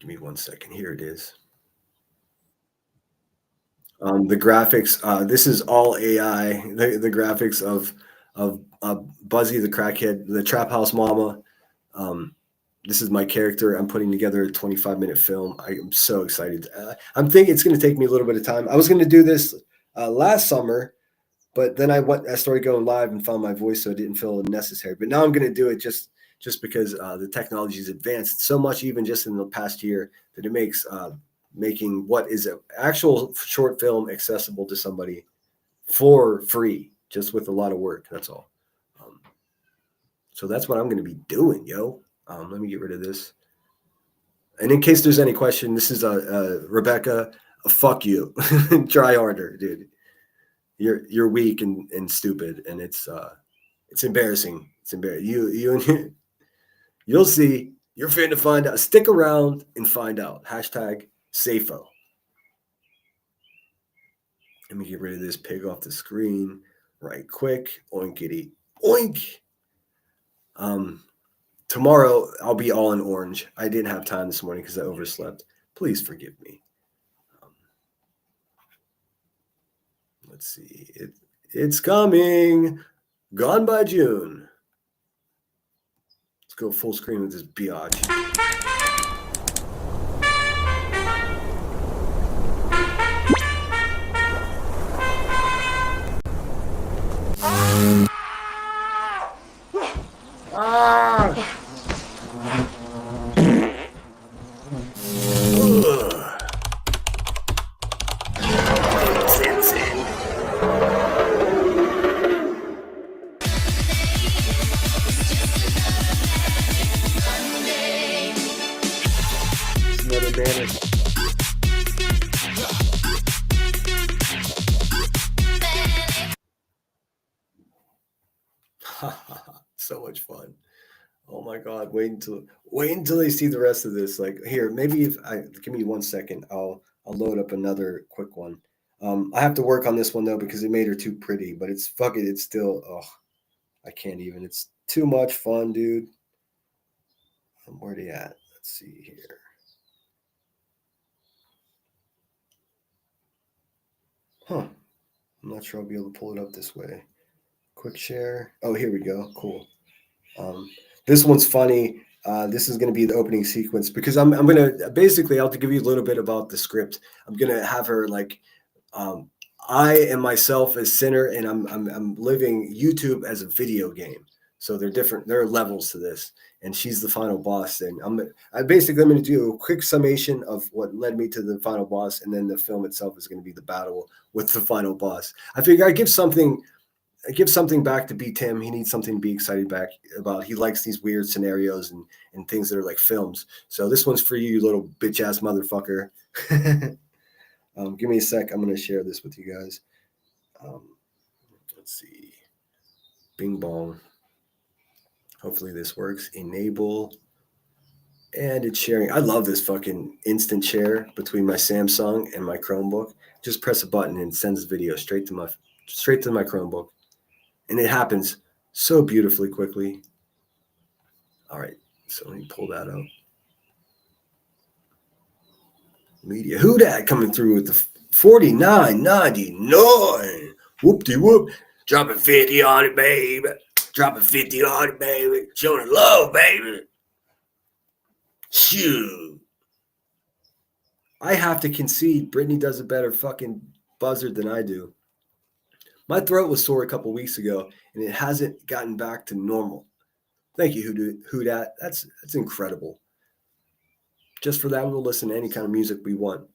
Give me 1 second. Here it is. The graphics. This is all AI. The graphics of Buzzy the crackhead, the trap house mama. This is my character. I'm putting together a 25-minute film. I am so excited. I'm thinking it's going to take me a little bit of time. I was going to do this last summer, but then I started going live and found my voice, so it didn't feel necessary. But now I'm going to do it just because the technology has advanced so much, even just in the past year, that it makes making what is an actual short film accessible to somebody for free, just with a lot of work. That's all. So that's what I'm going to be doing, yo. Let me get rid of this. And in case there's any question, this is Rebecca. Fuck you. Try harder, dude. You're weak and stupid, and it's embarrassing. It's embarrassing. You'll see. You're finna find out. Stick around and find out. #SAFO. Let me get rid of this pig off the screen right quick. Oinkity oink. Tomorrow I'll be all in orange. I didn't have time this morning because I overslept. Please forgive me. Let's see. It's coming. Gone by June. Let's go full screen with this biatch. Another banner. So much fun. Oh my god, wait until they see the rest of this. Like, here, maybe if I give me 1 second, I'll load up another quick one. I have to work on this one though because it made her too pretty, but it's still, oh, I can't even. It's too much fun, dude. Where are they at? Let's see here. Huh. I'm not sure I'll be able to pull it up this way. Quick share. Oh, here we go. Cool. This one's funny. This is going to be the opening sequence because I'm going to basically, I'll have to give you a little bit about the script. I'm going to have her like, I am myself as Sinner, and I'm living YouTube as a video game. So they're different. There are levels to this, and she's the final boss. And I'm going to do a quick summation of what led me to the final boss, and then the film itself is going to be the battle with the final boss. I figure I give something back to beat Tim. He needs something to be excited back about. He likes these weird scenarios and things that are like films. So this one's for you, little bitch ass motherfucker. Give me a sec. I'm going to share this with you guys. Let's see. Bing bong. Hopefully this works. Enable. And it's sharing. I love this fucking instant share between my Samsung and my Chromebook. Just press a button and it sends the video straight to my Chromebook. And it happens so beautifully quickly. All right, so let me pull that up. Media. Who dat coming through with the $49.99? Whoop-de-whoop. Dropping 50 on it, baby. Dropping 50 on it, baby. Showing love, baby. Shoot. I have to concede Brittany does a better fucking buzzard than I do. My throat was sore a couple weeks ago, and it hasn't gotten back to normal. Thank you, Who Dat. That's incredible. Just for that, we'll listen to any kind of music we want.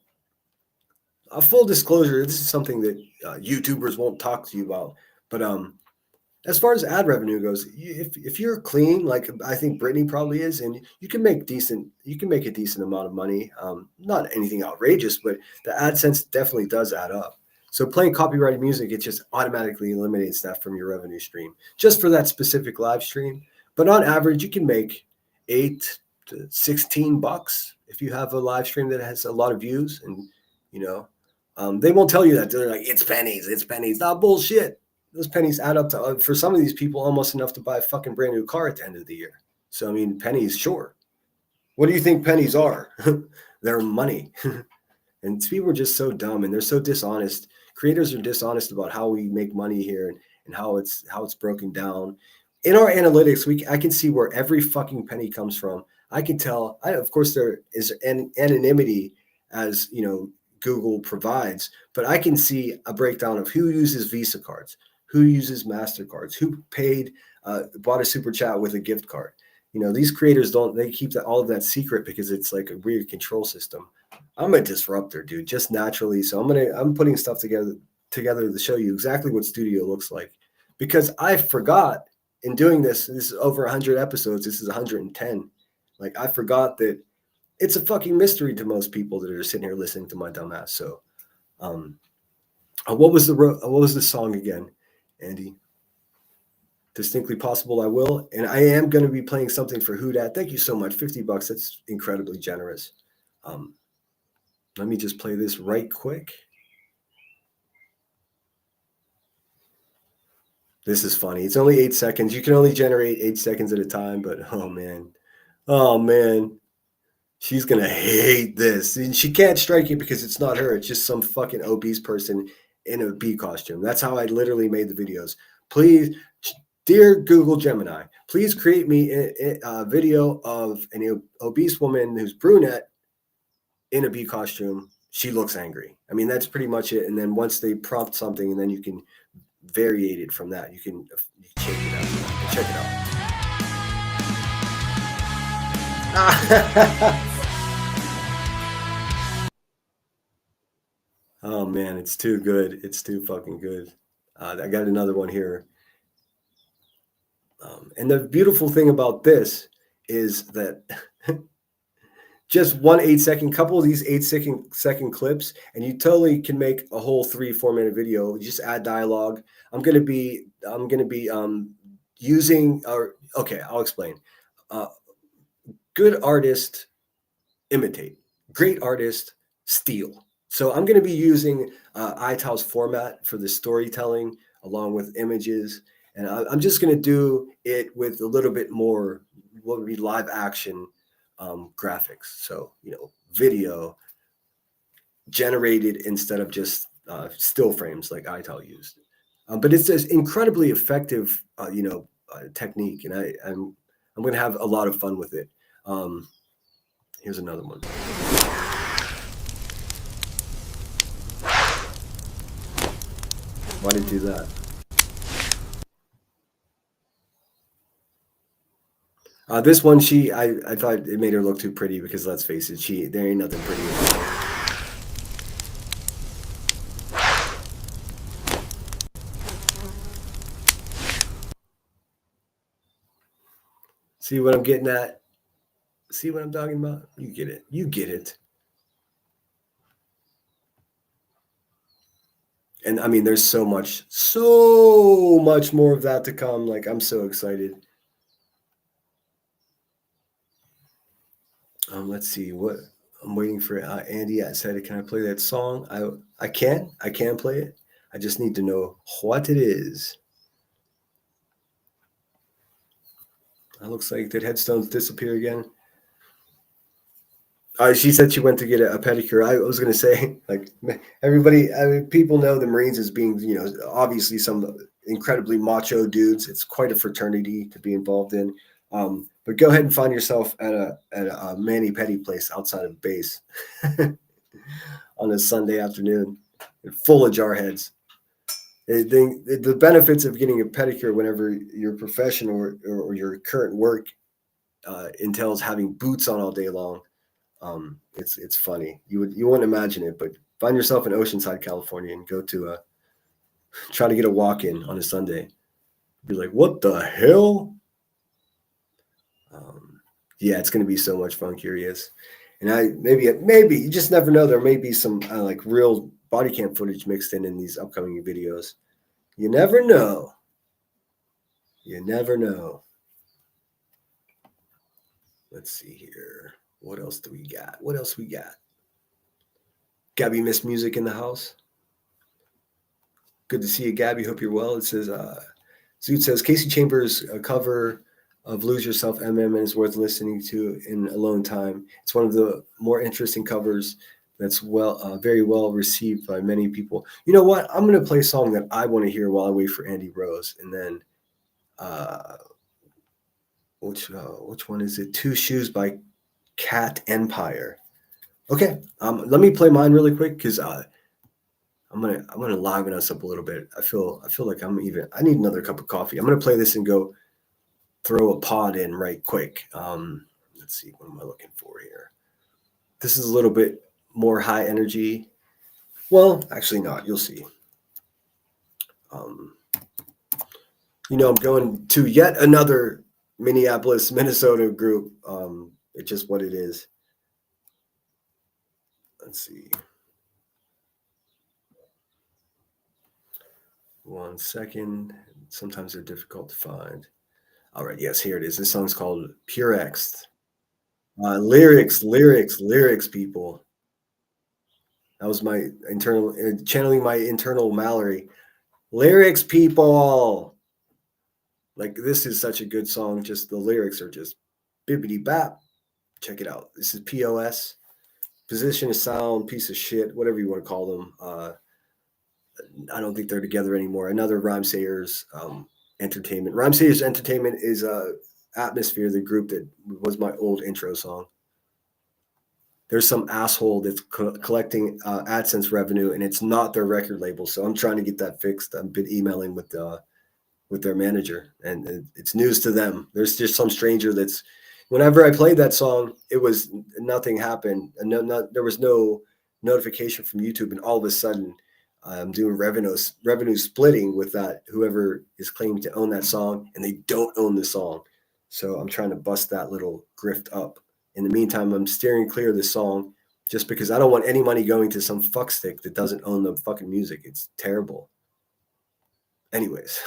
A full disclosure, this is something that YouTubers won't talk to you about. But as far as ad revenue goes, if you're clean, like I think Brittany probably is, and you can make a decent amount of money. Not anything outrageous, but the AdSense definitely does add up. So playing copyrighted music, it just automatically eliminates that from your revenue stream, just for that specific live stream. But on average, you can make $8 to $16 if you have a live stream that has a lot of views. And they won't tell you that. They're like, it's pennies. Not bullshit. Those pennies add up to, for some of these people, almost enough to buy a fucking brand new car at the end of the year. So I mean, pennies, sure. What do you think pennies are? They're money. And people are just so dumb, and they're so dishonest. Creators are dishonest about how we make money here and how it's broken down. In our analytics, I can see where every fucking penny comes from. I can tell. Of course, there is an anonymity, as Google provides, but I can see a breakdown of who uses Visa cards, who uses MasterCards, who bought a super chat with a gift card. These creators they keep all of that secret because it's like a weird control system. I'm a disruptor, dude, just naturally. So I'm putting stuff together to show you exactly what studio looks like, because I forgot in doing this. This is over 100 episodes. This is 110. Like, I forgot that it's a fucking mystery to most people that are sitting here listening to my dumbass. So, what was the song again, Andy? Distinctly Possible, I Will. And I am going to be playing something for Who Dat. Thank you so much. $50. That's incredibly generous. Let me just play this right quick. This is funny. It's only 8 seconds. You can only generate 8 seconds at a time, but oh man. She's going to hate this. And she can't strike it because it's not her. It's just some fucking obese person in a bee costume. That's how I literally made the videos. Please, Dear Google Gemini, please create me a video of an obese woman who's brunette in a bee costume. She looks angry. I mean, that's pretty much it. And then once they prompt something, and then you can variate it from that. You can check it out. Check it out. Oh man, it's too good. It's too fucking good. I got another one here. And the beautiful thing about this is that just 8-second, couple of these 8-second clips, and you totally can make a whole 3-4 minute video. You just add dialogue. I'm gonna be using, or okay, I'll explain. Good artist imitate, great artist steal. So I'm gonna be using iTal's format for the storytelling along with images. And I'm just going to do it with a little bit more what would be live action graphics. So, video generated instead of just still frames like iTal used. But it's an incredibly effective, technique. And I'm going to have a lot of fun with it. Here's another one. Why did you do that? This one, I thought it made her look too pretty because let's face it, there ain't nothing pretty about her. See what I'm getting at? See what I'm talking about? You get it. You get it. And I mean, there's so much more of that to come. Like, I'm so excited. Let's see what I'm waiting for. Andy, I said, can I play that song? I can play it. I just need to know what it is. It looks like did headstones disappear again? She said she went to get a pedicure. I was going to say, like, everybody, I mean, people know the Marines as being, obviously some incredibly macho dudes. It's quite a fraternity to be involved in. But go ahead and find yourself at a mani-pedi place outside of base on a Sunday afternoon, full of jarheads. The benefits of getting a pedicure whenever your profession or your current work entails having boots on all day long. It's funny. You wouldn't imagine it, but find yourself in Oceanside, California, and go to try to get a walk-in on a Sunday. Be like, what the hell? Yeah, it's going to be so much fun. Curious, and maybe you just never know. There may be some like real body cam footage mixed in these upcoming videos. You never know. You never know. Let's see here. What else do we got? What else we got? Gabby Miss Music in the house. Good to see you, Gabby. Hope you're well. It says, Zoot says, Casey Chambers' cover of Lose Yourself MM is worth listening to in alone time. It's one of the more interesting covers that's very well received by many people. You know what? I'm going to play a song that I want to hear while I wait for Andy Rose. And then which one is it? Two Shoes by Cat Empire. Okay, let me play mine really quick because I'm gonna liven us up a little bit. I feel like I need another cup of coffee. I'm gonna play this and go throw a pod in right quick. Let's see, what am I looking for here? This is a little bit more high energy. Well, actually not. You'll see. I'm going to yet another Minneapolis, Minnesota group. It's just what it is. Let's see. One second. Sometimes they're difficult to find. All right. Yes, here it is. This song's called Pure X. Lyrics, people. That was my internal, channeling my internal Mallory. Lyrics, people. Like, this is such a good song. Just the lyrics are just bibbity bap. Check it out. This is POS. Position of sound, piece of shit, whatever you want to call them. I don't think they're together anymore. Another Rhyme Sayers Entertainment. Rhyme Sayers Entertainment is Atmosphere, the group that was my old intro song. There's some asshole that's collecting AdSense revenue, and it's not their record label. So I'm trying to get that fixed. I've been emailing with their manager, and it's news to them. There's just some stranger that's. Whenever I played that song, it was nothing happened, and there was no notification from YouTube, and all of a sudden, I'm doing revenue splitting with that whoever is claiming to own that song, and they don't own the song. So I'm trying to bust that little grift up. In the meantime, I'm steering clear of the song just because I don't want any money going to some fuckstick that doesn't own the fucking music. It's terrible. Anyways,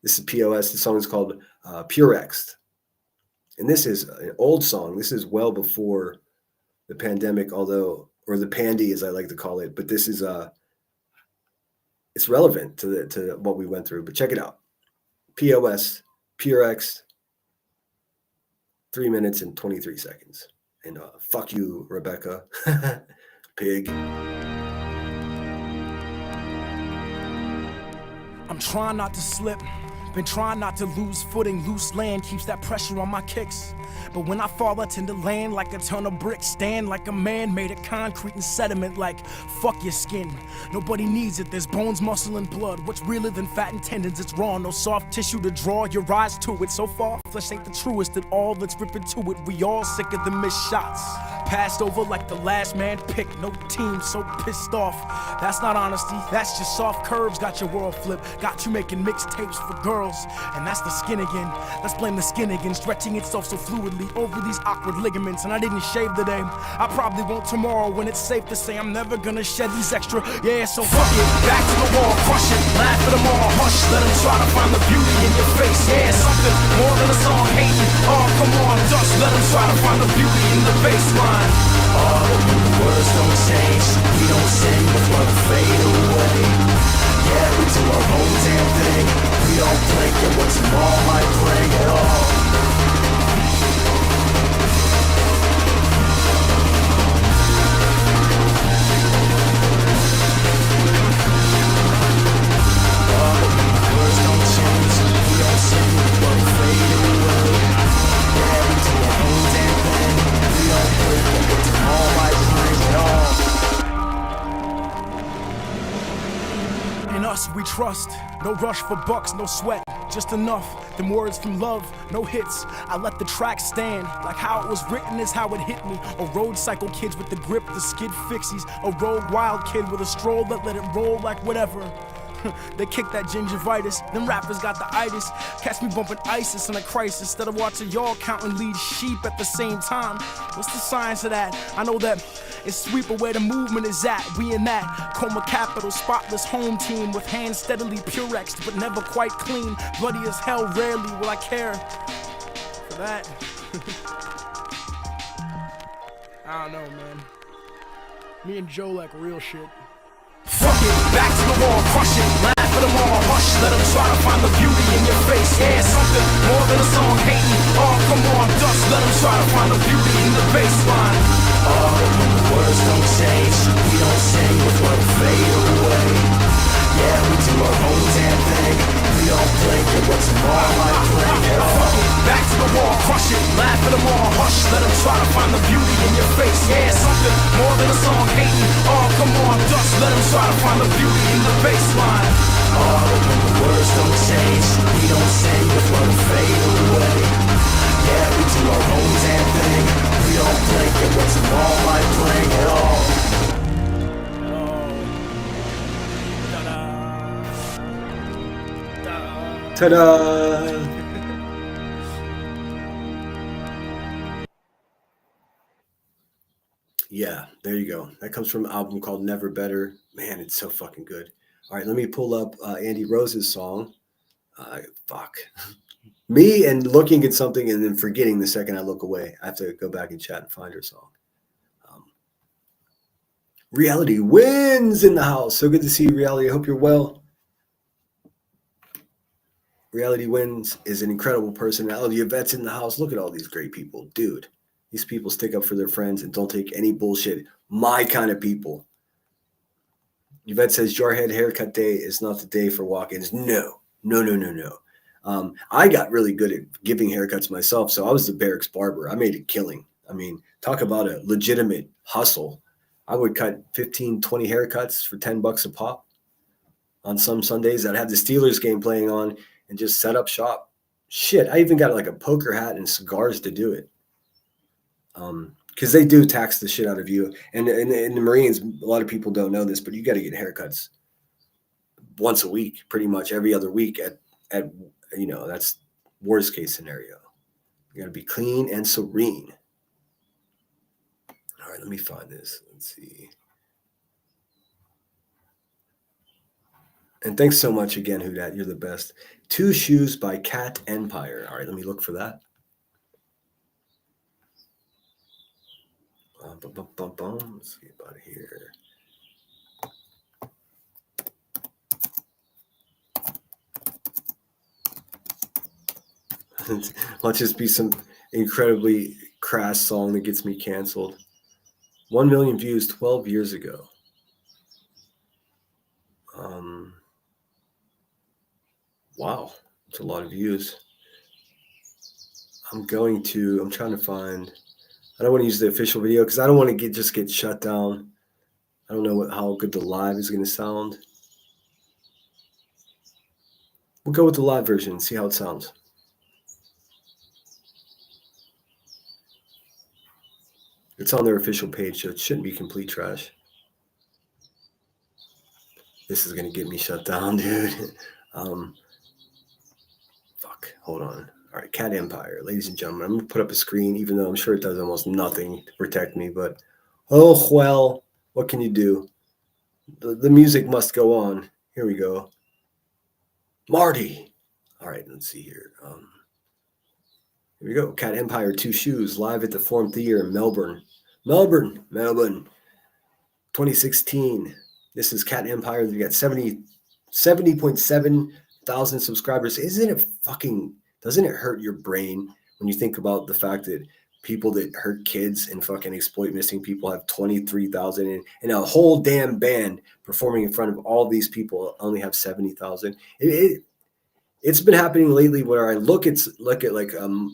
this is POS. The song is called Purex. And this is an old song. This is well before the pandemic, or the pandy, as I like to call it. But this is it's relevant to what we went through. But check it out. POS, Purex, 3 minutes and 23 seconds. And fuck you, Rebecca. Pig. I'm trying not to slip. Been trying not to lose footing. Loose land keeps that pressure on my kicks. But when I fall, I tend to land like a ton of bricks. Stand like a man made of concrete and sediment. Like, fuck your skin. Nobody needs it. There's bones, muscle, and blood. What's realer than fat and tendons? It's raw. No soft tissue to draw your eyes to it. So far, flesh ain't the truest at all. Let's rip into it. We all sick of the missed shots. Passed over like the last man picked. No team so pissed off. That's not honesty. That's just soft curves. Got your world flipped. Got you making mixtapes for girls. And that's the skin again. Let's blame the skin again. Stretching itself so fluidly over these awkward ligaments. And I didn't shave today. I probably won't tomorrow when it's safe to say I'm never gonna shed these extra. Yeah, so fuck it. Back to the wall, crush it. Laugh at them all, hush. Let them try to find the beauty in your face. Yeah, something more than a song hating. Oh, come on, dust. Let them try to find the beauty in the baseline. Oh, when the words don't change, we don't sing before they fade away. Yeah, we do our own damn thing. We don't blink at what tomorrow might bring at all. We trust, no rush for bucks, no sweat, just enough. Them words from love, no hits. I let the track stand, like how it was written is how it hit me. A road cycle kids with the grip, the skid fixies. A rogue wild kid with a stroll that let it roll like whatever. They kick that gingivitis, them rappers got the itis. Catch me bumping ISIS in a crisis instead of watching y'all counting lead sheep at the same time. What's the science of that? I know that it's sweep where the movement is at. We in that coma capital, spotless home team with hands steadily purexed but never quite clean. Bloody as hell, rarely will I care for that. I don't know, man. Me and Joe like real shit. Fuck it, back to the wall, crush it. Laugh at them all, hush. Let them try to find the beauty in your face. Yeah, something more than a song hating. Oh, come on, dust. Let them try to find the beauty in the baseline. Oh, when the words don't change, we don't sing before they fade away. Yeah, we do our own damn thing. We don't blink at what tomorrow might bring at all. Fuck it, back to the wall, crush it. Laugh at them all, hush. Let them try to find the beauty in your face. Yeah, something more than a song hating. Oh, come on, dust. Let them try to find the beauty in the baseline. Oh, when the words don't change, we don't sing before they fade away. Yeah, we do our own damn thing. We don't blink at what tomorrow might bring at all. Ta-da! Yeah, there you go. That comes from an album called Never Better. Man, it's so fucking good. All right, let me pull up Andy Rose's song. Fuck. Me and looking at something and then forgetting the second I look away. I have to go back and chat and find her song. Reality Wins in the house. So good to see you, Reality. I hope you're well. Reality Wins is an incredible personality. Yvette's in the house. Look at all these great people. Dude, these people stick up for their friends and don't take any bullshit. My kind of people. Yvette says, Jarhead haircut day is not the day for walk-ins. No. I got really good at giving haircuts myself. So I was the barracks barber. I made a killing. I mean, talk about a legitimate hustle. I would cut 15, 20 haircuts for $10 a pop. On some Sundays, I'd have the Steelers game playing on and just set up shop. Shit, I even got like a poker hat and cigars to do it. Because they do tax the shit out of you. And in the Marines, a lot of people don't know this, but you got to get haircuts once a week, pretty much every other week at that's worst case scenario. You got to be clean and serene. All right, let me find this. Let's see. And thanks so much again, Hudat. You're the best. Two Shoes by Cat Empire. All right, let me look for that. Let's see about here. Let's just be some incredibly crass song that gets me canceled. 1 million views 12 years ago. Wow, it's a lot of views. I'm trying to find, I don't want to use the official video because I don't want to get shut down. I don't know how good the live is going to sound. We'll go with the live version and see how it sounds. It's on their official page, so it shouldn't be complete trash. This is going to get me shut down, dude. Fuck, hold on. All right, Cat Empire, ladies and gentlemen. I'm going to put up a screen, even though I'm sure it does almost nothing to protect me. But, oh, well, what can you do? The music must go on. Here we go. Marty. All right, let's see here. Here we go. Cat Empire, Two Shoes, live at the Forum Theatre in Melbourne. Melbourne, 2016. This is Cat Empire. They got 70.7 thousand subscribers. Doesn't it hurt your brain when you think about the fact that people that hurt kids and fucking exploit missing people have 23,000 and a whole damn band performing in front of all these people only have 70,000. It's been happening lately where I look at like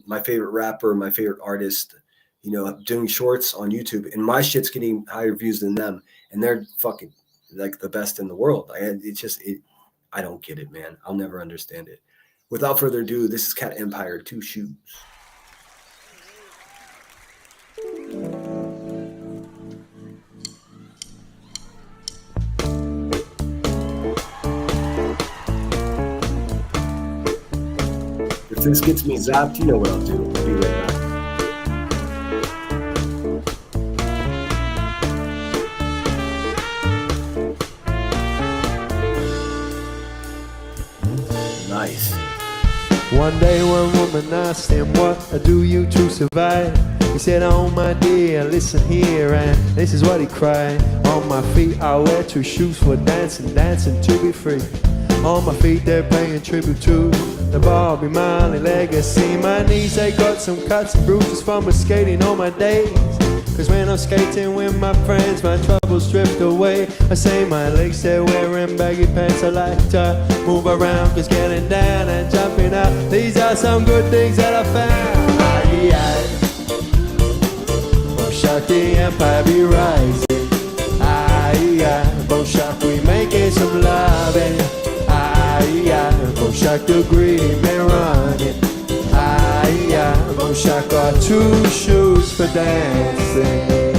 my favorite rapper, my favorite artist, doing shorts on YouTube, and my shit's getting higher views than them, and they're fucking like the best in the world. I don't get it, man. I'll never understand it. Without further ado, this is Cat Empire, Two Shoes. If this gets me zapped, you know what I'll do. I'll be right back. Nice. One day one woman asked him, what do you to survive? He said, oh my dear, listen here, and this is what he cried. On my feet I wear two shoes for dancing, dancing to be free. On my feet they're paying tribute to the Bobby Marley legacy. My knees, they got some cuts and bruises from skating all my days. Cause when I'm skating with my friends, my troubles drift away. I say my legs, they're wearing baggy pants. I like to move around, cause getting down and jumping up, these are some good things that I found. Aye, Boshak, the empire be rising. Aye, Boshak, we making some loving. Aye, Boshak, the green been running. Boshak got two shoes for dancing.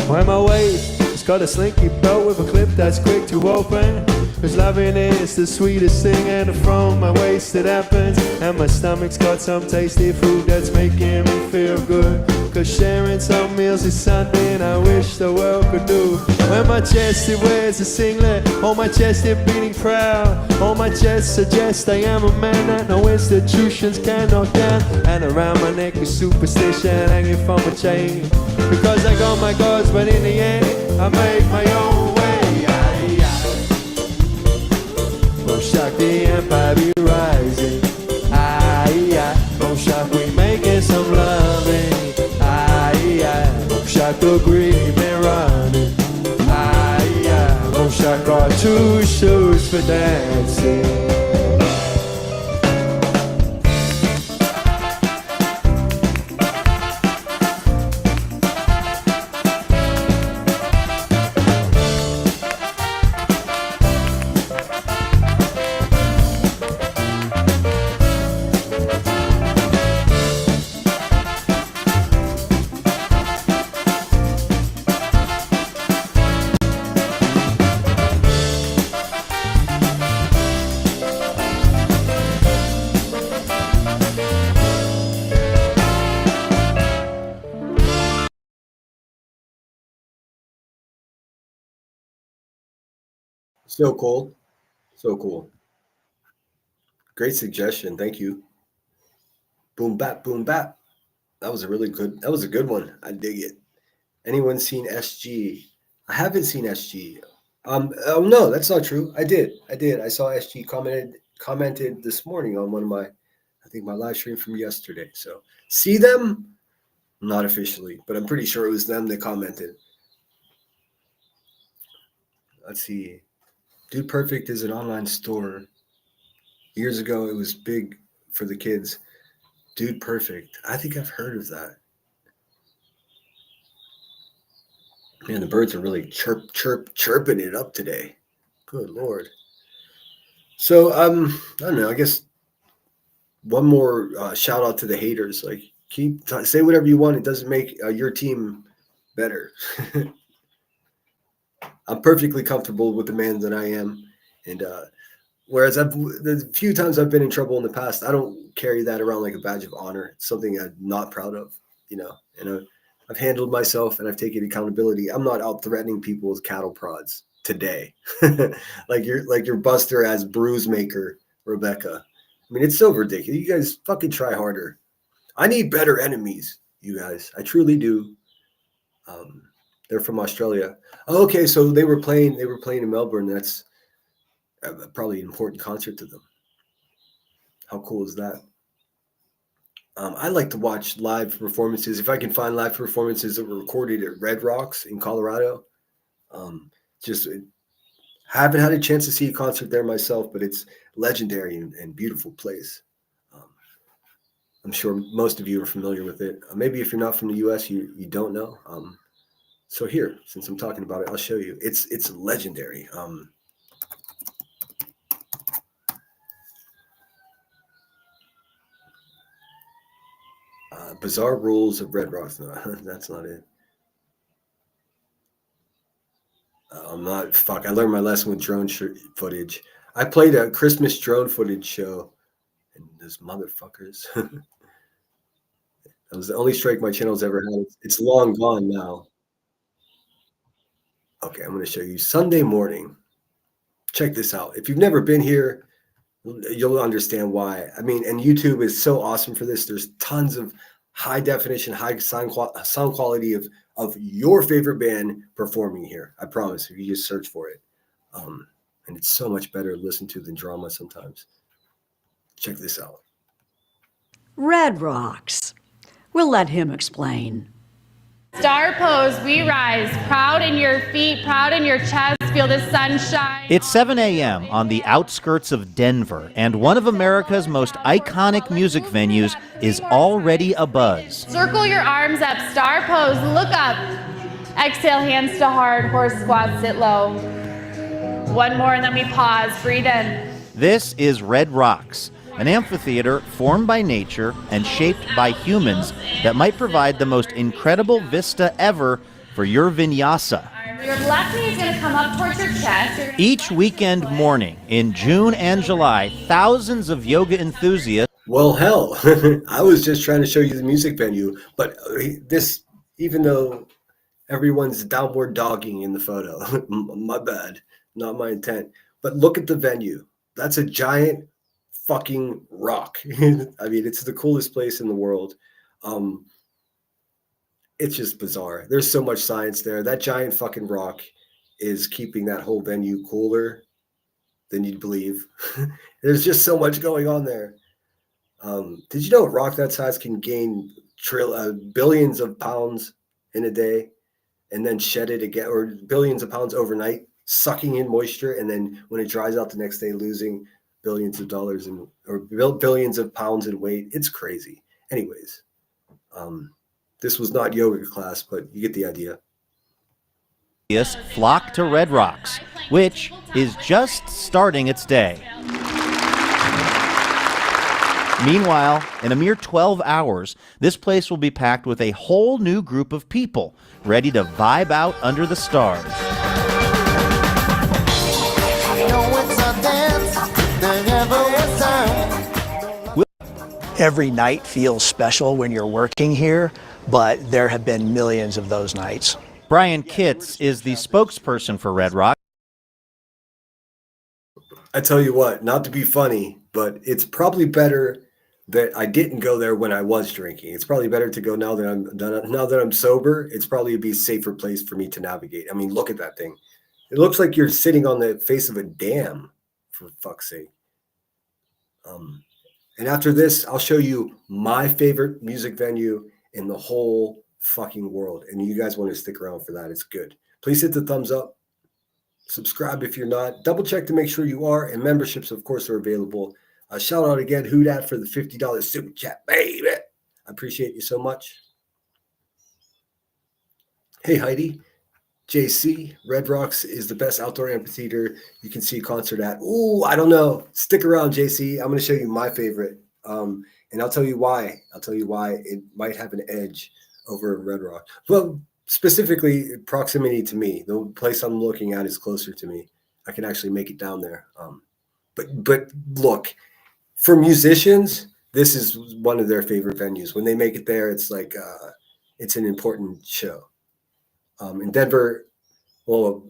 When my waist, it's got a slinky belt with a clip that's quick to open. Cause loving is the sweetest thing, and from my waist it happens. And my stomach's got some tasty food that's making me feel good. Cause sharing some meals is something I wish the world could do. When my chest it wears a singlet, on my chest it beating proud. On my chest suggests I am a man that no institutions can knock down. And around my neck is superstition hanging from a chain. Because I got my gods, but in the end I make my own way. Boshak, the empire be rising. Boshak, we making some loving. Boshak, the green been running. Boshak got two shoes for dancing. So cool. So cool. Great suggestion. Thank you. Boom bap, boom bap. That was a good one. I dig it. Anyone seen SG? I haven't seen SG. Oh no, that's not true. I did. I saw SG commented this morning on one of my, I think my live stream from yesterday. So see them? Not officially, but I'm pretty sure it was them that commented. Let's see. Dude Perfect is an online store. Years ago, it was big for the kids. Dude Perfect. I think I've heard of that. Man, the birds are really chirping it up today. Good Lord. So, I don't know. I guess one more shout out to the haters. Like, say whatever you want. It doesn't make your team better. I'm perfectly comfortable with the man that I am, and whereas the few times I've been in trouble in the past, I don't carry that around like a badge of honor. It's something I'm not proud of, and I've handled myself and I've taken accountability. I'm not out threatening people with cattle prods today, like your Buster as bruise maker, Rebecca. I mean, it's so ridiculous. You guys fucking try harder. I need better enemies, you guys. I truly do. They're from Australia. Oh, okay, so they were playing in Melbourne. That's probably an important concert to them. How cool is that? I like to watch live performances. If I can find live performances that were recorded at Red Rocks in Colorado. Just haven't had a chance to see a concert there myself, but it's legendary and beautiful place. I'm sure most of you are familiar with it. Maybe if you're not from the U.S., you don't know. So here, since I'm talking about it, I'll show you. It's legendary. Bizarre rules of Red Rocks. No, that's not it. I'm not. Fuck, I learned my lesson with drone footage. I played a Christmas drone footage show, and those motherfuckers. That was the only strike my channel's ever had. It's long gone now. Okay, I'm going to show you Sunday morning. Check this out. If you've never been here, you'll understand why. I mean, and YouTube is so awesome for this. There's tons of high definition, high sound quality of your favorite band performing here. I promise. If you just search for it, and it's so much better to listen to than drama sometimes. Check this out. Red Rocks. We'll let him explain. Star pose, we rise, proud in your feet, proud in your chest, feel the sunshine. It's 7 a.m. on the outskirts of Denver, and one of America's most iconic music venues is already abuzz. Circle your arms up, star pose, look up. Exhale, hands to heart, horse squat, sit low. One more and then we pause, breathe in. This is Red Rocks, an amphitheater formed by nature and shaped by humans that might provide the most incredible vista ever for your vinyasa. Your left knee is going to come up towards your chest. Each weekend morning in June and July, thousands of yoga enthusiasts. Well, hell, I was just trying to show you the music venue, but this, even though everyone's downward dogging in the photo, my bad, not my intent, but look at the venue. That's a giant fucking rock. I mean, it's the coolest place in the world. It's just bizarre. There's so much science there. That giant fucking rock is keeping that whole venue cooler than you'd believe. There's just so much going on there. Did you know a rock that size can gain billions of pounds in a day and then shed it again, or billions of pounds overnight, sucking in moisture, and then when it dries out the next day, losing billions of dollars or billions of pounds in weight? It's crazy. Anyways, this was not yoga class, but you get the idea. Flock to Red Rocks, which is just starting its day. Meanwhile, in a mere 12 hours, this place will be packed with a whole new group of people ready to vibe out under the stars. Every night feels special when you're working here, but there have been millions of those nights. Brian Kitts is the spokesperson for Red Rock. I tell you what, not to be funny, but it's probably better that I didn't go there when I was drinking. It's probably better to go now that I'm sober. It's probably be a safer place for me to navigate. I mean, look at that thing. It looks like you're sitting on the face of a dam, for fuck's sake. And after this, I'll show you my favorite music venue in the whole fucking world. And you guys want to stick around for that. It's good. Please hit the thumbs up. Subscribe if you're not. Double check to make sure you are. And memberships, of course, are available. Shout out again, Who Dat, for the $50 super chat, baby. I appreciate you so much. Hey, Heidi. JC, Red Rocks is the best outdoor amphitheater you can see a concert at. Ooh, I don't know. Stick around, JC. I'm going to show you my favorite. And I'll tell you why. I'll tell you why it might have an edge over Red Rock. Well, specifically proximity to me. The place I'm looking at is closer to me. I can actually make it down there. But look, for musicians, this is one of their favorite venues. When they make it there, it's like it's an important show. In Denver, well,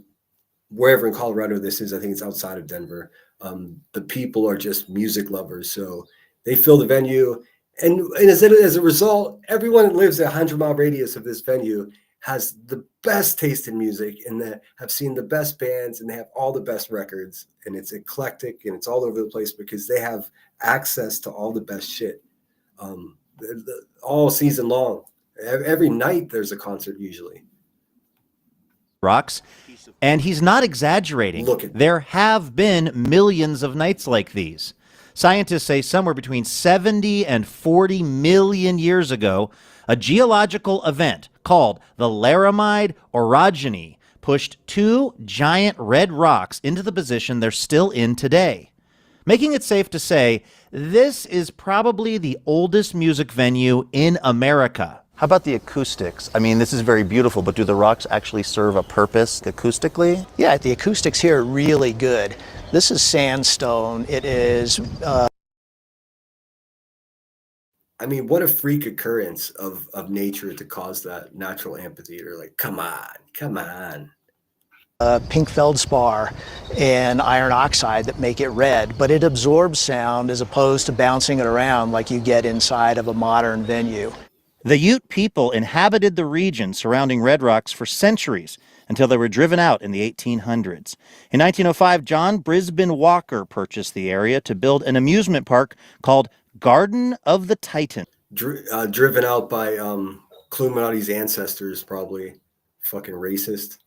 wherever in Colorado this is, I think it's outside of Denver. The people are just music lovers, so they fill the venue. And as a result, everyone that lives a 100-mile radius of this venue has the best taste in music and that have seen the best bands and they have all the best records. And it's eclectic and it's all over the place because they have access to all the best shit all season long. Every night there's a concert usually. Rocks. And he's not exaggerating. There have been millions of nights like these. Scientists say somewhere between 70 and 40 million years ago, a geological event called the Laramide orogeny pushed two giant red rocks into the position they're still in today, making it safe to say this is probably the oldest music venue in America. How about the acoustics? I mean, this is very beautiful, but do the rocks actually serve a purpose acoustically? Yeah, the acoustics here are really good. This is sandstone. It is... I mean, what a freak occurrence of nature to cause that natural amphitheater. Like, come on. Pink feldspar and iron oxide that make it red, but it absorbs sound as opposed to bouncing it around like you get inside of a modern venue. The Ute people inhabited the region surrounding Red Rocks for centuries until they were driven out in the 1800s. In 1905, John Brisbane Walker purchased the area to build an amusement park called Garden of the Titan. Driven out by Cluminati's ancestors, probably. Fucking racist.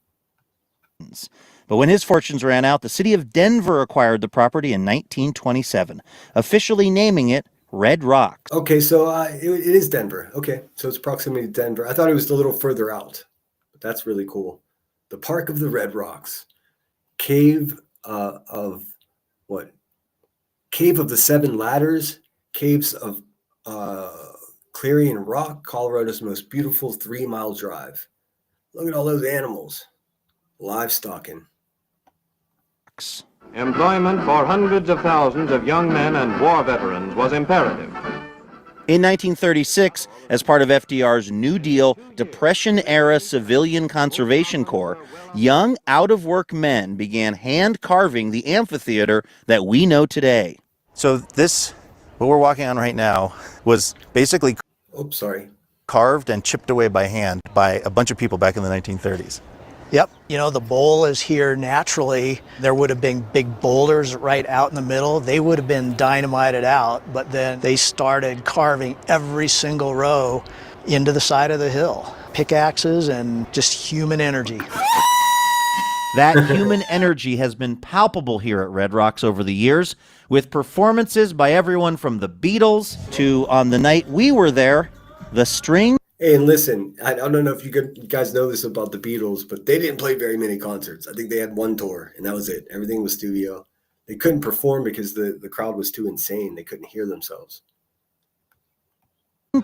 But when his fortunes ran out, the city of Denver acquired the property in 1927, officially naming it Red Rocks. Okay, so it is Denver. Okay, so it's proximity to Denver. I thought it was a little further out, but that's really cool. The Park of the Red Rocks. Cave of what? Cave of the Seven Ladders. Caves of Clarion Rock, Colorado's most beautiful 3-mile drive. Look at all those animals. Livestocking. Employment for hundreds of thousands of young men and war veterans was imperative. In 1936, as part of FDR's New Deal Depression-era Civilian Conservation Corps, young out-of-work men began hand-carving the amphitheater that we know today. So this, what we're walking on right now, was basically carved and chipped away by hand by a bunch of people back in the 1930s. Yep. You know, the bowl is here naturally. There would have been big boulders right out in the middle. They would have been dynamited out, but then they started carving every single row into the side of the hill. Pickaxes and just human energy. That human energy has been palpable here at Red Rocks over the years, with performances by everyone from the Beatles to, on the night we were there, the String. Hey, and listen, I don't know if you guys know this about the Beatles, but they didn't play very many concerts. I think they had one tour, and that was it. Everything was studio. They couldn't perform because the crowd was too insane. They couldn't hear themselves.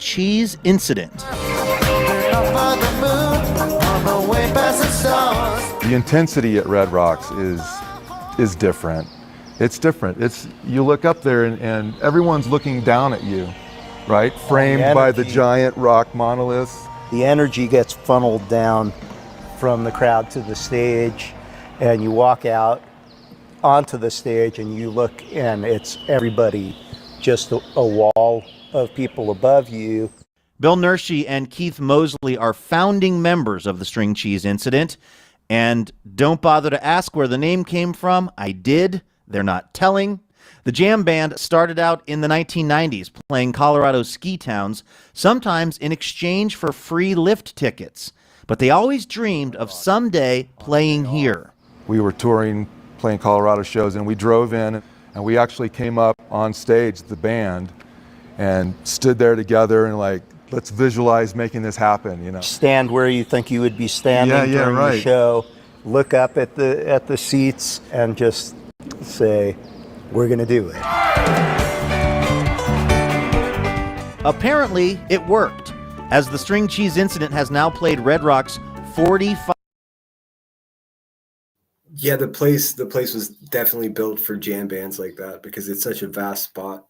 Cheese incident. The intensity at Red Rocks is different. It's different. You look up there and everyone's looking down at you. Right, framed by the giant rock monoliths. The energy gets funneled down from the crowd to the stage, and you walk out, onto the stage and you look and it's everybody, just a wall of people above you. Bill Nershi and Keith Mosley are founding members of the String Cheese Incident. And don't bother to ask where the name came from. I did. They're not telling. The jam band started out in the 1990s playing Colorado's ski towns, sometimes in exchange for free lift tickets. But they always dreamed of someday playing here. We were touring, playing Colorado shows, and we drove in, and we actually came up on stage, the band, and stood there together and like, let's visualize making this happen, you know. Stand where you think you would be standing during the show, look up at the seats and just say, we're going to do it. Apparently, it worked, as the String Cheese Incident has now played Red Rocks 45. Yeah, the place was definitely built for jam bands like that because it's such a vast spot.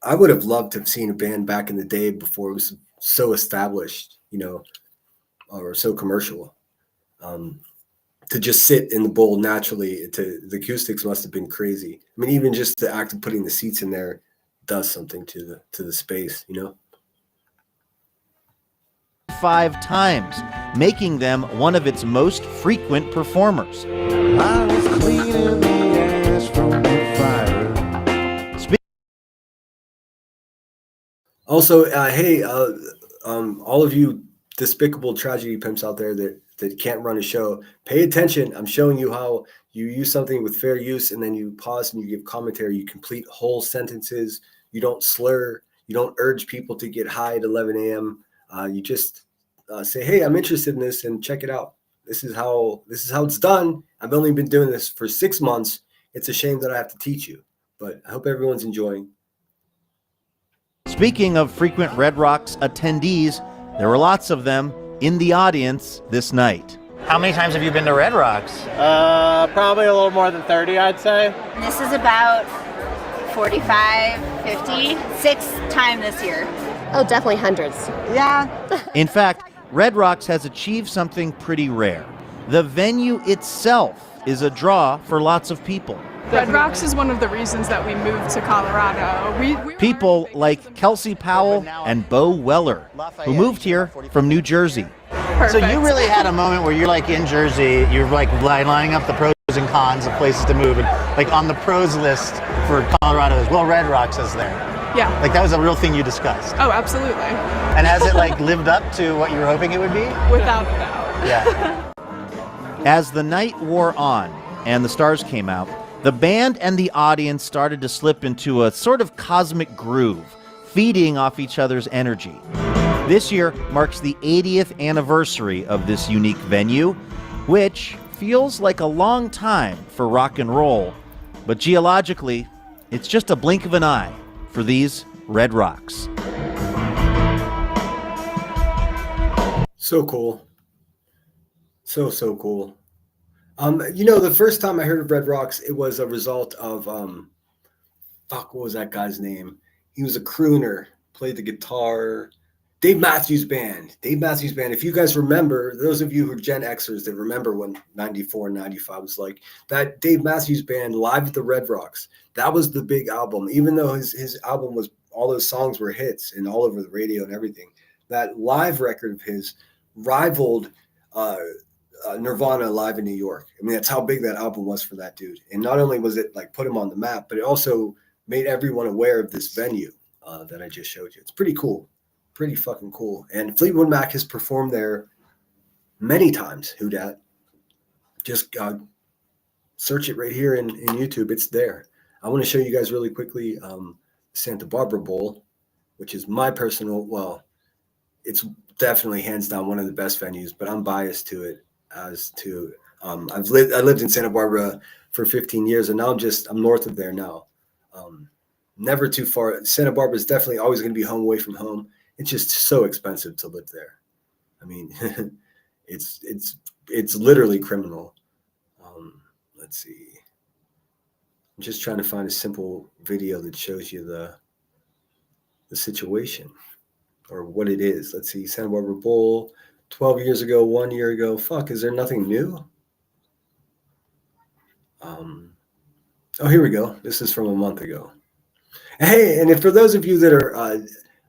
I would have loved to have seen a band back in the day before it was so established, you know, or so commercial. To just sit in the bowl naturally, the acoustics must have been crazy. I mean, even just the act of putting the seats in there does something to the space, you know. 5 times, making them one of its most frequent performers. I was cleaning the ash from the fire. Also, hey, all of you despicable tragedy pimps out there that can't run a show, pay attention. I'm showing you how you use something with fair use, and then you pause and you give commentary. You complete whole sentences. You don't slur. You don't urge people to get high at 11 a.m. You just say, hey, I'm interested in this and check it out. This is how it's done. I've only been doing this for 6 months. It's a shame that I have to teach you, but I hope everyone's enjoying. Speaking of frequent Red Rocks attendees, there were lots of them in the audience this night. How many times have you been to Red Rocks? Probably a little more than 30, I'd say. This is about 45, 50, 6th time this year. Oh, definitely hundreds. Yeah. In fact, Red Rocks has achieved something pretty rare. The venue itself is a draw for lots of people. Red Rocks is one of the reasons that we moved to Colorado. People like Kelsey Powell and Bo Weller, who moved here from New Jersey. So you really had a moment where you're like in Jersey, you're like lining up the pros and cons of places to move, and like on the pros list for Colorado as well, Red Rocks is there. Yeah. Like that was a real thing you discussed. Oh, absolutely. And has it like lived up to what you were hoping it would be? Without a doubt. Yeah. As the night wore on and the stars came out, the band and the audience started to slip into a sort of cosmic groove, feeding off each other's energy. This year marks the 80th anniversary of this unique venue, which feels like a long time for rock and roll, but geologically, it's just a blink of an eye for these Red Rocks. So cool. So cool. You know, the first time I heard of Red Rocks, it was a result of, what was that guy's name? He was a crooner, played the guitar. Dave Matthews Band. If you guys remember, those of you who are Gen Xers that remember when 94 and 95 was like, that Dave Matthews Band live at the Red Rocks, that was the big album. Even though his album was, all those songs were hits and all over the radio and everything, that live record of his rivaled Nirvana live in New York. I mean, that's how big that album was for that dude. And not only was it like put him on the map, but it also made everyone aware of this venue that I just showed you. It's pretty cool. Pretty fucking cool. And Fleetwood Mac has performed there many times. Who dat? Just search it right here in YouTube. It's there. I want to show you guys really quickly Santa Barbara Bowl, which is my personal, well, it's definitely hands down one of the best venues, but I'm biased to it as to I lived in Santa Barbara for 15 years, and now I'm north of there now. Never too far. Santa Barbara is definitely always going to be home away from home. It's just so expensive to live there. I mean, it's literally criminal. Let's see. I'm just trying to find a simple video that shows you the situation or what it is. Let's see. Santa Barbara Bowl, 12 years ago, 1 year ago. Fuck, is there nothing new? Oh, here we go. This is from a month ago. Hey, and if for those of you that are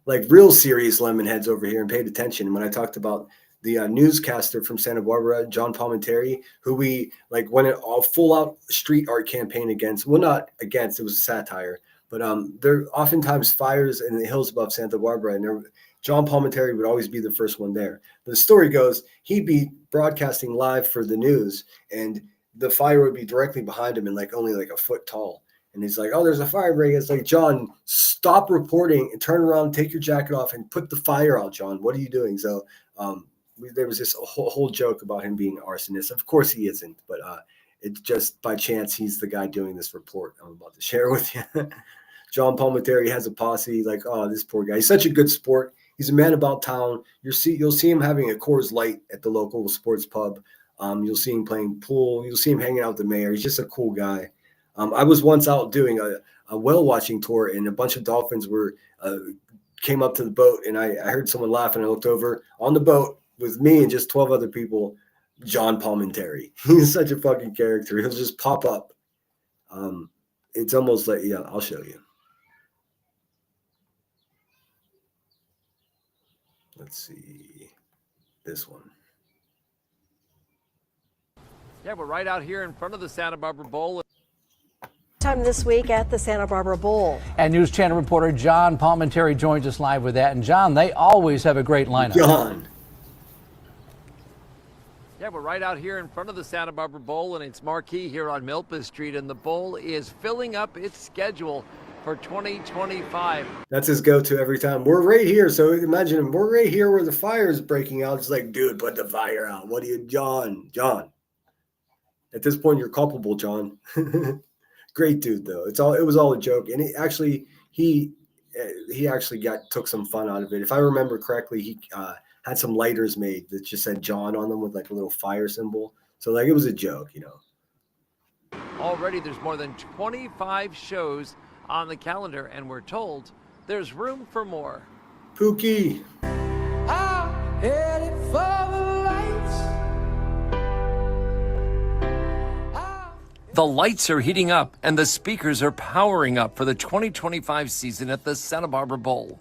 like real serious Lemonheads over here and paid attention when I talked about the newscaster from Santa Barbara, John Palminteri, who we like went a full out street art campaign against. Well, not against, it was a satire, but there are oftentimes fires in the hills above Santa Barbara, and John Palminteri would always be the first one there. The story goes he'd be broadcasting live for the news, and the fire would be directly behind him and like only like a foot tall. And he's like, oh, there's a fire break. It's like, John, stop reporting and turn around, take your jacket off and put the fire out, John. What are you doing? So there was this whole joke about him being an arsonist. Of course he isn't, but it's just by chance he's the guy doing this report I'm about to share with you. John Palminteri has a posse. Like, oh, this poor guy. He's such a good sport. He's a man about town. You'll see him having a Coors Light at the local sports pub. You'll see him playing pool. You'll see him hanging out with the mayor. He's just a cool guy. I was once out doing a whale watching tour, and a bunch of dolphins came up to the boat, and I heard someone laugh, and I looked over on the boat with me and just 12 other people, John Palminteri. He's such a fucking character. He'll just pop up. It's almost like, yeah, I'll show you. Let's see this one. Yeah, we're right out here in front of the Santa Barbara Bowl. Time this week at the Santa Barbara Bowl. And News Channel reporter John Palminteri joins us live with that. And John, they always have a great lineup. John. Yeah, we're right out here in front of the Santa Barbara Bowl, and it's marquee here on Milpa Street, and the bowl is filling up its schedule for 2025. That's his go-to every time. We're right here. So imagine we're right here where the fire is breaking out. It's like, dude, put the fire out. What are you, John? At this point, you're culpable, John. Great dude, though. It was all a joke, and he actually took some fun out of it. If I remember correctly, he had some lighters made that just said John on them with like a little fire symbol. So like it was a joke, you know. Already, there's more than 25 shows on the calendar, and we're told there's room for more. Pookie. I'm headed for the lights. The lights are heating up and the speakers are powering up for the 2025 season at the Santa Barbara Bowl.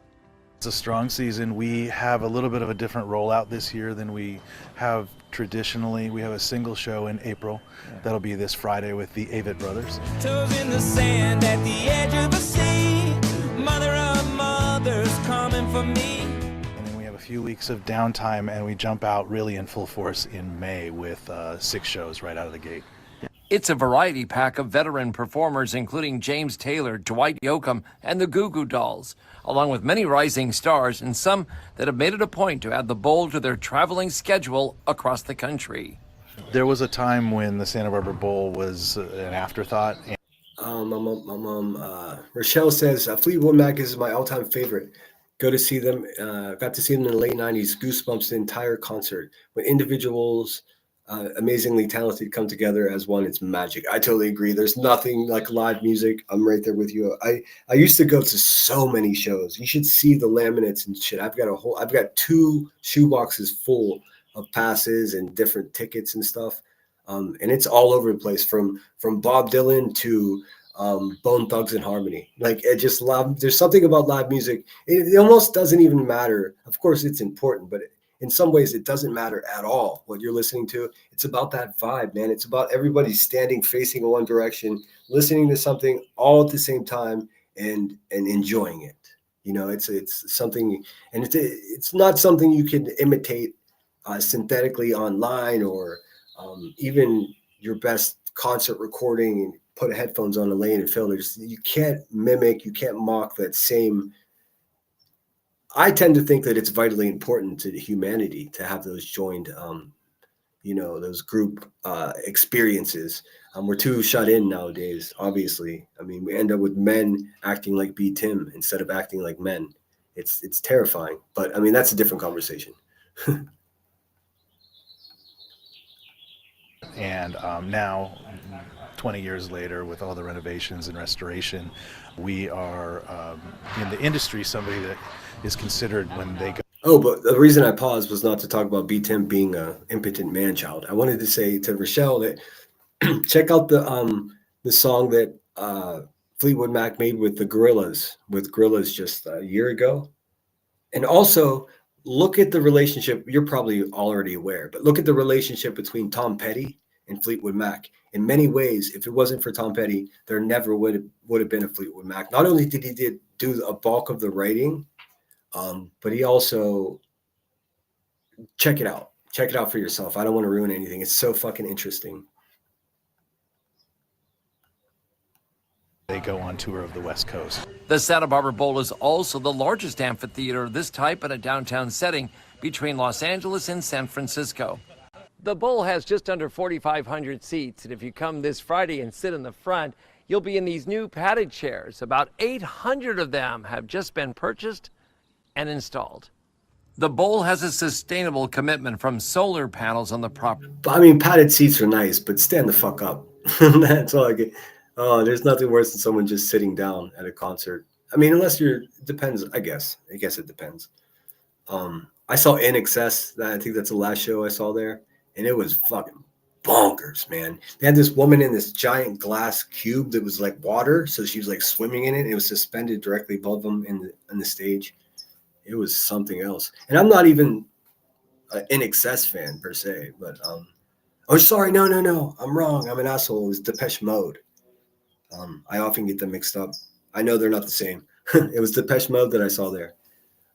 It's a strong season. We have a little bit of a different rollout this year than we have traditionally. We have a single show in April. That'll be this Friday with the Avett Brothers. Toes in the sand at the edge of the sea. Mother of mothers coming for me. And then we have a few weeks of downtime, and we jump out really in full force in May with 6 shows right out of the gate. It's a variety pack of veteran performers, including James Taylor, Dwight Yoakam, and the Goo Goo Dolls, along with many rising stars and some that have made it a point to add the bowl to their traveling schedule across the country. There was a time when the Santa Barbara Bowl was an afterthought. Rochelle says Fleetwood Mac is my all-time favorite. Go to see them. Got to see them in the late 90s. Goosebumps the entire concert. When individuals amazingly talented come together as one, it's magic. I totally agree. There's nothing like live music. I'm right there with you. I used to go to so many shows. You should see the laminates and shit. I've got 2 shoeboxes full of passes and different tickets and stuff. And it's all over the place from Bob Dylan to Bone Thugs and Harmony. Like it just there's something about live music. It almost doesn't even matter. Of course it's important, but in some ways, it doesn't matter at all what you're listening to. It's about that vibe, man. It's about everybody standing facing one direction, listening to something all at the same time and enjoying it. You know, it's something, and it's not something you can imitate synthetically online or even your best concert recording and put headphones on a lane and filters. You can't mimic, you can't mock that same. I tend to think that it's vitally important to humanity to have those joined, those group experiences. We're too shut in nowadays, obviously. I mean, we end up with men acting like B. Tim instead of acting like men. It's terrifying. But, I mean, that's a different conversation. And now, 20 years later, with all the renovations and restoration, we are in the industry somebody that is considered when they go. Oh, but the reason I paused was not to talk about B. Tim being an impotent man-child. I wanted to say to Rochelle that check out the song that Fleetwood Mac made with the Gorillaz just a year ago. And also look at the relationship. You're probably already aware, but look at the relationship between Tom Petty and Fleetwood Mac. In many ways, if it wasn't for Tom Petty, there never would have been a Fleetwood Mac. Not only did he do a bulk of the writing, but he also, check it out for yourself. I don't want to ruin anything. It's so fucking interesting. They go on tour of the West Coast. The Santa Barbara Bowl is also the largest amphitheater of this type in a downtown setting between Los Angeles and San Francisco. The bowl has just under 4,500 seats, and if you come this Friday and sit in the front, you'll be in these new padded chairs. About 800 of them have just been purchased and installed. The bowl has a sustainable commitment from solar panels on the property. I mean, padded seats are nice, but stand the fuck up. That's all I get. Oh, there's nothing worse than someone just sitting down at a concert. I mean, unless depends, I guess it depends. I saw In Excess. I think that's the last show I saw there. And it was fucking bonkers, man. They had this woman in this giant glass cube that was like water. So she was like swimming in it. And it was suspended directly above them in the stage. It was something else. And I'm not even an In Excess fan per se, but oh, sorry. No. I'm wrong. I'm an asshole. It was Depeche Mode. I often get them mixed up. I know they're not the same. It was Depeche Mode that I saw there.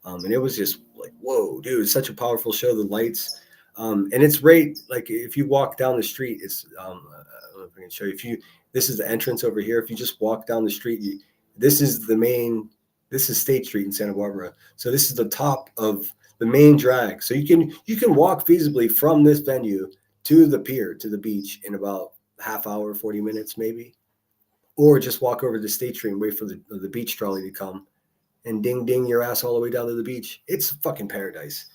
And it was just like, whoa, dude, it's such a powerful show. The lights. And it's right, like if you walk down the street, it's, I don't know if I can show you. This is the entrance over here. If you just walk down the street, this is State Street in Santa Barbara. So this is the top of the main drag. So you can walk feasibly from this venue to the pier, to the beach in about half hour, 40 minutes maybe. Or just walk over to State Street and wait for the beach trolley to come and ding your ass all the way down to the beach. It's fucking paradise.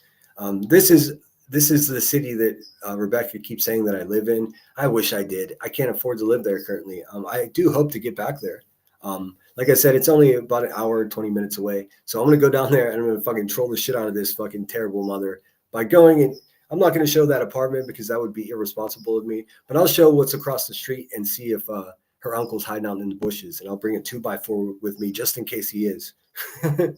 This is the city that Rebecca keeps saying that I live in. I wish I did. I can't afford to live there currently. I do hope to get back there. Like I said, it's only about an hour, 20 minutes away. So I'm going to go down there and I'm going to fucking troll the shit out of this fucking terrible mother by going and I'm not going to show that apartment because that would be irresponsible of me, but I'll show what's across the street and see if her uncle's hiding out in the bushes, and I'll bring a 2x4 with me just in case he is. I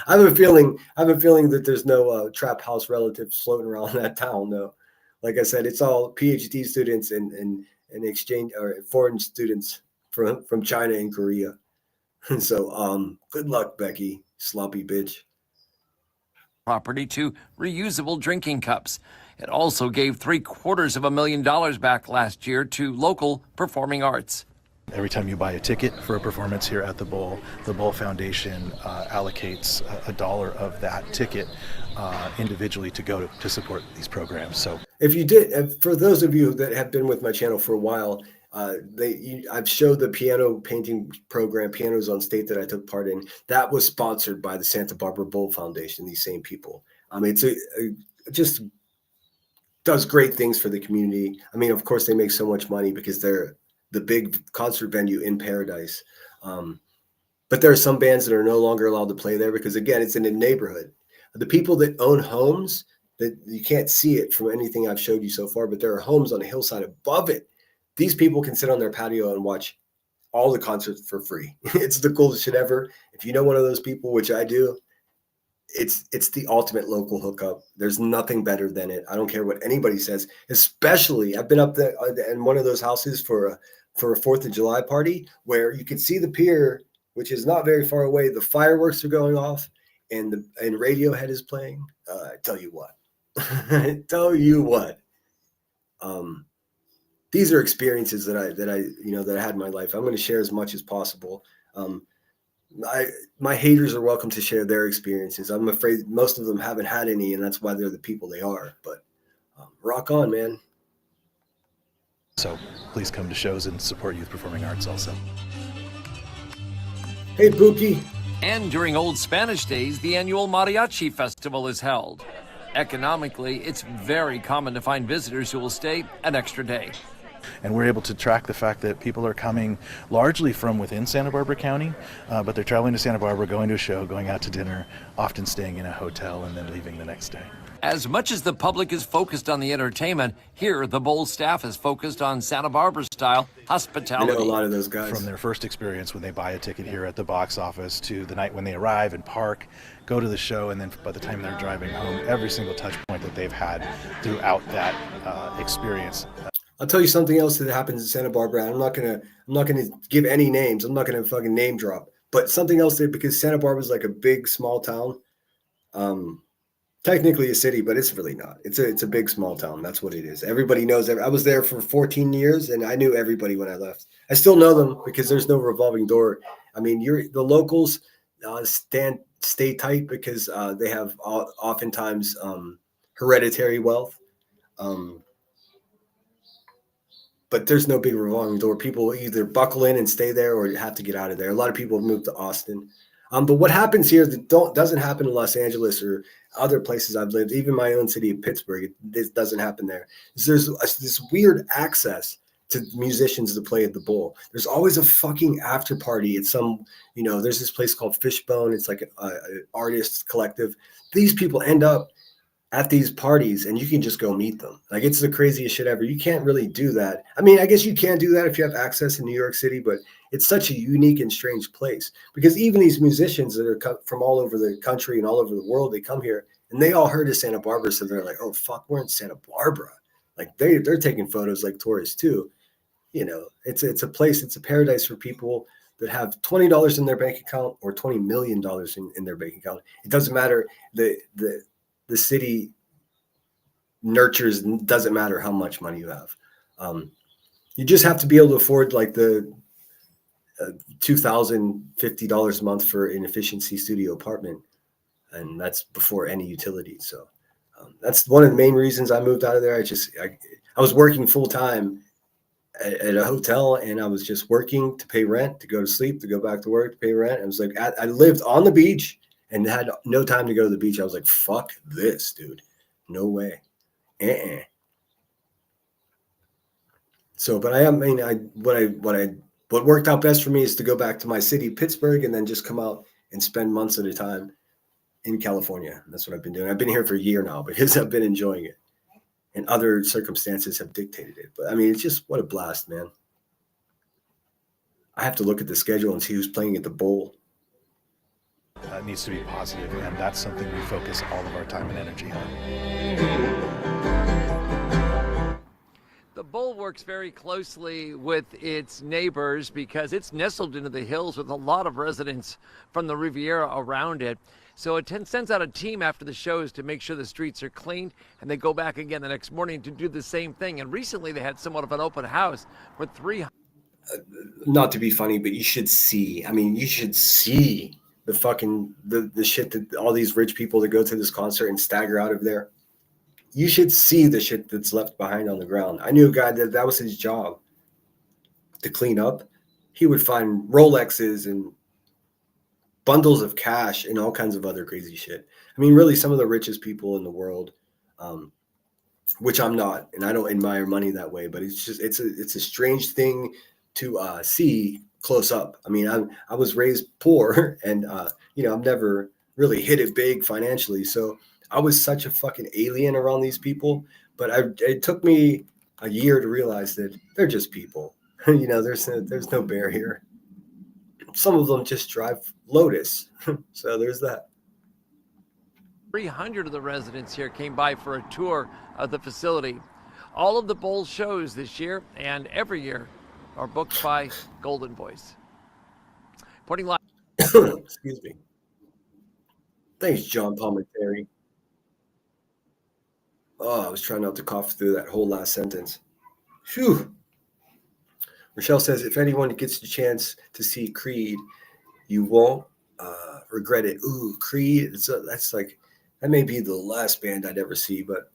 have a feeling that there's no trap house relatives floating around that town, though. Like I said, it's all PhD students and exchange or foreign students from China and Korea. So, good luck, Becky, sloppy bitch. Property to reusable drinking cups. It also gave $750,000 back last year to local performing arts. Every time you buy a ticket for a performance here at the Bowl Foundation allocates $1 of that ticket individually to go to support these programs. So, if you did, for those of you that have been with my channel for a while, I've showed the piano painting program, Pianos on State, that I took part in. That was sponsored by the Santa Barbara Bowl Foundation. These same people. It's just does great things for the community. I mean, of course, they make so much money because they're the big concert venue in Paradise. But there are some bands that are no longer allowed to play there because, again, it's in a neighborhood. The people that own homes, that you can't see it from anything I've showed you so far, but there are homes on a hillside above it. These people can sit on their patio and watch all the concerts for free. It's the coolest shit ever. If you know one of those people, which I do, it's the ultimate local hookup. There's nothing better than it. I don't care what anybody says. Especially, I've been up there in one of those houses for a 4th of July party where you can see the pier, which is not very far away. The fireworks are going off, and Radiohead is playing. I tell you what. These are experiences that I had in my life. I'm going to share as much as possible. My haters are welcome to share their experiences. I'm afraid most of them haven't had any, and that's why they're the people they are. But rock on, man. So please come to shows and support youth performing arts also. Hey, Pookie. And during Old Spanish Days, the annual Mariachi Festival is held. Economically, it's very common to find visitors who will stay an extra day. And we're able to track the fact that people are coming largely from within Santa Barbara County, but they're traveling to Santa Barbara, going to a show, going out to dinner, often staying in a hotel, and then leaving the next day. As much as the public is focused on the entertainment, here the Bowl staff is focused on Santa Barbara style hospitality. I know a lot of those guys. From their first experience when they buy a ticket here at the box office to the night when they arrive and park, go to the show, and then by the time they're driving home, every single touch point that they've had throughout that experience. I'll tell you something else that happens in Santa Barbara. I'm not gonna give any names. I'm not gonna fucking name drop. But something else there, because Santa Barbara is like a big small town. Technically a city, but it's really not. It's a big small town. That's what it is. Everybody knows. I was there for 14 years, and I knew everybody when I left. I still know them because there's no revolving door. I mean, the locals stay tight because they have oftentimes hereditary wealth. But there's no big revolving door. People either buckle in and stay there or have to get out of there. A lot of people have moved to Austin. But what happens here that doesn't happen in Los Angeles or other places I've lived, even my own city of Pittsburgh, it doesn't happen there. There's this weird access to musicians to play at the Bowl. There's always a fucking after party at some, there's this place called Fishbone. It's like an artist collective. These people end up at these parties and you can just go meet them. Like, it's the craziest shit ever. You can't really do that. I mean, I guess you can do that if you have access in New York City, but it's such a unique and strange place because even these musicians that are from all over the country and all over the world, they come here and they all heard of Santa Barbara. So they're like, oh fuck, we're in Santa Barbara. Like they're taking photos like tourists too. It's a place, it's a paradise for people that have $20 in their bank account or $20 million in their bank account. It doesn't matter. The city nurtures, doesn't matter how much money you have. You just have to be able to afford like the $2,050 a month for an efficiency studio apartment. And that's before any utilities. So that's one of the main reasons I moved out of there. I was working full time at a hotel and I was just working to pay rent, to go to sleep, to go back to work, to pay rent. I was like, I lived on the beach and had no time to go to the beach. I was like, fuck this, dude. No way. So, but what worked out best for me is to go back to my city, Pittsburgh, and then just come out and spend months at a time in California. That's what I've been doing. I've been here for a year now because I've been enjoying it and other circumstances have dictated it. But I mean, it's just, what a blast, man. I have to look at the schedule and see who's playing at the Bowl. That needs to be positive, and that's something we focus all of our time and energy on. The Bowl works very closely with its neighbors because it's nestled into the hills with a lot of residents from the Riviera around it. So it sends out a team after the shows to make sure the streets are cleaned, and they go back again the next morning to do the same thing. And recently they had somewhat of an open house with 300. Not to be funny, but you should see. I mean, you should see the fucking the shit that all these rich people that go to this concert and stagger out of there. You should see the shit that's left behind on the ground. I knew a guy that was his job to clean up. He would find Rolexes and bundles of cash and all kinds of other crazy shit. I mean, really, some of the richest people in the world, which I'm not, and I don't admire money that way, but it's just it's a strange thing to see close up. I mean, I was raised poor, and I've never really hit it big financially, so I was such a fucking alien around these people. But it took me a year to realize that they're just people. There's no bear here. Some of them just drive Lotus, so there's that. 300 of the residents here came by for a tour of the facility. All of the Bowl shows this year and every year are booked by Golden Voice. Reporting live. Excuse me. Thanks, John Palminteri. Oh, I was trying not to cough through that whole last sentence. Phew. Rochelle says, if anyone gets the chance to see Creed, you won't regret it. Ooh, Creed. That may be the last band I'd ever see. But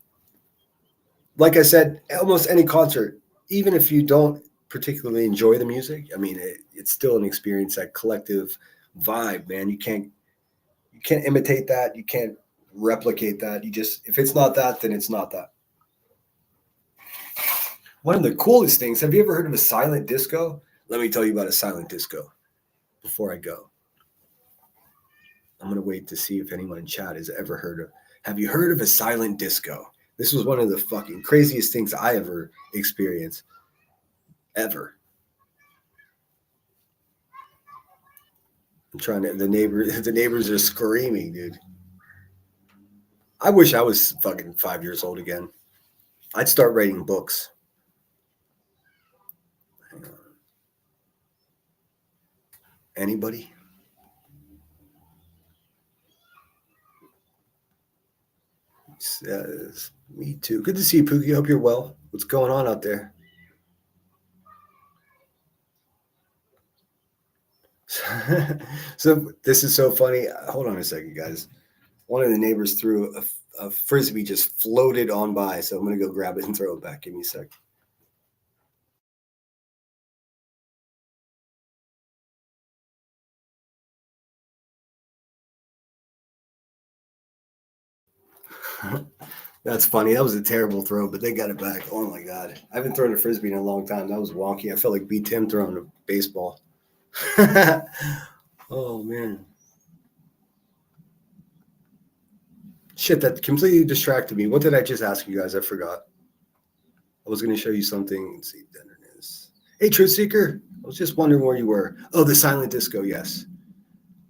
like I said, almost any concert, even if you don't particularly enjoy the music, I mean, it's still an experience, that collective vibe, man. You can't imitate that. You can't replicate that. If it's not that, then it's not that. One of the coolest things, have you ever heard of a silent disco? Let me tell you about a silent disco before I go. I'm going to wait to see if anyone in chat has ever Have you heard of a silent disco? This was one of the fucking craziest things I ever experienced. Ever. I'm trying to, the neighbors are screaming, dude. I wish I was fucking 5 years old again. I'd start writing books. Hang on. Anybody? Says, me too. Good to see you, Pookie. Hope you're well. What's going on out there? So this is so funny. Hold on a second, guys. One of the neighbors threw a frisbee, just floated on by. So I'm going to go grab it and throw it back. Give me a sec. That's funny. That was a terrible throw, but they got it back. Oh my God. I haven't thrown a frisbee in a long time. That was wonky. I felt like B. Tim throwing a baseball. Oh man. Shit, that completely distracted me. What did I just ask you guys? I forgot. I was going to show you something. Let's see. There it is. Hey, Truth Seeker. I was just wondering where you were. Oh, the silent disco. Yes.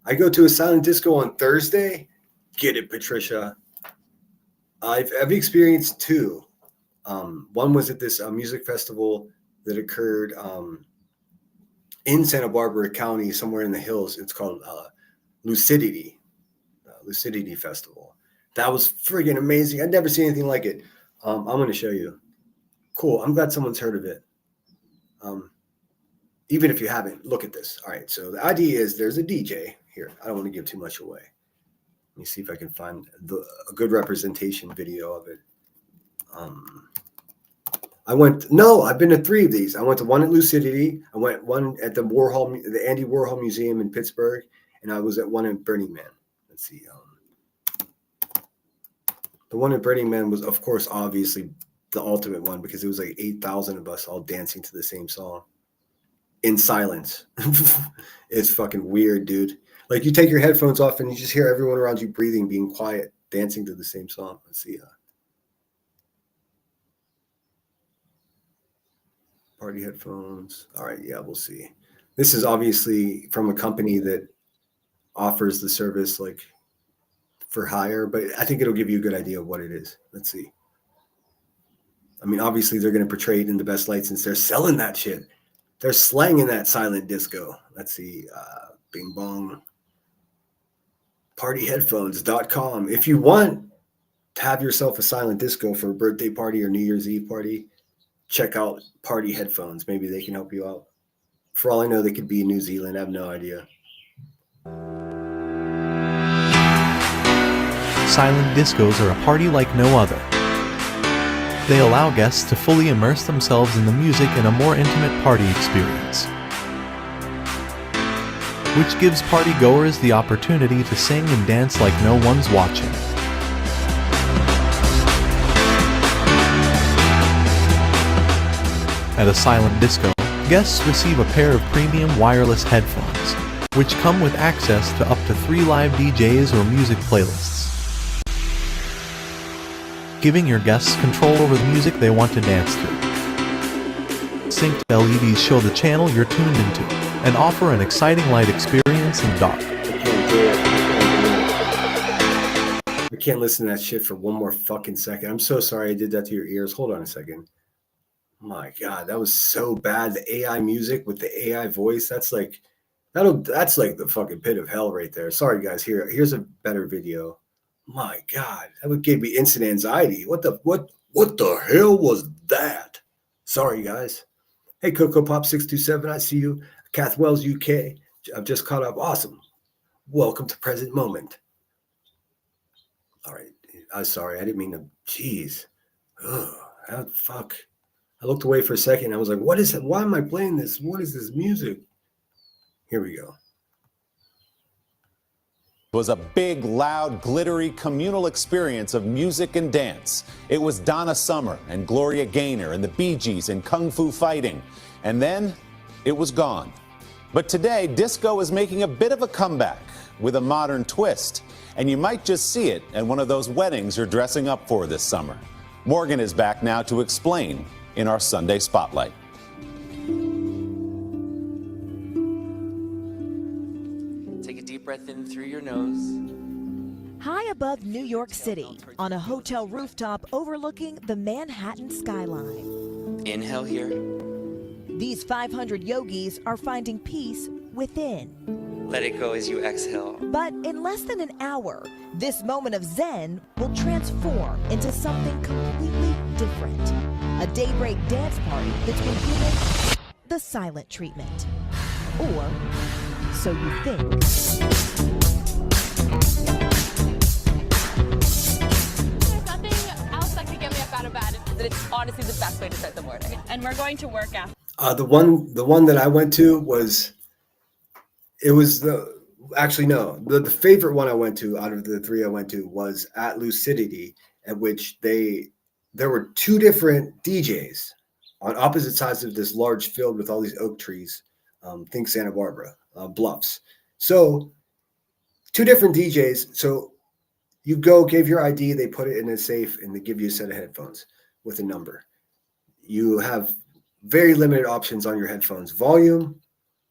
I go to a silent disco on Thursday. Get it, Patricia. I've experienced two. One was at this music festival that occurred in Santa Barbara County, somewhere in the hills. It's called Lucidity Festival. That was friggin' amazing. I'd never seen anything like it. I'm going to show you. Cool. I'm glad someone's heard of it. Even if you haven't, look at this. All right. So the idea is there's a DJ here. I don't want to give too much away. Let me see if I can find a good representation video of it. I've been to three of these. I went to one at Lucidity. I went one at the Andy Warhol Museum in Pittsburgh, and I was at one in Burning Man. Let's see. The one at Burning Man was, of course, obviously the ultimate one because it was like 8,000 of us all dancing to the same song in silence. It's fucking weird, dude. Like you take your headphones off and you just hear everyone around you breathing, being quiet, dancing to the same song. Let's see. Party headphones. All right. Yeah, we'll see. This is obviously from a company that offers the service like for hire, but I think it'll give you a good idea of what it is. Let's see. I mean, obviously they're going to portray it in the best light since they're selling that shit. They're slanging that silent disco. Let's see. Bing bong. Partyheadphones.com. If you want to have yourself a silent disco for a birthday party or New Year's Eve party, check out Party Headphones. Maybe they can help you out. For all I know, they could be in New Zealand. I have no idea. Silent discos are a party like no other. They allow guests to fully immerse themselves in the music in a more intimate party experience, which gives partygoers the opportunity to sing and dance like no one's watching. At a silent disco, guests receive a pair of premium wireless headphones, which come with access to up to 3 live DJs or music playlists, giving your guests control over the music they want to dance to. Synced LEDs show the channel you're tuned into and offer an exciting light experience in dark. I can't listen to that shit for one more fucking second. I'm so sorry I did that to your ears. Hold on a second. My God, that was so bad. The AI music with the AI voice, that's like the fucking pit of hell right there. Sorry guys, here's a better video. My God, that would give me instant anxiety. What the hell was that? Sorry guys. Hey Coco Pop 627, I see you. Kath Wells UK, I've just caught up. Awesome. Welcome to present moment. All right, I'm sorry, I didn't mean to. Jeez. Oh, fuck. I looked away for a second. I was like, what is it? Why am I playing this? What is this music? Here we go. It was a big, loud, glittery, communal experience of music and dance. It was Donna Summer and Gloria Gaynor and the Bee Gees and Kung Fu Fighting. And then it was gone. But today, disco is making a bit of a comeback with a modern twist. And you might just see it at one of those weddings you're dressing up for this summer. Morgan is back now to explain in our Sunday Spotlight. Take a deep breath in through your nose. High above New York City, on a hotel rooftop overlooking the Manhattan skyline. Inhale here. These 500 yogis are finding peace within. Let it go as you exhale. But in less than an hour, this moment of Zen will transform into something completely different. A daybreak dance party that's been given the silent treatment. Or so you think. It's honestly the best way to start the morning. And we're going to work after. The one that I went to was the favorite one I went to out of the three I went to was at Lucidity, at which there were two different DJs on opposite sides of this large field with all these oak trees. Think Santa Barbara, Bluffs. So two different DJs. So you go, give your ID, they put it in a safe, and they give you a set of headphones with a number. You have very limited options on your headphones. Volume,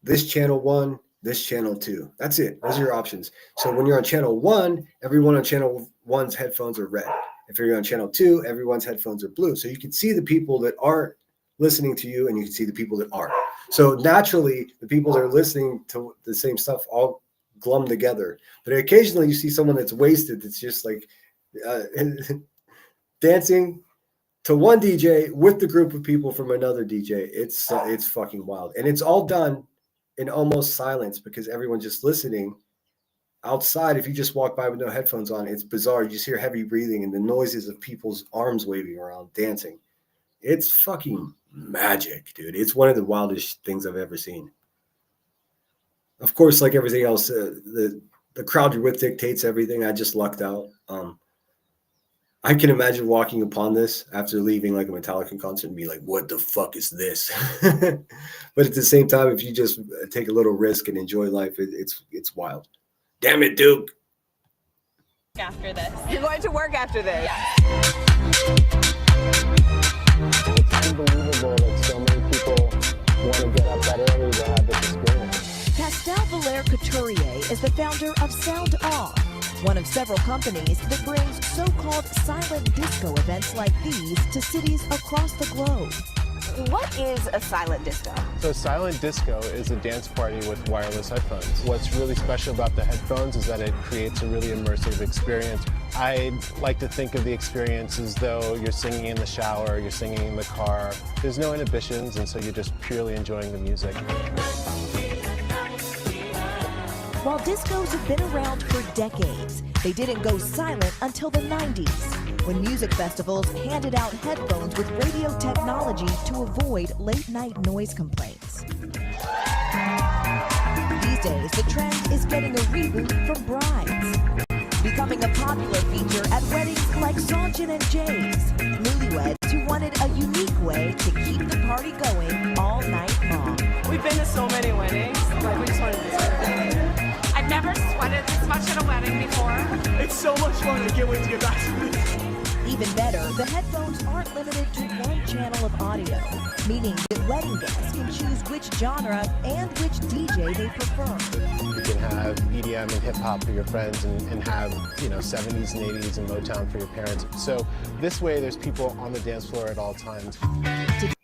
this channel 1, this channel 2. That's it. Those are your options. So when you're on channel 1, everyone on channel 1's headphones are red. If you're on channel 2, everyone's headphones are blue. So you can see the people that aren't listening to you, and you can see the people that are. So naturally, the people that are listening to the same stuff all glum together. But occasionally you see someone that's wasted that's just like dancing to one DJ with the group of people from another DJ. It's fucking wild. And it's all done in almost silence because everyone's just listening. Outside, if you just walk by with no headphones on, it's bizarre. You just hear heavy breathing and the noises of people's arms waving around, dancing. It's fucking magic, dude. It's one of the wildest things I've ever seen. Of course, like everything else, the crowd you're with dictates everything. I just lucked out. I can imagine walking upon this after leaving like a Metallica concert and be like, what the fuck is this? But at the same time, if you just take a little risk and enjoy life, it's wild. Damn it, Duke. After this. You're going to work after this? Yeah. It's unbelievable that so many people want to get up that early to have this experience. Pascal Valère Couturier is the founder of Sound Off, one of several companies that brings so-called silent disco events like these to cities across the globe. What is a silent disco? So silent disco is a dance party with wireless headphones. What's really special about the headphones is that it creates a really immersive experience. I like to think of the experience as though you're singing in the shower, you're singing in the car. There's no inhibitions, and so you're just purely enjoying the music. While discos have been around for decades, they didn't go silent until the 90s, when music festivals handed out headphones with radio technology to avoid late-night noise complaints. These days, the trend is getting a reboot from brides, becoming a popular feature at weddings like Sanjin and Jay's, newlyweds who wanted a unique way to keep the party going all night long. We've been to so many weddings, like we just wanted this. I've never sweated this much at a wedding before. It's so much fun. I can't wait to get back to this. Even better, the headphones aren't limited to one channel of audio, meaning that wedding guests can choose which genre and which DJ they prefer. You can have EDM and hip hop for your friends and have, 70s and 80s and Motown for your parents. So this way there's people on the dance floor at all times.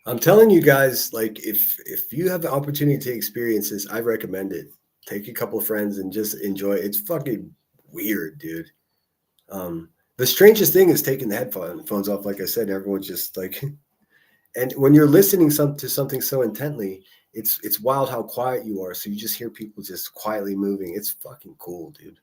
I'm telling you guys, like if you have the opportunity to experience this, I recommend it. Take a couple of friends and just enjoy it. It's fucking weird, dude. The strangest thing is taking the headphones off. Like I said, everyone's just like, and when you're listening to something so intently, it's wild how quiet you are. So you just hear people just quietly moving. It's fucking cool, dude.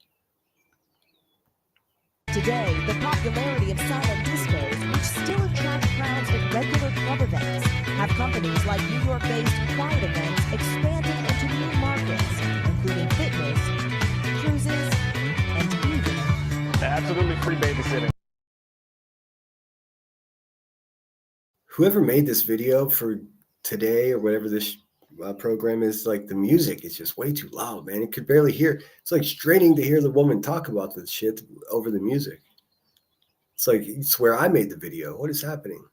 Today, the popularity of silent discos, which still attract crowds at regular club events, have companies like New York-based Pride events expanding into new markets, including fitness, cruises, and even absolutely free babysitting. Whoever made this video for today or whatever this program is like the music is just way too loud, man. It could barely hear. It's like straining to hear the woman talk about the shit over the music. It's like, you swear I made the video. What is happening?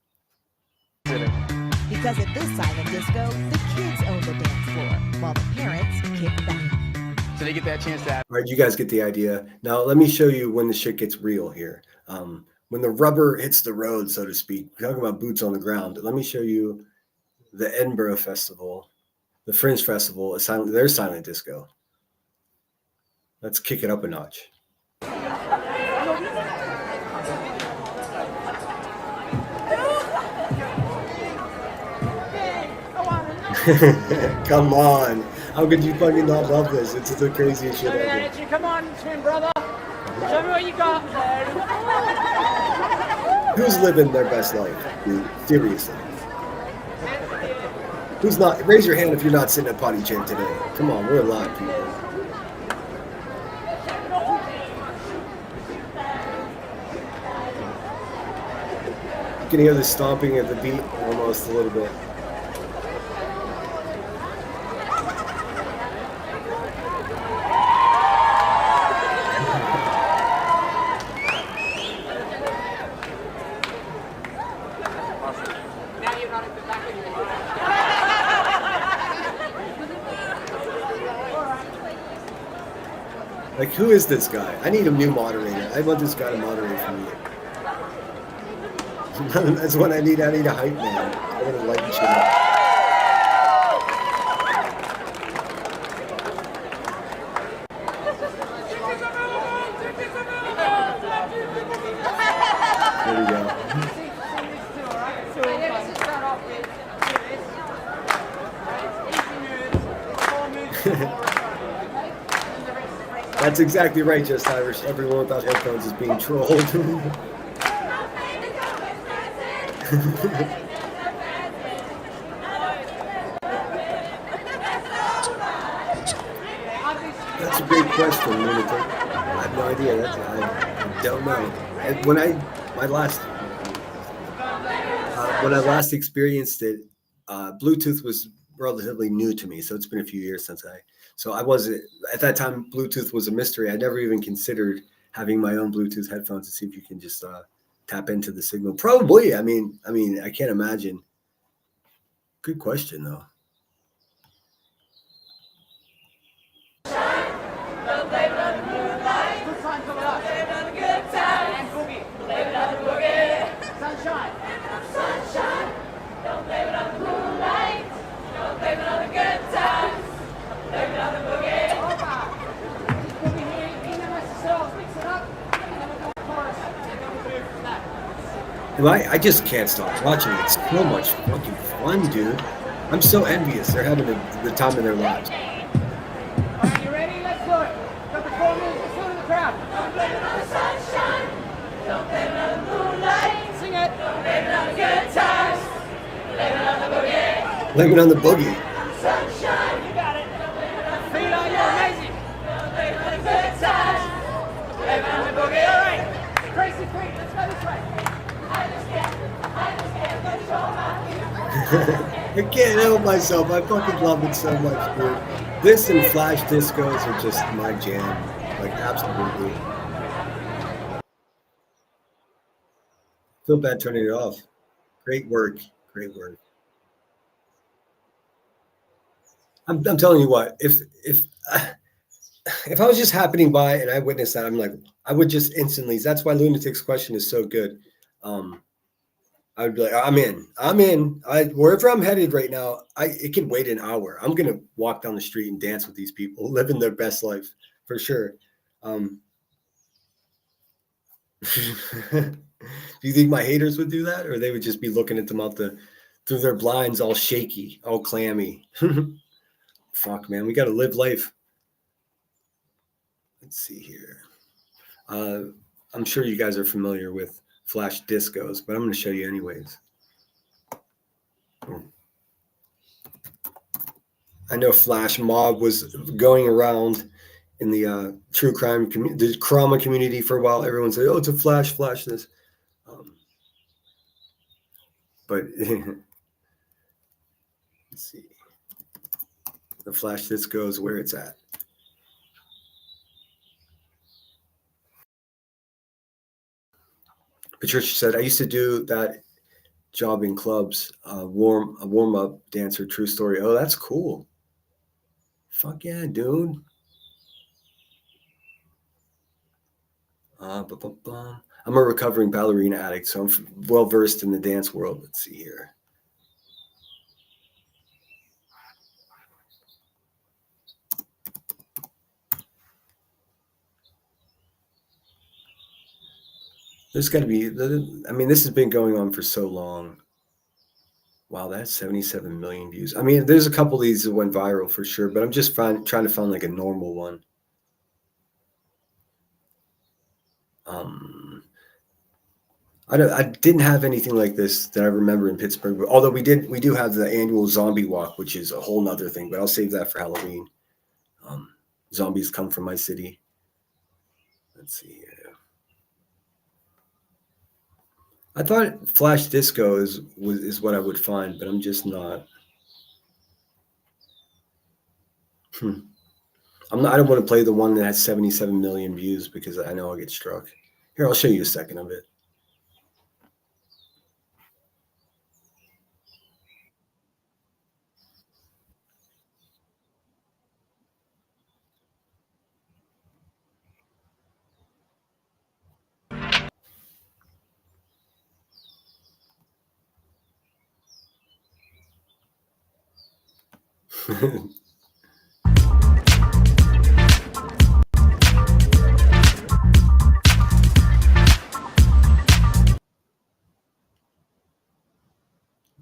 Because at this silent disco, the kids own the dance floor, while the parents kick back. So they get that chance to have. All right, you guys get the idea. Now, let me show you when the shit gets real here. When the rubber hits the road, so to speak. We're talking about boots on the ground. Let me show you the Edinburgh Festival, the Fringe Festival, their silent disco. Let's kick it up a notch. Come on. How could you fucking not love this? It's the craziest shit ever. Come on, twin brother. Show me what you got there. Who's living their best life, dude? Seriously. Who's not? Raise your hand if you're not sitting at potty chair today. Come on, we're alive, people. You can hear the stomping of the beat almost a little bit. Like, who is this guy? I need a new moderator. I want this guy to moderate for me. That's what I need. I need a hype man. I want to lighten shit up. There we go. That's exactly right, Just Irish. Everyone without headphones is being trolled. That's a great question, Lunatic. I have no idea. I don't know. When I last experienced it, Bluetooth was relatively new to me, so it's been a few years since So I wasn't, at that time, Bluetooth was a mystery. I never even considered having my own Bluetooth headphones to see if you can just tap into the signal. Probably. I mean, I can't imagine. Good question, though. I just can't stop watching it. It's so much fucking fun, dude. I'm so envious. They're having the time of their lives. All right, you ready? Let's do it. Got the 4 minutes. Let's go to the crowd. Don't blame it on the sunshine. Don't blame it on the moonlight. Sing it. Don't blame it on the good times. Blame it on the boogie. Blame it on the boogie. Sunshine. You got it. Feet on, you're amazing. Don't blame it on the good times. Blame it on the boogie. All right. Crazy feet. Let's go this way. I can't help myself. I fucking love it so much, dude. This and flash discos are just my jam. Like, absolutely. Feel bad turning it off. Great work. Great work. I'm telling you what, if I was just happening by and I witnessed that, I'm like, I would just instantly. That's why Lunatic's question is so good. I would be like, I'm in. Wherever I'm headed right now, it can wait an hour. I'm gonna walk down the street and dance with these people, living their best life for sure. Do you think my haters would do that, or they would just be looking at them out through their blinds, all shaky, all clammy? Fuck, man, we gotta live life. Let's see here. I'm sure you guys are familiar with flash discos, but I'm going to show you anyways. I know Flash Mob was going around in the true crime community, the Krama community for a while. Everyone said, "Oh, it's a flash this." But let's see. The flash disco is where it's at. Patricia said, I used to do that job in clubs, a warm-up dancer, true story. Oh, that's cool. Fuck yeah, dude. I'm a recovering ballerina addict, so I'm well-versed in the dance world. Let's see here. There's got to be, I mean, this has been going on for so long. Wow, that's 77 million views. I mean, there's a couple of these that went viral for sure, but I'm just trying to find like a normal one. I didn't have anything like this that I remember in Pittsburgh, but although we do have the annual zombie walk, which is a whole nother thing, but I'll save that for Halloween. Zombies come from my city. Let's see here. I thought flash disco is what I would find, but I'm just not. I don't want to play the one that has 77 million views because I know I'll get struck. Here, I'll show you a second of it.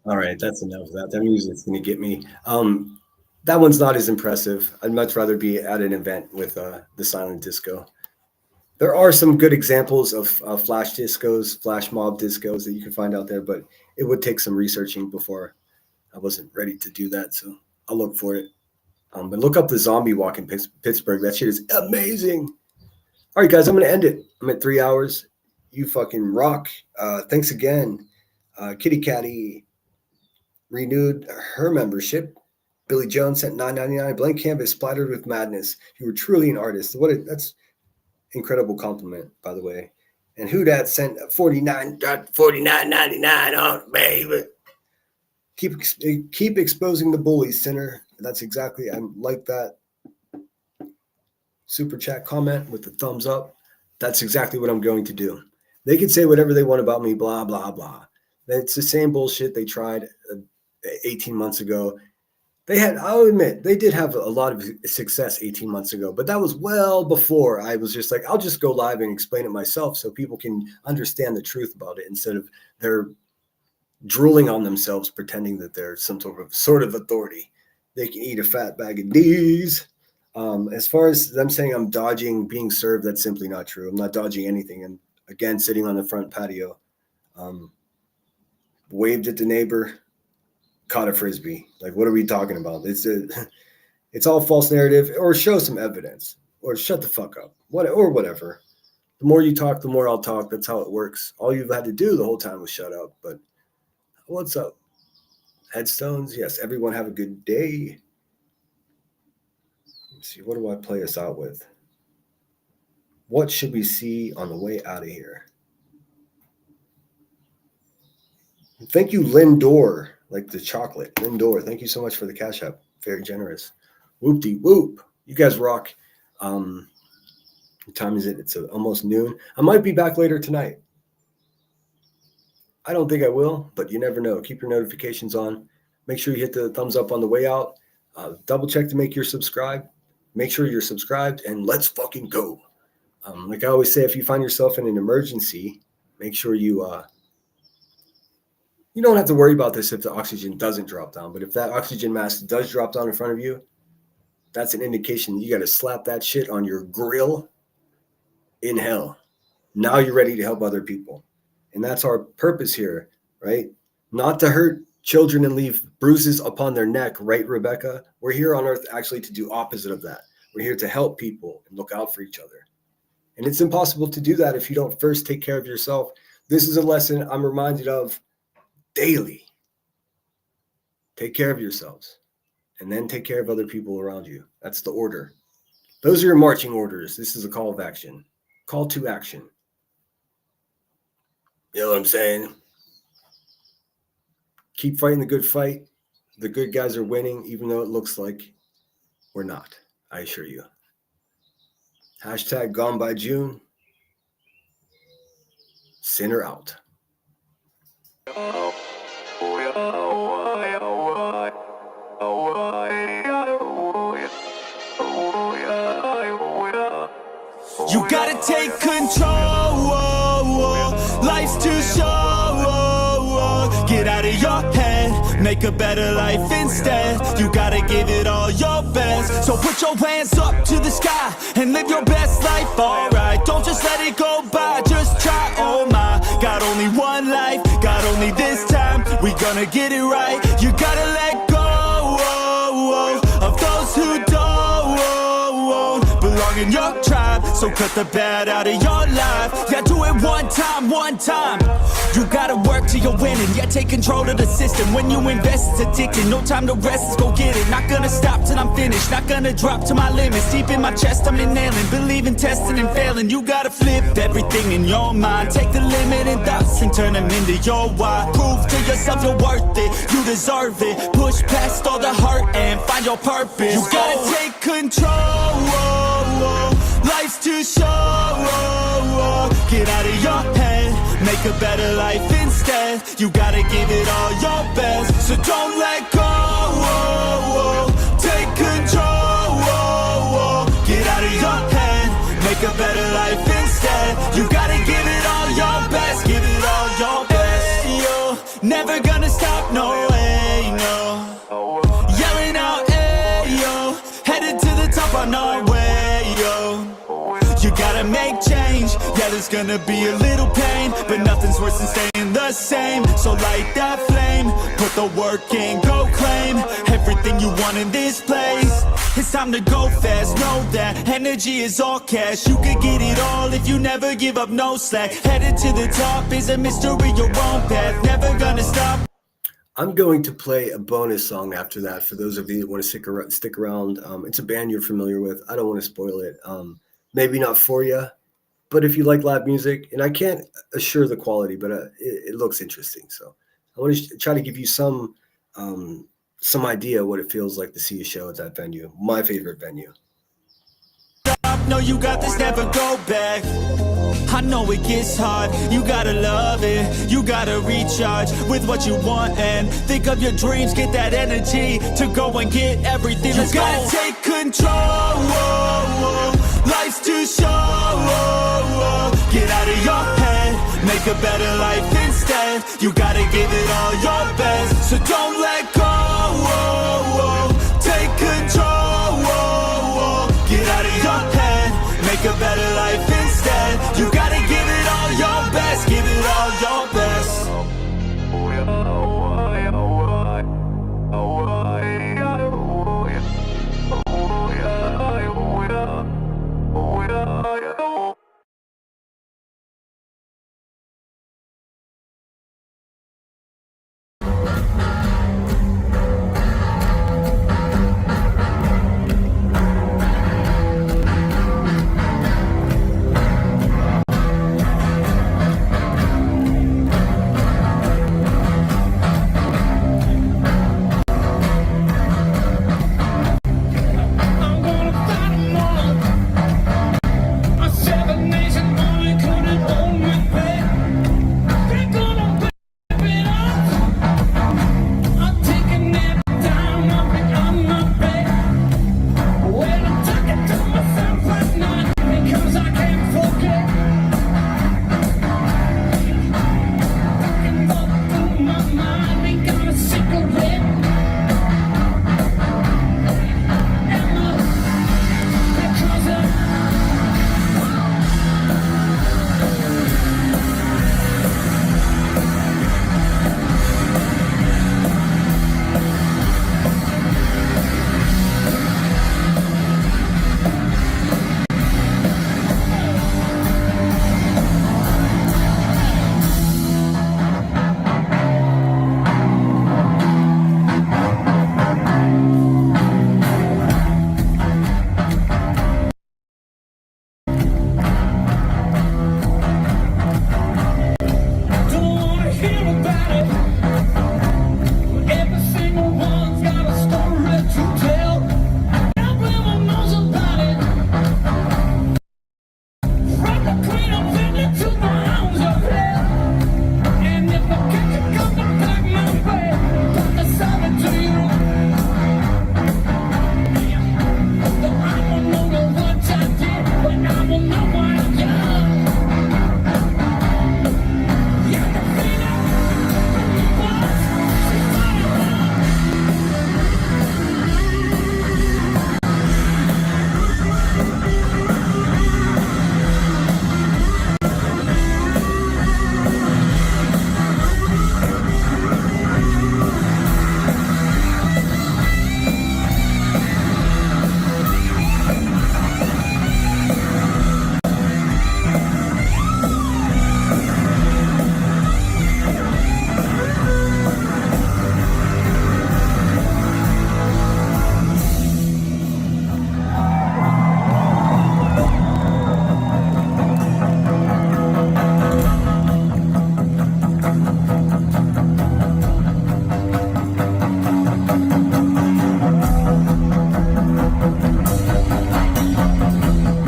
All right, that's enough of that. That music's going to get me. That one's not as impressive. I'd much rather be at an event with the silent disco. There are some good examples of flash discos, flash mob discos that you can find out there, but it would take some researching before I wasn't ready to do that. So I'll look for it. But look up the zombie walk in Pittsburgh. That shit is amazing. All right, guys, I'm going to end it. I'm at 3 hours. You fucking rock. Thanks again. Kitty Catty renewed her membership. Billy Jones sent $9.99. Blank canvas splattered with madness. You were truly an artist. That's incredible compliment, by the way. And Who Dat sent $49.99 on baby. Keep exposing the bullies, sinner. That's exactly, I like that super chat comment with the thumbs up. That's exactly what I'm going to do. They can say whatever they want about me, blah, blah, blah. It's the same bullshit they tried 18 months ago. I'll admit, they did have a lot of success 18 months ago, but that was well before I was just like, I'll just go live and explain it myself so people can understand the truth about it instead of they're drooling on themselves, pretending that they're some sort of authority. They can eat a fat bag of D's. As far as them saying I'm dodging being served, that's simply not true. I'm not dodging anything. And again, sitting on the front patio, waved at the neighbor, caught a Frisbee. Like, what are we talking about? It's all false narrative, or show some evidence, or shut the fuck up, or whatever. The more you talk, the more I'll talk. That's how it works. All you've had to do the whole time was shut up. But what's up? Headstones. Yes, everyone have a good day. Let's see, what do I play us out with? What should we see on the way out of here? Thank you, Lindor, like the chocolate. Lindor, thank you so much for the cash app. Very generous. Whoop-de-whoop. You guys rock. What time is it? It's almost noon. I might be back later tonight. I don't think I will, but you never know. Keep your notifications on. Make sure you hit the thumbs up on the way out. Double check to make you're subscribed. Make sure you're subscribed, and let's fucking go. Like I always say, if you find yourself in an emergency, make sure you don't have to worry about this if the oxygen doesn't drop down. But if that oxygen mask does drop down in front of you, that's an indication you got to slap that shit on your grill in hell. Now you're ready to help other people. And that's our purpose here, right? Not to hurt children and leave bruises upon their neck, right, Rebecca? We're here on earth actually to do opposite of that. We're here to help people and look out for each other. And it's impossible to do that if you don't first take care of yourself. This is a lesson I'm reminded of daily. Take care of yourselves. and then take care of other people around you. That's the order. Those are your marching orders. This is a call of action. Call to action. You know what I'm saying? Keep fighting the good fight. The good guys are winning, even though it looks like we're not. I assure you. Hashtag gone by June. Sinner out. You gotta take control. Life's too short. Get out of your head, make a better life instead. You gotta give it all your best. So put your hands up to the sky and live your best life, alright. Don't just let it go by, just try, oh my. Got only one life, got only this time. We gonna get it right. You gotta let go of those who don't belong in your tribe. So cut the bad out of your life. Yeah, do it one time, one time. You gotta work till you're winning. Yeah, take control of the system. When you invest, it's addicting. No time to rest, let's go get it. Not gonna stop till I'm finished. Not gonna drop to my limits. Deep in my chest, I'm inhaling. Believe in testing and failing. You gotta flip everything in your mind. Take the limiting thoughts and turn them into your why. Prove to yourself you're worth it. You deserve it. Push past all the hurt and find your purpose. You gotta take control. Life's too short. Get out of your head, make a better life instead. You gotta give it all your best. So don't let go. Take control. Get out of your head, make a better life instead. You gotta give it all your best. Give it all your best. Yo, never gonna stop, no way, no. Yelling out, hey, yo. Headed to the top on our way, yo. You gotta make change. Yeah, there's gonna be a little pain, but nothing's worse than staying the same. So light that flame, put the work in, go claim everything you want in this place. It's time to go fast, know that energy is all cash. You could get it all if you never give up, no slack. Headed to the top is a mystery, your own path, never gonna stop. I'm going to play a bonus song after that for those of you that want to stick around. It's a band you're familiar with. I don't want to spoil it. Maybe not for you, but if you like live music, and I can't assure the quality, but it looks interesting. So I want to try to give you some idea what it feels like to see a show at that venue, my favorite venue. No, you got this, never go back. I know it gets hard, you gotta love it. You gotta recharge with what you want and think of your dreams. Get that energy to go and get everything. Let's go. You gotta take control. Life's too short. Get out of your head, make a better life instead. You gotta give it all your best. So don't let go. Take control. Get out of your head, make a better life instead. You gotta give it all your best. Give it all your best.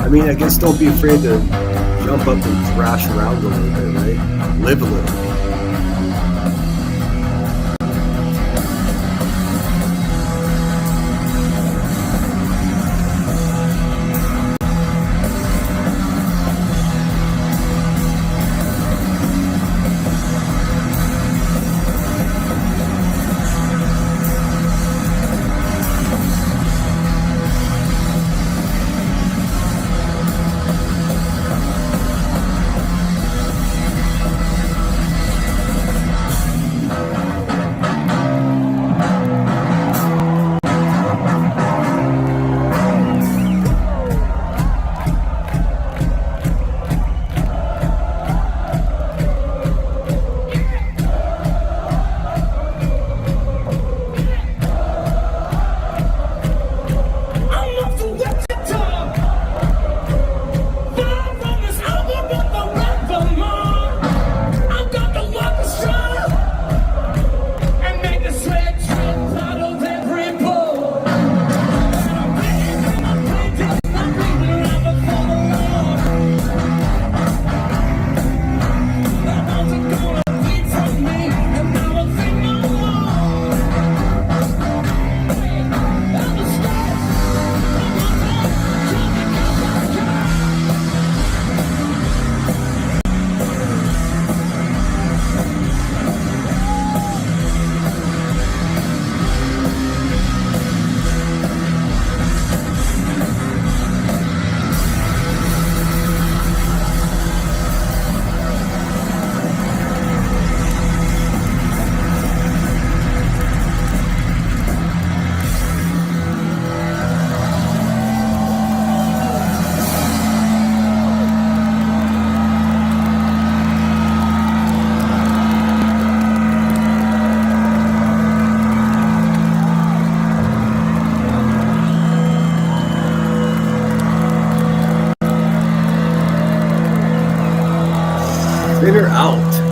I mean, I guess don't be afraid to jump up and thrash around a little bit, right? Live a little. Spin her out.